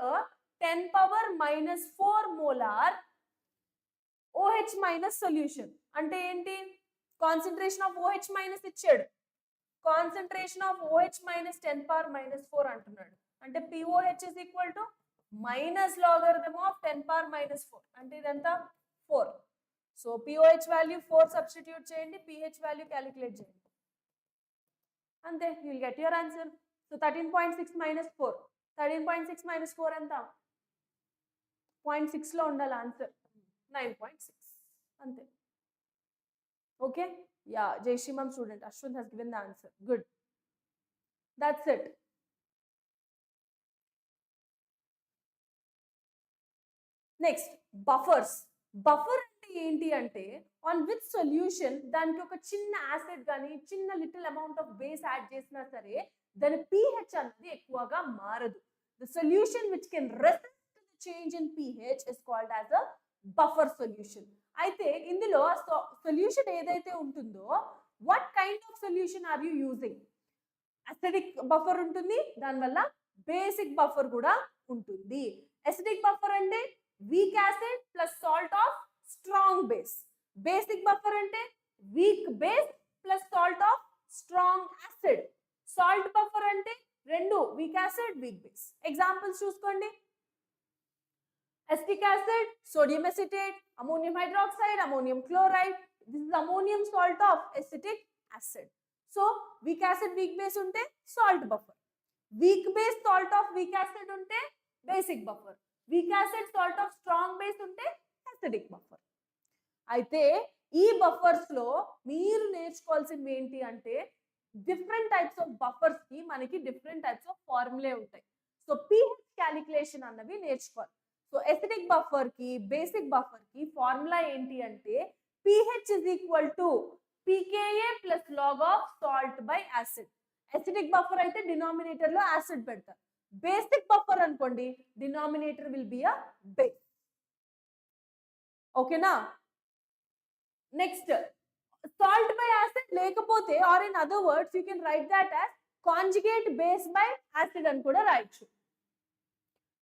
10 power minus 4 molar OH minus solution అంటే ఏంటి? కాన్సన్ట్రేషన్ ఆఫ్ OH మైనస్ ఇచ్చాడు, concentration of OH minus 10 power minus 4 అంటున్నాడు. అంటే POH is equal to minus logarithm of 10 power minus 4. అంటే ఇదంతా 4. సో POH వాల్యూ 4 సబ్స్టిట్యూట్ చేయండి, pH వాల్యూ క్యాలిక్యులేట్ చేయండి. అంతే, you will get your answer. So 13.6 minus 4, 13.6 minus 4 ఎంత? 0.6 లో ఉండాలి ఆన్సర్, 9.6. అంతే. Okay, yeah, Jayashree ma'am student Ashwanth has given the answer. Good, that's it. Next, buffers. Buffer అంటే ఏంటి అంటే, ఆన్ విచ్ సొల్యూషన్ దానికి ఒక చిన్న యాసిడ్ కానీ చిన్న little amount of base add చేసినా సరే దాని pH అనేది ఎక్కువగా మారదు. The solution which can resist the change in pH is called as a buffer solution. అయితే ఇందులో సొల్యూషన్ ఏదైతే ఉంటుందో what kind of solution are you using? Acidic buffer ఉంటుంది, దానివల్ల బేసిక్ బఫర్ కూడా ఉంటుంది. అసిడిక్ బఫర్ అంటే weak acid plus salt of strong base. Basic buffer అంటే weak base plus salt of strong acid. Salt buffer అంటే రెండు weak acid weak base. Examples చూసుకోండి. acetic acid, sodium acetate, ammonium hydroxide, ammonium chloride. This is ammonium salt of acetic acid. So weak acid weak base unte salt buffer. Weak base salt of weak acid unte basic buffer. Weak acid salt of strong base unte acidic buffer. అయితే ఈ బఫర్స్ లో మీరు నేర్చుకోవాల్సింది ఏంటి అంటే డిఫరెంట్ టైప్స్ ఆఫ్ బఫర్స్ కి మనకి డిఫరెంట్ టైప్స్ ఆఫ్ ఫార్ములే ఉంటాయి. సో pH క్యాలిక్యులేషన్ అన్నవి నేర్చుకోవాలి. సో ఎసిడిక్ బఫర్ కి బేసిక్ బఫర్ కి ఫార్ములా ఏంటి అంటే pH is equal to pKa plus log of salt by acid. Acidic buffer అయితే డినామినేటర్ లో యాసిడ్ పెడతారు. బేసిక్ బఫర్ అనుకోండి denominator will be a base. ఓకేనా? నెక్స్ట్ salt by acid లేకపోతే or in other words you can write that as conjugate base by acid అని కూడా రాయొచ్చు.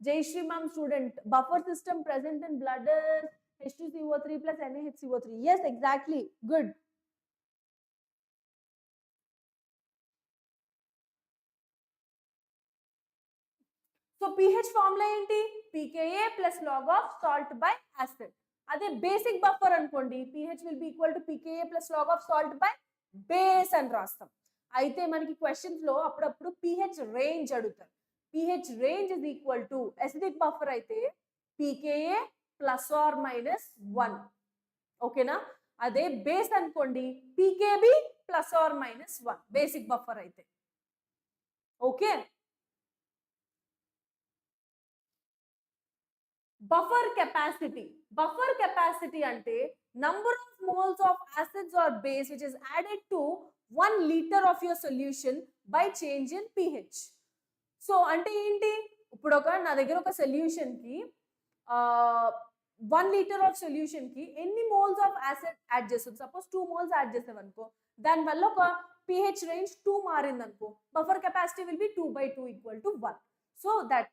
Jayashree ma'am student, buffer system present in blood is H2CO3 plus NaHCO3. Yes, exactly. Good. So pH formula ఏంటి? pKa plus log of salt by acid. అదే basic buffer అనుకోండి pH will be equal to pKa plus log of salt by base అని రాస్తాం. అయితే మనకి క్వశ్చన్స్ లో అప్పుడప్పుడు pH రేంజ్ అడుగుతారు. pH range is equal to acidic buffer అయితే pKa plus or minus 1. ఓకేనా? అదే బేస్ అనుకోండి pKb plus or minus 1 basic buffer అయితే. ఓకే? బఫర్ కెపాసిటీ అంటే number of moles of acids or base which is added to 1 liter of your solution by change in pH. So అంటే ఏంటి? ఇప్పుడు నా దగ్గర ఒక సొల్యూషన్ కి 1 లీటర్ ఆఫ్ సొల్యూషన్ కి ఎన్ని మోల్స్ ఆఫ్ యాసిడ్ యాడ్ చేస్తాం? సపోజ్ 2 మోల్స్ యాడ్ చేసాం అనుకో, దాని వల్ల ఒక pH రేంజ్ 2 మారింది అనుకో, buffer capacity will be 2/2 equal to 1. So that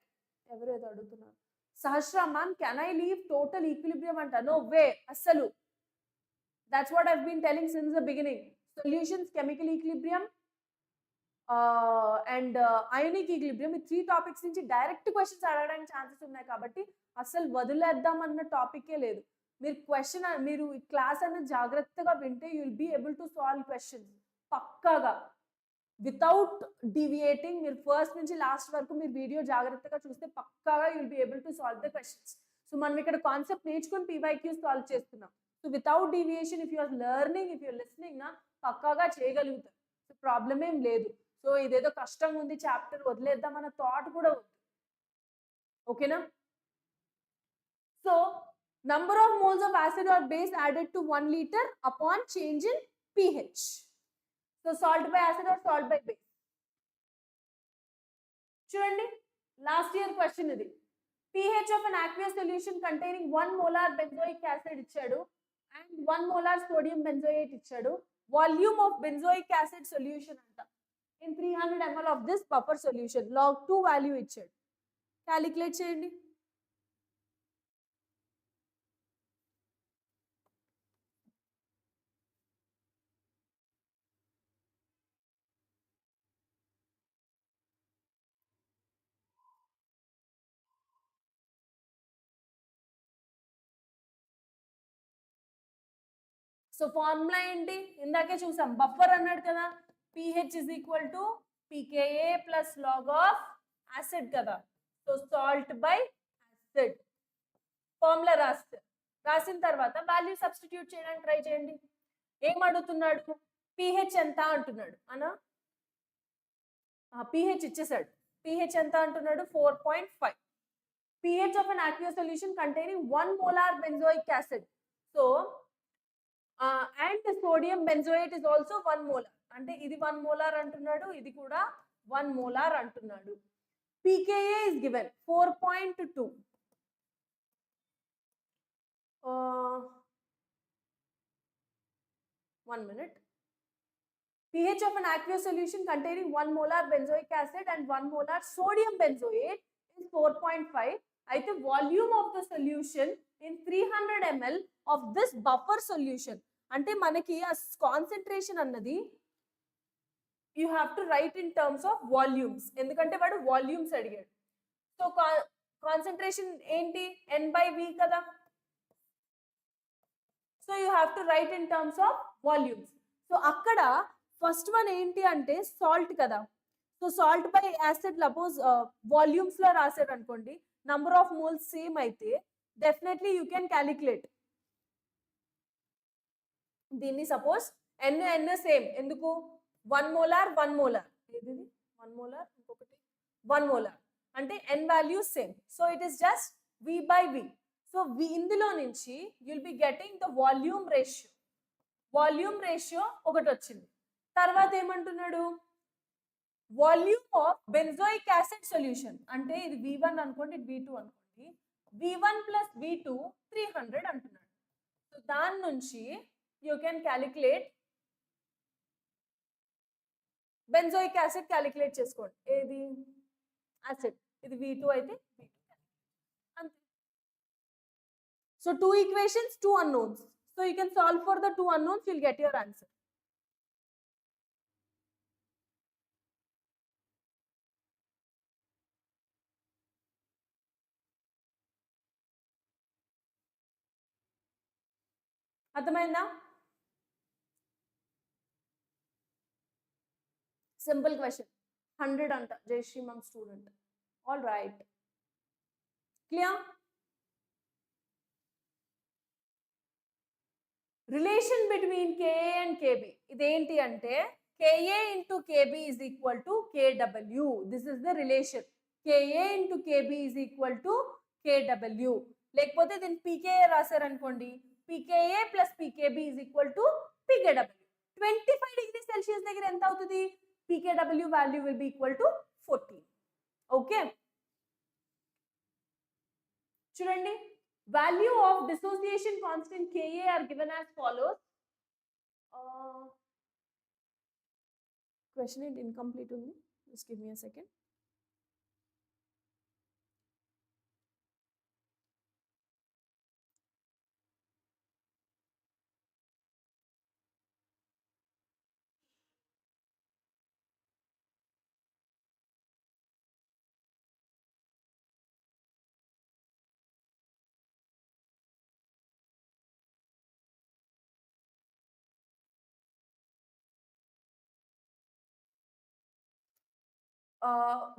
ఎవరేదో అడుగుతున్నారు. Sahasra ma'am can I leave total equilibrium అంట? నో వే అస్సలు. That's what I've been telling since the beginning. Solutions, chemical equilibrium and ionic equilibrium, ఈ 3 టాపిక్స్ నుంచి డైరెక్ట్ క్వశ్చన్స్ అడగడానికి ఛాన్సెస్ ఉన్నాయి కాబట్టి అసలు వదిలేద్దాం అన్న టాపికే లేదు. మీరు ఈ క్లాస్ అనేది జాగ్రత్తగా వింటే you will be able to solve questions పక్కాగా వితౌట్ డీవియేటింగ్. మీరు ఫస్ట్ నుంచి లాస్ట్ వరకు మీరు వీడియో జాగ్రత్తగా చూస్తే పక్కాగా you will be able to solve the questions. So మనం ఇక్కడ కాన్సెప్ట్ నేర్చుకుని PYQs సాల్వ్ చేస్తున్నాం. So without deviation if you are learning, if you are listening నా పక్కాగా చేయగలుగుతారు. సో ప్రాబ్లం ఏం లేదు. సో ఇదేదో కష్టంగా ఉంది చాప్టర్ వదిలేద్దాం అన్న థాట్ కూడా ఉంది. ఓకేనా? So number of moles of acid or base added to 1 liter upon change in pH. So salt by acid or salt by base. చూడండి లాస్ట్ ఇయర్ క్వశ్చన్ ఇది. pH of an aqueous solution containing 1 molar benzoic acid ఇచ్చాడు and 1 molar sodium benzoate ఇచ్చాడు. Volume of benzoic acid solution అంట in 300 ml of this buffer solution. log 2 value ఇచ్చాడు. క్యాలిక్యులేట్ చేయండి. సో ఫార్ములా ఏంటి? ఇందాకే చూసాం, బఫర్ అన్నాడు కదా, pH is equal to pKa plus log of acid కదా. So salt by acid formula రాసిన తర్వాత వాల్యూ సబ్స్టిట్యూట్ చేయడానికి ట్రై చేయండి. ఏం అడుగుతున్నాడు? pH ఎంత అంటున్నాడు అనా? pH ఇచ్చేసాడు. pH ఎంత అంటున్నాడు? 4.5. pH of an aqueous solution containing 1 molar benzoic acid. So and the sodium benzoate is also 1 molar. అంటే ఇది 1 molar అంటున్నాడు, ఇది కూడా 1 molar అంటున్నాడు. pKa is given 4.2. 1 minute. pH of an aqueous solution containing 1 molar benzoic acid and 1 molar sodium benzoate is 4.5. అయితే volume of the solution in 300 ml of this buffer solution. అంటే మనకి ఆ కాన్సంట్రేషన్ అన్నది you have to write in terms of volumes. ఎందుకంటే వాడు వాల్యూమ్స్ అడిగాడు. సో కాన్సంట్రేషన్ ఏంటి n/v కదా. So you have to write in terms of volumes. So అక్కడ ఫస్ట్ వన్ ఏంటి అంటే సాల్ట్ కదా. So salt by acid suppose volumes లో రాసాడు అనుకోండి, నంబర్ ఆఫ్ మోల్స్ సేమ్ అయితే డెఫినెట్లీ యూ కెన్ క్యాలిక్యులేట్. దీన్ని సపోజ్ n సేమ్, ఎందుకు 1 మోలార్ 1 మోలార్, ఏది 1 మోలార్ ఇంకొకటి 1 మోలార్ అంటే n values same. So it is just v/v. So ఇందులో నుంచి you'll be getting the volume ratio. Volume ratio ఒకటి వచ్చింది. తర్వాత ఏమంటున్నాడు, volume of benzoic acid solution అంటే ఇది v1 అనుకోండి, ఇది v2 అనుకోండి, v1 ప్లస్ v2 300 అంటున్నాడు. సో దాని నుంచి you can calculate benzoic acid calculate చేసుకోండి. ఏది యాసిడ్, ఇది v2 అయితే v2 అంతే. So 2 equations, 2 unknowns. So you can solve for the 2 unknowns, you'll get your answer. అర్థమైందా? సింపుల్ క్వశ్చన్, 100 అంట Jayashree ma'am student. All right, clear? Relation between KA and KB ఇదేంటి అంటే KA into KB is equal to KW. This is the relation. KA into KB is equal to KW. లేకపోతే దీన్ని PKA రాశారనుకోండి, PKA plus PKB is equal to PKW. 25 degrees Celsius దగ్గర ఎంత అవుతుంది? PKW value will be equal to 14. Okay, చూడండి, value of dissociation constant Ka are given as follows. Question is incomplete only. Just give me a second.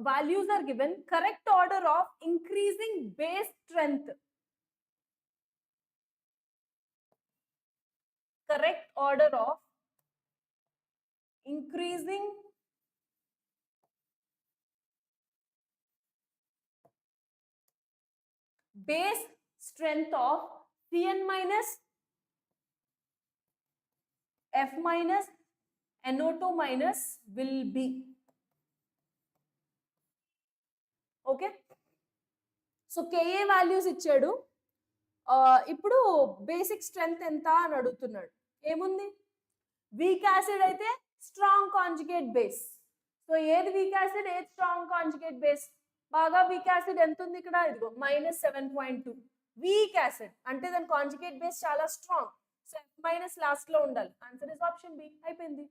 Values are given. Correct order of increasing base strength. Correct order of increasing base strength of Cn minus, F minus, NO2 minus will be. Okay, so KA values ఇచ్చాడు. ఇప్పుడు బేసిక్ స్ట్రెంగ్త్ ఎంత అని అడుగుతున్నాడు. ఏముంది, వీక్ యాసిడ్ అయితే స్ట్రాంగ్ కాంజుగేట్ బేస్. సో ఏది వీక్ యాసిడ్, ఏది స్ట్రాంగ్ కాంజుగేట్ బేస్? బాగా వీక్ యాసిడ్ ఎంత ఉంది ఇక్కడ, ఇదిగో -7.2. వీక్ యాసిడ్ అంటే దాని కాంజుగేట్ బేస్ చాలా స్ట్రాంగ్. సో F మైనస్ లాస్ట్ లో ఉండాలి. Answer is option B. అయిపోయింది,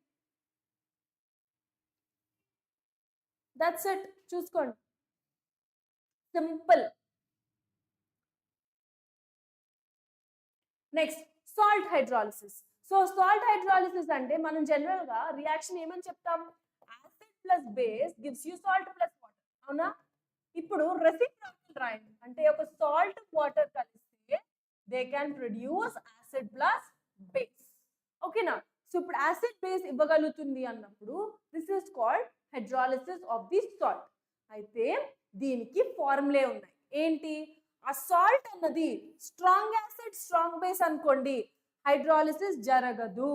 దట్స్ ఇట్. చూసుకోండి, simple. Next salt hydrolysis. So salt hydrolysis అంటే మనం జనరల్ గా రియాక్షన్ ఏమని చెప్తాం, acid plus base gives you salt plus water, అవునా? ఇప్పుడు రెసిప్రోకల్ రాయండి, అంటే ఒక సాల్ట్ వాటర్ కలిస్తే they can produce acid plus base. ఓకేనా? సో ఇప్పుడు యాసిడ్ బేస్ ఇవ్వగలుగుతుంది అన్నప్పుడు this is called hydrolysis of the salt. అయితే దీనికి ఫార్ములే ఉన్నాయి. ఏంటి, ఆ సాల్ట్ అన్నది స్ట్రాంగ్ యాసిడ్ స్ట్రాంగ్ బేస్ అనుకోండి, హైడ్రాలిసిస్ జరగదు.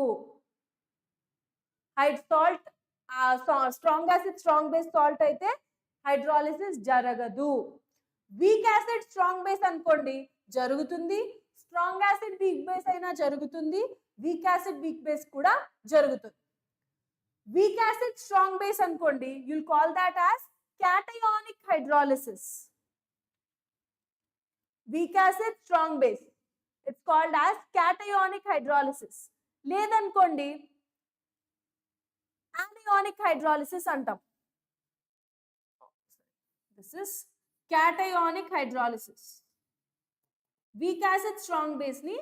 Salt strong acid strong base salt అయితే హైడ్రాలిసిస్ జరగదు. వీక్ యాసిడ్ స్ట్రాంగ్ బేస్ అనుకోండి, జరుగుతుంది. స్ట్రాంగ్ యాసిడ్ వీక్ బేస్ అయినా జరుగుతుంది. వీక్ యాసిడ్ వీక్ బేస్ కూడా జరుగుతుంది. వీక్ యాసిడ్ స్ట్రాంగ్ బేస్ అనుకోండి, you'll call that as cationic hydrolysis. Weak acid strong base, it's called as cationic hydrolysis. లేదనుకోండి anionic hydrolysis అంటాం. This is cationic hydrolysis. Weak acid strong base ని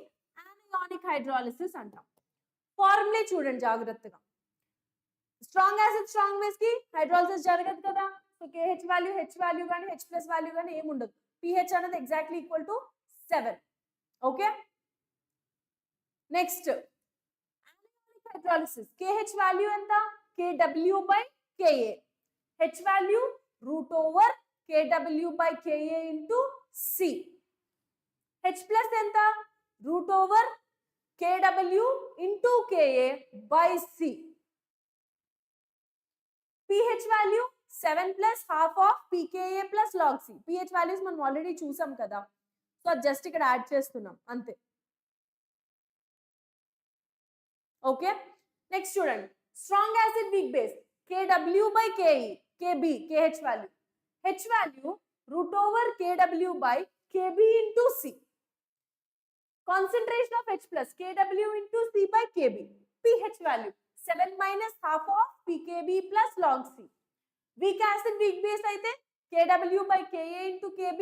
anionic hydrolysis అంటాం. ఫార్ములా చూడండి జాగ్రత్తగా. స్ట్రాంగ్ యాసిడ్ స్ట్రాంగ్ బేస్ కి హైడ్రాలిసిస్ జరగదు కదా, so KH value H value కానీ H ప్లస్ వాల్యూ కానీ ఏమి ఉండదు. pH అనేది exactly equal to 7. Okay, next anionic hydrolysis. KH value ఎంత? KW/Ka. H value √KW/Ka into C. H plus ఎంత? √KW into Ka/C. pH value 7 plus half of pKa plus log C. pH values మనం ఆల్రెడీ చూసాం కదా, సో అది జస్ట్ ఇక్కడ యాడ్ చేస్తున్నాం అంతే. ఓకే, నెక్స్ట్ చూడండి strong acid weak base KW/Ke, Kb, KH value. H value √KW/Kb into C. Concentration of H plus Kw into C/Kb. pH value 7 minus half of pKb plus log C. Weak acid weak base అయితే Kw/Ka into Kb.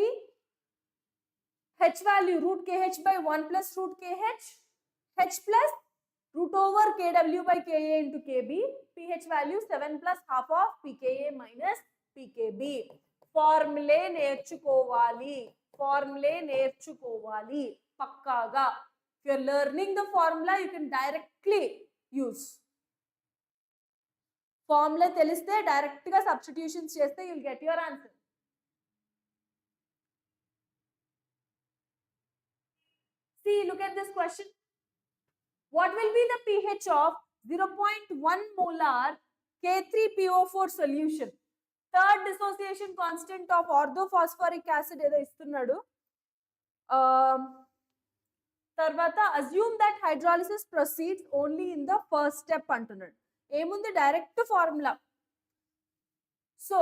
H value √KH/1 plus √KH. H plus √KW/Ka into Kb. pH value 7 plus half of pKa minus pKb. Formulae నేర్చుకోవాలి పక్కాగా. If you are learning the formula, you can directly use. Formula తెలిస్తే డైరెక్ట్ గా సబ్స్టిట్యూషన్స్ చేస్తే you will get your answer. See, look at this question. What will be the pH of 0.1 molar K3PO4 solution? Third dissociation constant of orthophosphoric acid ఏదో ఇస్తున్నాడు. తర్వాత assume that hydrolysis proceeds only in the first step అంటున్నాడు. ఏముంది direct formula. So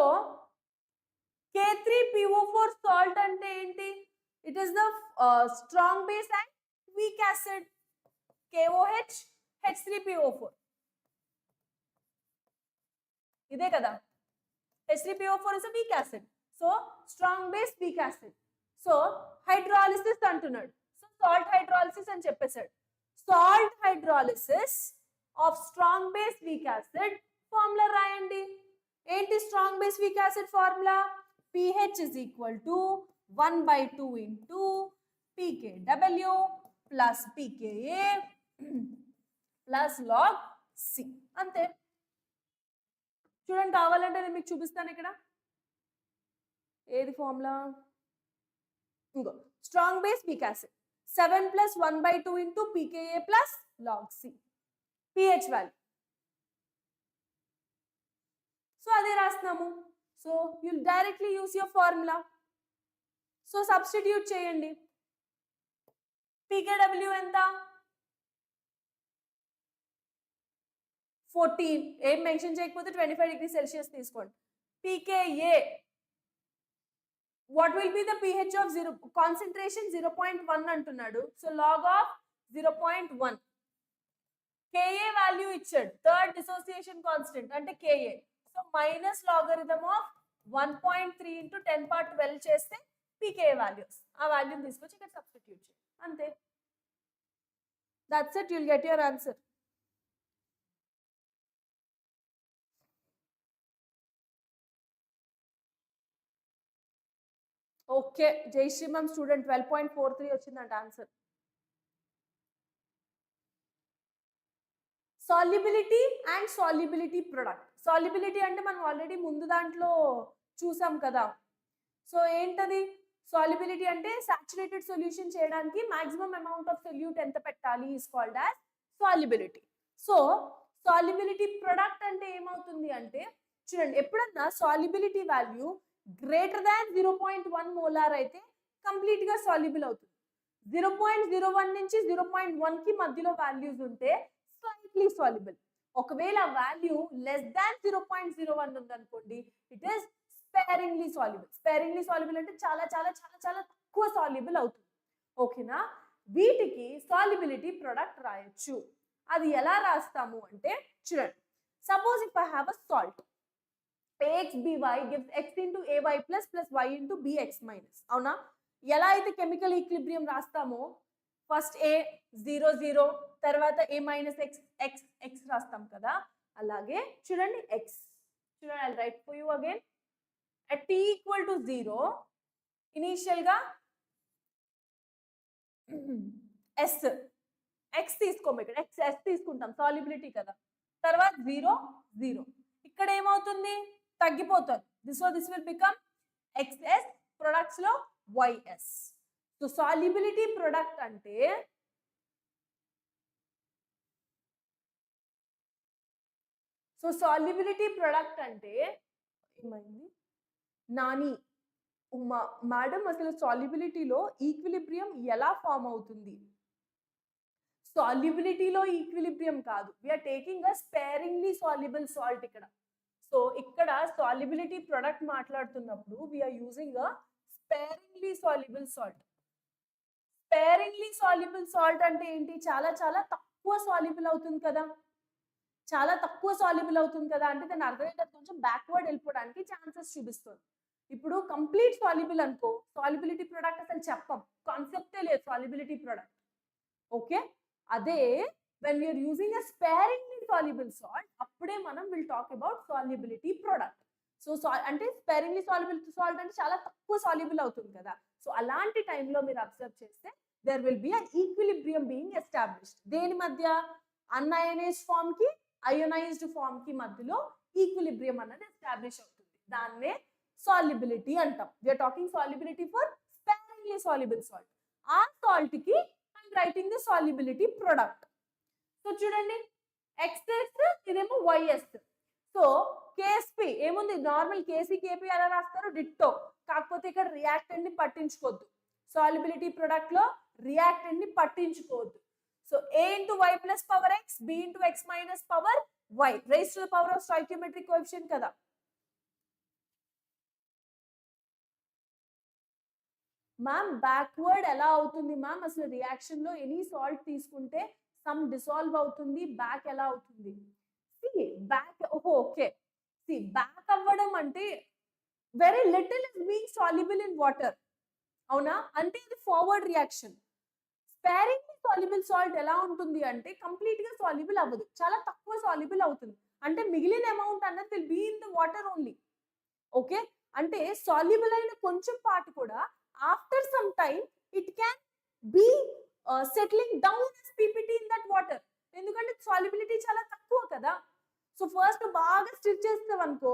K3PO4 salt అంటే ఏంటి? It is the strong base and weak acid. KOH H3PO4 ఇదే కదా. H3PO4 is a weak acid. So strong base weak acid. So hydrolysis అంటున్నాడు. So salt hydrolysis అని చెప్పేశాడు. Salt hydrolysis of strong base weak acid formula రాయండి. ఏంటి strong base weak acid formula? pH is equal to 1/2 into pKw plus pKa plus log C. అంతే. చూడండి, కావాలంటే నేను మీకు చూపిస్తాను ఇక్కడ. ఏది ఫార్ములా? ఇంకో strong base weak acid 7 plus 1/2 into pKa plus log C. pH value. So అదే రాస్తున్నాము. So you directly use your formula. So substitute చేయండి. pKw ఎంత? 14. ఏం మెన్షన్ చేయకపోతే 25 degrees Celsius తీసుకోండి. pKa, what will be the pH of 0 concentration? 0.1 అంటున్నాడు. So log of 0.1. Ka value ఇచ్చాడు, థర్డ్ డిసోసియేషన్ కాన్స్టెంట్ అంటే Ka. So minus logarithm of 1.3 into 10^12 చేస్తే pKa వాల్యూస్. ఆ వాల్యూని తీసుకొచ్చి ఇక్కడ సబ్స్టిట్యూట్ చేయండి అంతే. That's it, you'll get your answer. Okay, Jayashree ma'am student 12.43 వచ్చిందంట answer. Solubility and solubility product. Solubility అంటే మనం ఆల్రెడీ ముందు దాంట్లో చూసాం కదా. సో ఏంటది? సాల్యుబిలిటీ అంటే సాచురేటెడ్ సొల్యూషన్ చేయడానికి మాక్సిమం అమౌంట్ ఆఫ్ సొల్యూట్ ఎంత పెట్టాలి is called as solubility. So solubility product అంటే ఏమవుతుంది అంటే, చూడండి, ఎప్పుడన్నా solubility value greater than 0.1 molar అయితే కంప్లీట్ గా సాల్యుబుల్ అవుతుంది. 0.01 నుంచి 0.1 కి మధ్యలో వాల్యూస్ ఉంటే స్లైట్లీ సాల్యుబుల్. ఒకవేళ వాల్యూ లెస్ దాన్ 0.01 ఉందనుకోండి, it is sparingly soluble. Sparingly soluble అంటే చాలా చాలా చాలా చాలా తక్కువ సాల్యుబుల్ అవుతుంది. ఓకేనా? వీటికి సాల్యుబిలిటీ ప్రొడక్ట్ రాయొచ్చు. అది ఎలా రాస్తాము అంటే చూడండి, suppose if I have a salt ax by gives x into ay plus y into bx minus. అవునా? ఎలా అయితే కెమికల్ ఈక్విలిబ్రియం రాస్తామో ఫస్ట్ a 0 0 తర్వాత a minus x x x రాస్తాం కదా, అలాగే చూడండి x. చూడండి, I'll write for you again. At t equal to 0 initial గా s x తీసుకోము, ఇక్కడ x s తీసుకుంటాం సాల్యుబిలిటీ కదా, తర్వాత 0 0. ఇక్కడ ఏమవుతుంది? తగ్గిపోతుంది. So this will become xs, products లో ys. సో సాల్యుబిలిటీ ప్రొడక్ట్ అంటే ఏమైంది నాని ఉమా మేడం, అసలు సాల్యుబిలిటీలో ఈక్విలిబ్రియం ఎలా ఫామ్ అవుతుంది? సాల్యుబిలిటీలో ఈక్విలిబ్రియం కాదు, we're taking a sparingly soluble salt ఇక్కడ. సో ఇక్కడ సాల్యుబిలిటీ ప్రొడక్ట్ మాట్లాడుతున్నప్పుడు we're using a sparingly soluble salt. Sparingly soluble salt అంటే ఏంటి? చాలా చాలా తక్కువ సాల్యుబుల్ అవుతుంది కదా. చాలా తక్కువ సాల్యుబుల్ అవుతుంది కదా అంటే దాని అర్థం ఏంటంటే కొంచెం బ్యాక్వర్డ్ వెళ్ళిపోవడానికి ఛాన్సెస్ చూపిస్తుంది. ఇప్పుడు కంప్లీట్ సాల్యుబుల్ అనుకో, సాల్యుబిలిటీ ప్రొడక్ట్ అసలు చెప్పం, కాన్సెప్టే లేదు సాల్యుబిలిటీ ప్రొడక్ట్. ఓకే, అదే when we are using a sparingly soluble salt, అప్పుడే మనం will talk about solubility product. So అంటే sparingly soluble salt అంటే చాలా తక్కువ సాల్యుబుల్ అవుతుంది కదా. సో అలాంటి టైంలో మీరు అబ్జర్వ్ చేస్తే there will be an equilibrium being established. దేని మధ్య? అన్అయనైజ్డ్ ఫామ్ కి అయోనైజ్డ్ ఫామ్ కి మధ్యలో ఈక్విలిబ్రియం అనేది ఎస్టాబ్లిష్ అవుతుంది. దాన్నే సాల్యుబిలిటీ అంటాం. we are talking solubility for sparingly soluble salt. ఆ సాల్ట్ కి I'm writing the solubility product. So చూడండి, xs ఇదేమో ys. సో కేఎస్పి ఏముంది? నార్మల్ కేసీ కేపీ ఎలా రాస్తారు? డిట్టో. కాకపోతే ఇక్కడ రియాక్టెంట్ ని పట్టించుకోవద్దు. సాల్యుబిలిటీ ప్రొడక్ట్ లో రియాక్టెంట్ ని పట్టించుకోవద్దు. So a into y plus power x, b into x minus power y raised to the power of stoichiometric coefficient కదా. మ్యామ్ బ్యాక్వర్డ్ ఎలా అవుతుంది మ్యామ్? అసలు రియాక్షన్ లో ఎనీ సాల్ట్ తీసుకుంటే సమ్ డిసాల్వ్ అవుతుంది, బ్యాక్ ఎలా అవుతుంది? బ్యాక్ ఓకే, బ్యాక్ అవ్వడం అంటే very little is being soluble in water. అవునా? అంటే ఇది forward reaction. Sparingly soluble salt ఎలా ఉంటుంది అంటే కంప్లీట్ గా సాల్యుబుల్ అవ్వదు, చాలా తక్కువ సాల్యుబుల్ అవుతుంది. అంటే మిగిలిన అమౌంట్ అన్నది will be in the water only. Okay, అంటే సాల్యుబుల్ అయిన కొంచెం పార్ట్ కూడా after some time it can be settling down as ppt in that water. ఎందుకంటే సాల్యుబిలిటీ చాలా తక్కువ కదా. సో ఫస్ట్ బాగా స్టిర్ చేస్తాం అనుకో,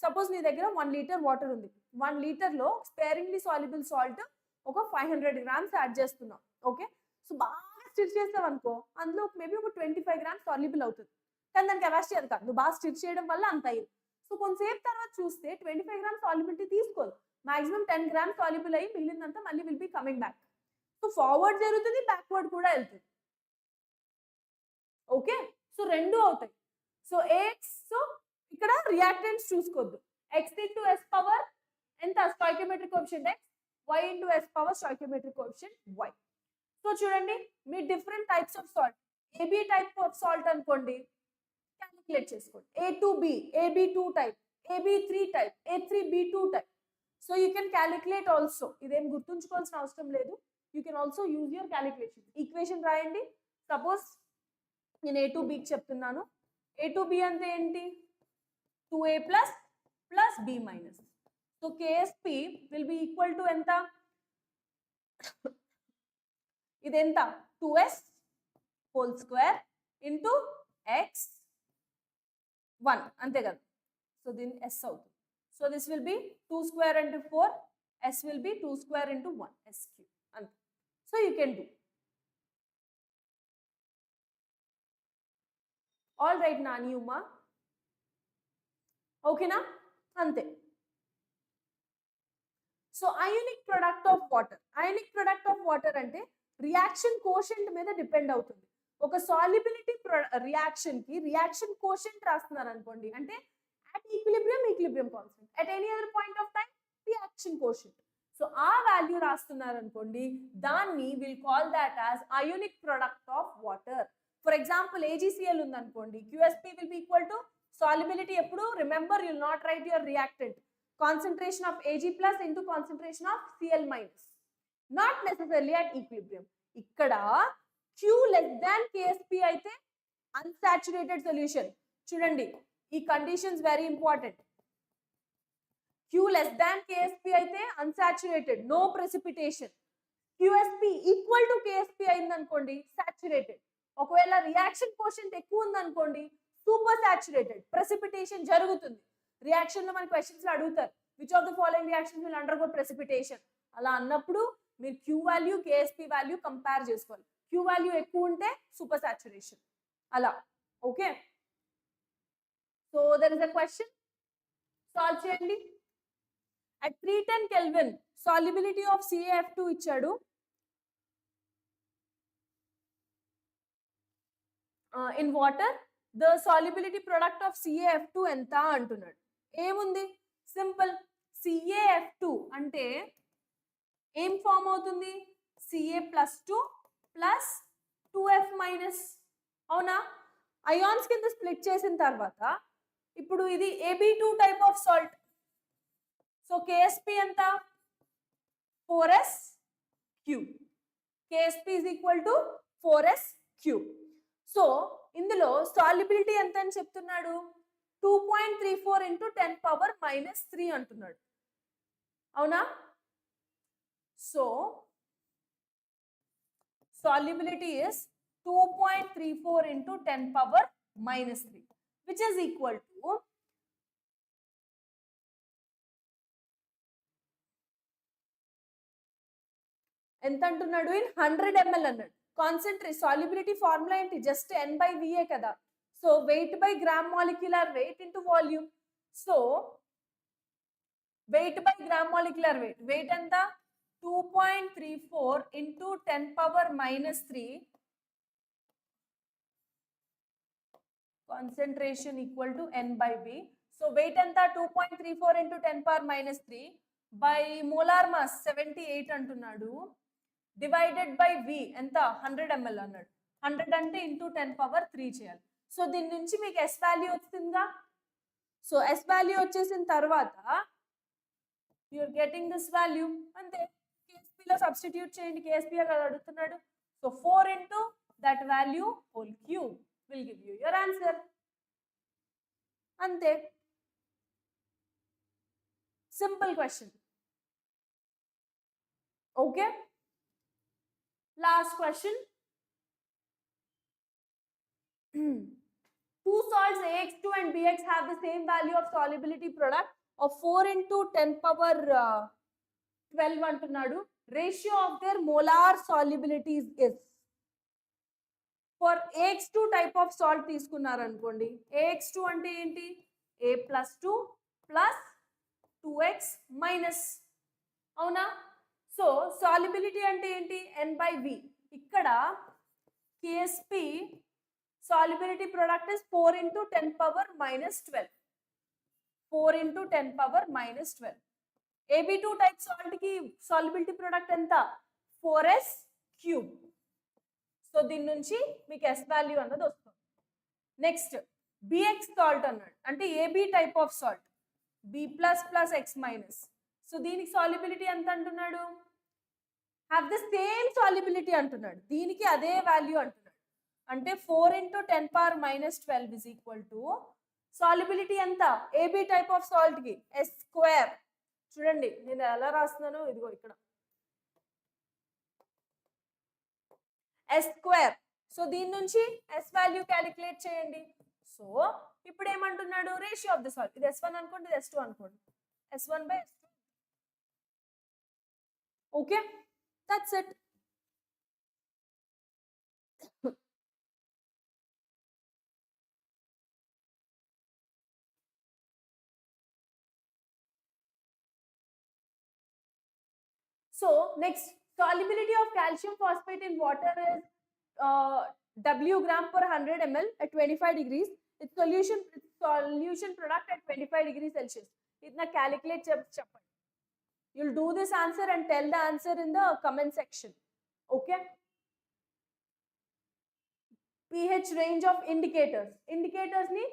సపోజ్ నీ దగ్గర 1 లీటర్ వాటర్ ఉంది, 1 లీటర్ లో స్పేరింగ్లీ సాల్యుబుల్ సాల్ట్ ఒక 500 గ్రామ్స్ యాడ్ చేస్తున్నాం. ఓకే, సో బాగా స్టిర్ చేస్తాం అనుకో, అందులో మేబీ ఒక 25 గ్రామ్స్ సాల్యుబుల్ అవుతుంది. కానీ దాని కెపాసిటీ అది కాదు, నువ్వు బాగా స్టిర్ చేయడం వల్ల అంత అయ్యింది. సో కొంతసేపు తర్వాత చూస్తే 25 గ్రామ్స్ సాల్యుబిలిటీ తీసుకోదు, మాక్సిమం 10 గ్రామ్స్ సాల్యుబుల్ అయ్యి మిగిలిందంతా మళ్ళీ will be coming back. So forward జరుగుతుంది, బ్యాక్వర్డ్ కూడా వెళ్తుంది. ఓకే, సో రెండు అవుతాయి. సో ఎక్స్, సో ఇక్కడ రియాక్టెంట్స్ చూసుకోవద్దు. ఎక్స్ ఇంటూ ఎస్ పవర్ ఎంత? Stoichiometric coefficient x, y into s power stoichiometric coefficient y. So చూడండి, మీ different types of salt, AB type of salt అనుకోండి, క్యాలిక్యులేట్ చేసుకోండి. A2B, AB2 type, AB3 type, A3B2 type. So you can calculate also. ఇదేం గుర్తుంచుకోవాల్సిన అవసరం లేదు. You can also use your calculation. Equation రాయండి. సపోజ్ నేను A2B చెప్తున్నాను. A2B అంటే ఏంటి? 2A plus plus B minus. So KSP will be equal to ఎంత? ఇదెంత? 2S whole square into X 1 అంతే కదా. సో దీని S అవుతుంది. So this will be 2 square into 4, S will be 2 square into 1, S cube అంతే. So you can do. All right Nani Uma, ఓకేనా? అంతే. So ionic product of water. Ionic product of water అంటే రియాక్షన్ కోషెంట్ మీద డిపెండ్ అవుతుంది. ఒక సాల్యుబిలిటీ రియాక్షన్ కి రియాక్షన్ కోషెంట్ రాస్తున్నారు అనుకోండి, అంటే at equilibrium constant, at any other point of time reaction quotient. So ఆ వాల్యూ రాస్తున్నారు అనుకోండి, దాన్ని will call that as ionic product of water. For example AgCl ఉంది అనుకోండి, QSP will be equal to solubility ఎప్పుడు, remember you will not write your reactant, concentration of Ag plus into concentration of Cl minus, not necessarily at equilibrium. ఇక్కడ Q less than KSP అయితే unsaturated solution. చూడండి, ఈ conditions very important. Q less than KSP అయితే unsaturated, no precipitation. QSP equal to KSP అయింది అనుకోండి, saturated. ఒకవేళ రియాక్షన్ కోషెంట్ ఎక్కువ ఉంది అనుకోండి, సూపర్ సాచురేటెడ్, ప్రెసిపిటేషన్ జరుగుతుంది. రియాక్షన్ లో మన క్వశ్చన్స్ లో అడుగుతారు, which of the following reactions will undergo precipitation. అలా అన్నప్పుడు మీరు Q value KSP value compare చేసుకోవాలి. Q వాల్యూ ఎక్కువ ఉంటే సూపర్ సాచురేషన్ అలా. Okay, so there is a question, solve చేయండి. at 310 Kelvin solubility of CaF2 ఇచ్చాడు. in water the solubility product of CaF2 ఎంత అంటున్నాడు. ఏముంది, సింపుల్, CaF2 అంటే ఏం ఫామ్ అవుతుంది, Ca+2 ప్లస్ 2F మైనస్. అవునా, అయాన్స్ కింద స్ప్లిట్ చేసిన తర్వాత ఇప్పుడు ఇది Ab2 type of salt. So KSP ఎంత, 4S3. KSP is equal to 4S3. So ఇందులో సాల్యుబిలిటీ ఎంత అని చెప్తున్నాడు, 2.34 into 10 power minus 3 అంటున్నాడు. అవునా, so solubility is 2.34 into 10 power minus 3, which is equal to ఎంత అంటున్నాడు, ఇన్ 100 ml అన్నాడు. కాన్సంట్రేట్ సాల్యుబిలిటీ ఫార్ములా ఏంటి, జస్ట్ N/VA కదా. So weight by gram molecular weight into volume. So weight by gram molecular weight, weight ఎంత, 2.34 into 10 power minus 3, concentration equal to N/V. So weight ఎంత, 2.34 into 10 power minus 3 by molar mass 78 అంటున్నాడు, డివైడెడ్ బై V ఎంత, 100 ml అన్నాడు. 100 అంటే ఇంటూ 10 power 3 చేయాలి. సో దీని నుంచి మీకు S వాల్యూ వచ్చిందిగా. సో S వాల్యూ వచ్చేసిన తర్వాత యూఆర్ గెటింగ్ దిస్ వాల్యూ, అంతే. KSP లో సబ్స్టిట్యూట్ చేయండి, KSP కదా అడుగుతున్నాడు. So 4 into that value whole cube will give you your answer. అంతే, simple question. Okay, last question. Two salts AX2 and BX have the same value of solubility product of 4 into 10 power 12 అంటున్నాడు. Ratio of their molar solubilities is. For AX2 type of salt తీసుకున్నారు అనుకోండి, AX2 అంటే ఏంటి, A+2 plus 2X minus. అవునా, సో సాల్యుబిలిటీ అంటే ఏంటి, N/V. ఇక్కడ KSP solubility product is 4 into 10 power minus 12. 4 into 10 power minus 12. AB2 type salt ki solubility product ఎంత, 4S3. సో దీని నుంచి మీకు S వాల్యూ అన్నది వస్తుంది. నెక్స్ట్ BX సాల్ట్ అన్నాడు, అంటే AB type of salt, B plus plus X minus. So దీనికి సాల్యుబిలిటీ ఎంత అంటున్నాడు, హ్యావ్ ద సేమ్ సాల్యుబిలిటీ అంటున్నాడు, దీనికి అదే వాల్యూ అంటున్నాడు. అంటే 4 into 10 power minus 12 is equal to solubility ఎంత, AB టైప్ ఆఫ్ సాల్ట్ కి S స్క్వేర్. చూడండి నేను ఎలా రాస్తున్నాను, ఇదిగో ఇక్కడ S స్క్వేర్. సో దీని నుంచి S వాల్యూ క్యాలిక్యులేట్ చేయండి. సో ఇప్పుడు ఏమంటున్నాడు, రేషియో ఆఫ్ ద సాల్ట్, ఇది S1 అనుకోండి, ఇది S2 అనుకోండి, S1 by S2. Okay, that's it. So next Solubility of calcium phosphate in water is W gram per 100 ml at 25 degrees. Its solution product at 25 degrees Celsius. Itna calculate chappan. You'll do this answer and tell the answer in the comment section. Okay. pH range of indicators. Indicators ni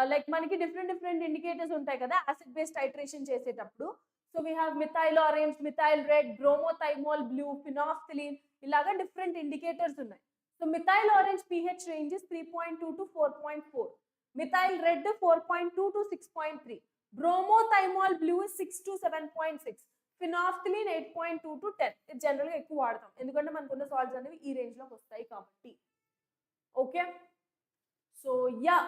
like manaki different indicators untai kada acid base titration చేసేటప్పుడు. So we have methyl orange, methyl red, bromothymol blue, phenolphthalein ilaga different indicators unnai. So methyl orange pH range is 3.2 to 4.4. Methyl red 4.2 to 6.3. Bromothymol blue is 6 to 7.6. Phenolphthalein 8.2 to 10. ఇది జనరల్ గా ఎక్కువ వాడతాం ఎందుకంటే మనకున్న సాల్ట్స్ అనేవి ఈ రేంజ్ లోకి వస్తాయి కాబట్టి. Okay, so yeah,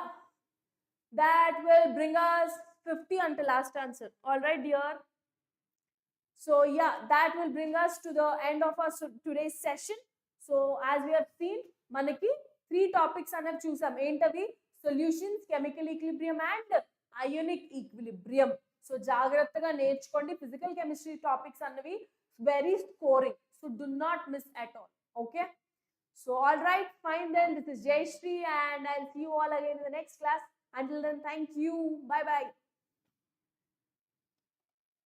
that will bring us 50 until last answer. All right, dear. So yeah, that will bring us to the end of our today's session. So as we have seen, manaki 3 topics anavi chusam. Entavi solutions, chemical equilibrium and ionic equilibrium. So jagrattaga nerchukondi. Physical chemistry topics anavi very scoring. So do not miss at all. Okay. So all right, fine then. This is Jayashree and I'll see you all again in the next class. Until then, thank you. Bye bye.